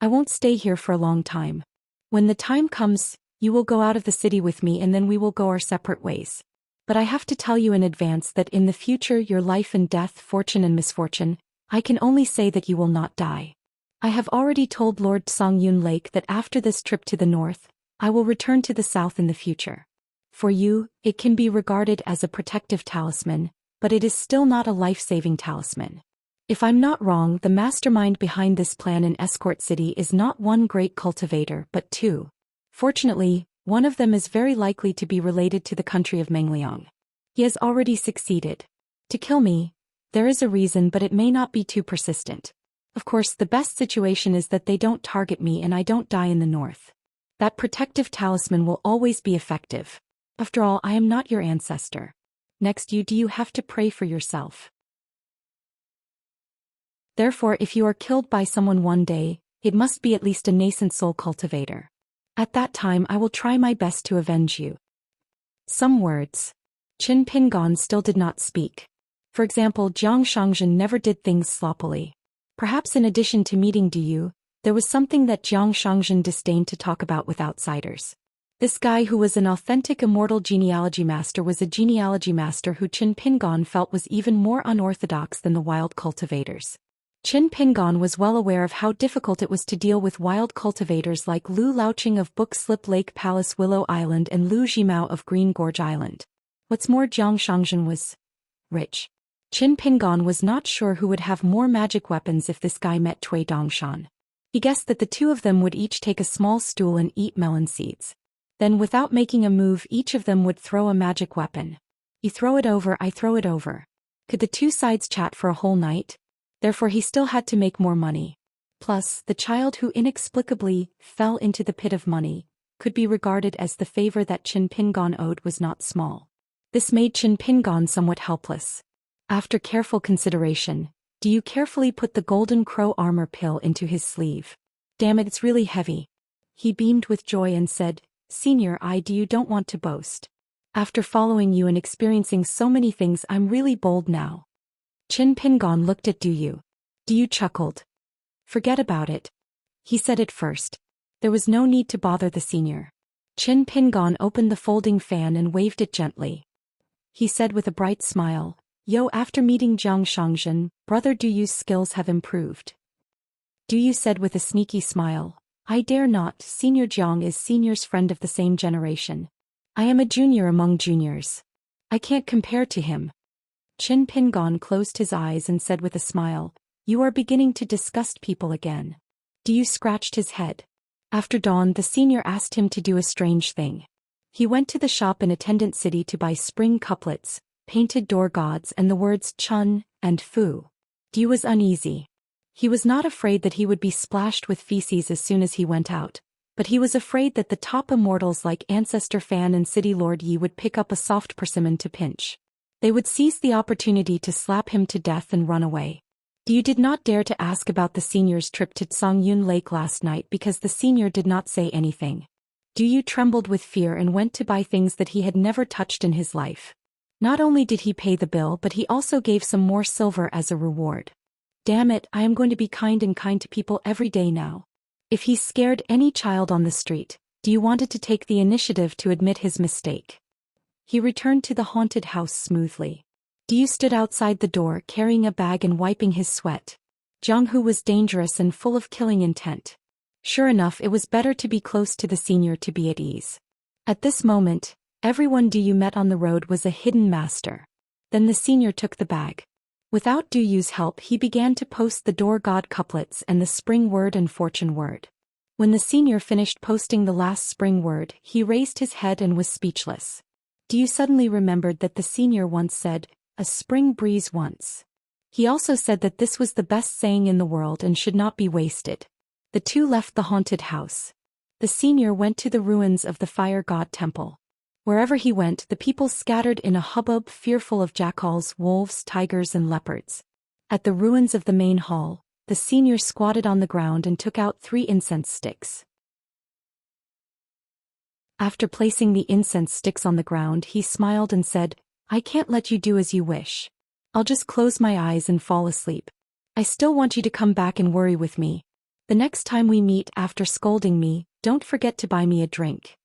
I won't stay here for a long time. When the time comes, you will go out of the city with me and then we will go our separate ways. But I have to tell you in advance that in the future, your life and death, fortune and misfortune, I can only say that you will not die. I have already told Lord Songyun Lake that after this trip to the north, I will return to the south in the future. For you, it can be regarded as a protective talisman, but it is still not a life-saving talisman. If I'm not wrong, the mastermind behind this plan in Escort City is not one great cultivator but two. Fortunately, one of them is very likely to be related to the country of Mengliang. He has already succeeded. To kill me, there is a reason, but it may not be too persistent. Of course, the best situation is that they don't target me and I don't die in the north. That protective talisman will always be effective. After all, I am not your ancestor. Next, do you have to pray for yourself? Therefore, if you are killed by someone one day, it must be at least a nascent soul cultivator. At that time I will try my best to avenge you. Some words. Qin Pingon still did not speak. For example, Jiang Shangzhen never did things sloppily. Perhaps in addition to meeting Du Yu, there was something that Jiang Shangzhen disdained to talk about with outsiders. This guy who was an authentic immortal genealogy master was a genealogy master who Qin Pingon felt was even more unorthodox than the wild cultivators. Qin Pingon was well aware of how difficult it was to deal with wild cultivators like Lu Laoqing of Book Slip Lake Palace Willow Island and Lu Jimao of Green Gorge Island. What's more, Jiang Shangzhen was rich. Qin Pingon was not sure who would have more magic weapons if this guy met Cui Dongshan. He guessed that the two of them would each take a small stool and eat melon seeds. Then without making a move each of them would throw a magic weapon. You throw it over, I throw it over. Could the two sides chat for a whole night? Therefore he still had to make more money. Plus, the child who inexplicably fell into the pit of money could be regarded as the favor that Qin Pingon owed was not small. This made Qin Pingon somewhat helpless. After careful consideration, do you carefully put the golden crow armor pill into his sleeve? Damn it, it's really heavy. He beamed with joy and said, Senior, you don't want to boast. After following you and experiencing so many things, I'm really bold now. Qin Pingon looked at Du Yu chuckled. Forget about it. He said it first. There was no need to bother the senior. Qin Pingon opened the folding fan and waved it gently. He said with a bright smile, after meeting Jiang Shangzhen, brother Du Yu's skills have improved. Du Yu said with a sneaky smile, I dare not, Senior Jiang is Senior's friend of the same generation. I am a junior among juniors. I can't compare to him. Qin Pingon closed his eyes and said with a smile, You are beginning to disgust people again. Du Yu scratched his head. After dawn the senior asked him to do a strange thing. He went to the shop in Attendant City to buy spring couplets, painted door gods and the words Chun and Fu. Du Yu was uneasy. He was not afraid that he would be splashed with feces as soon as he went out, but he was afraid that the top immortals like Ancestor Fan and City Lord Yi would pick up a soft persimmon to pinch. They would seize the opportunity to slap him to death and run away. Du Yu did not dare to ask about the senior's trip to Songyun Lake last night because the senior did not say anything. Du Yu trembled with fear and went to buy things that he had never touched in his life. Not only did he pay the bill but he also gave some more silver as a reward. Damn it, I am going to be kind to people every day now. If he scared any child on the street, Du Yu wanted to take the initiative to admit his mistake. He returned to the haunted house smoothly. Du Yu stood outside the door carrying a bag and wiping his sweat. Jiang Hu was dangerous and full of killing intent. Sure enough, it was better to be close to the senior to be at ease. At this moment, everyone Du Yu met on the road was a hidden master. Then the senior took the bag. Without Du Yu's help he began to post the door god couplets and the spring word and fortune word. When the senior finished posting the last spring word, he raised his head and was speechless. Du Yu suddenly remembered that the senior once said, a spring breeze once. He also said that this was the best saying in the world and should not be wasted. The two left the haunted house. The senior went to the ruins of the fire god temple. Wherever he went, the people scattered in a hubbub fearful of jackals, wolves, tigers and leopards. At the ruins of the main hall, the senior squatted on the ground and took out 3 incense sticks. After placing the incense sticks on the ground, he smiled and said, I can't let you do as you wish. I'll just close my eyes and fall asleep. I still want you to come back and worry with me. The next time we meet after scolding me, don't forget to buy me a drink.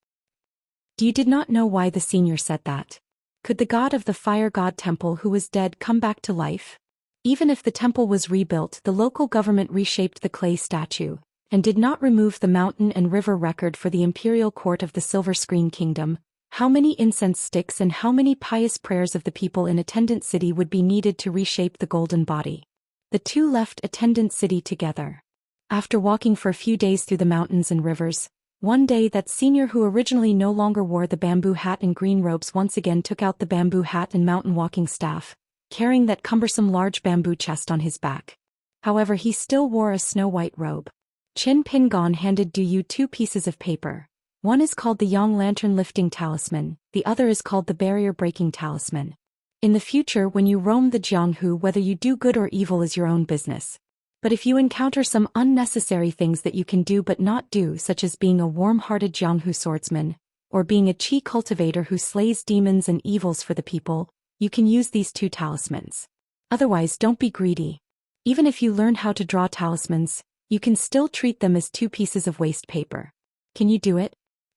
Du Yu did not know why the senior said that. Could the god of the fire god temple who was dead come back to life? Even if the temple was rebuilt, the local government reshaped the clay statue, and did not remove the mountain and river record for the imperial court of the Silver Screen Kingdom. How many incense sticks and how many pious prayers of the people in Attendant City would be needed to reshape the golden body? The two left Attendant City together. After walking for a few days through the mountains and rivers, one day that senior who originally no longer wore the bamboo hat and green robes once again took out the bamboo hat and mountain walking staff, carrying that cumbersome large bamboo chest on his back. However, he still wore a snow-white robe. Qin Pingon handed Du Yu 2 pieces of paper. One is called the Yang Lantern Lifting Talisman, the other is called the Barrier Breaking Talisman. In the future when you roam the Jianghu, whether you do good or evil is your own business. But if you encounter some unnecessary things that you can do but not do, such as being a warm-hearted Jianghu swordsman, or being a chi cultivator who slays demons and evils for the people, you can use these 2 talismans. Otherwise, don't be greedy. Even if you learn how to draw talismans, you can still treat them as 2 pieces of waste paper. Can you do it?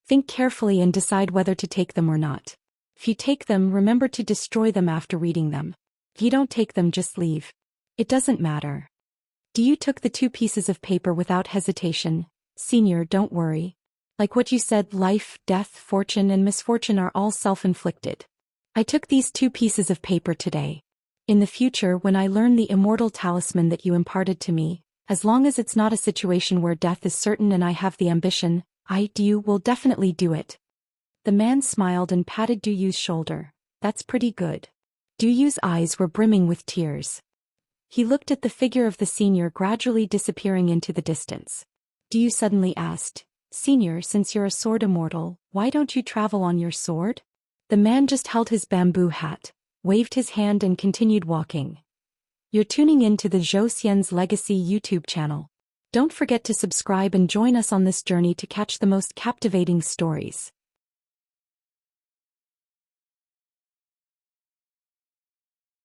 Think carefully and decide whether to take them or not. If you take them, remember to destroy them after reading them. If you don't take them, just leave. It doesn't matter. Du Yu took the 2 pieces of paper without hesitation. Senior, don't worry. Like what you said, life, death, fortune and misfortune are all self-inflicted. I took these 2 pieces of paper today. In the future, when I learn the immortal talisman that you imparted to me, as long as it's not a situation where death is certain and I have the ambition, Du Yu will definitely do it. The man smiled and patted Du Yu's shoulder. That's pretty good. Du Yu's eyes were brimming with tears. He looked at the figure of the senior gradually disappearing into the distance. Du Yu suddenly asked, Senior, since you're a sword immortal, why don't you travel on your sword? The man just held his bamboo hat, waved his hand and continued walking. You're tuning in to the Zhou Xian's Legacy YouTube channel. Don't forget to subscribe and join us on this journey to catch the most captivating stories.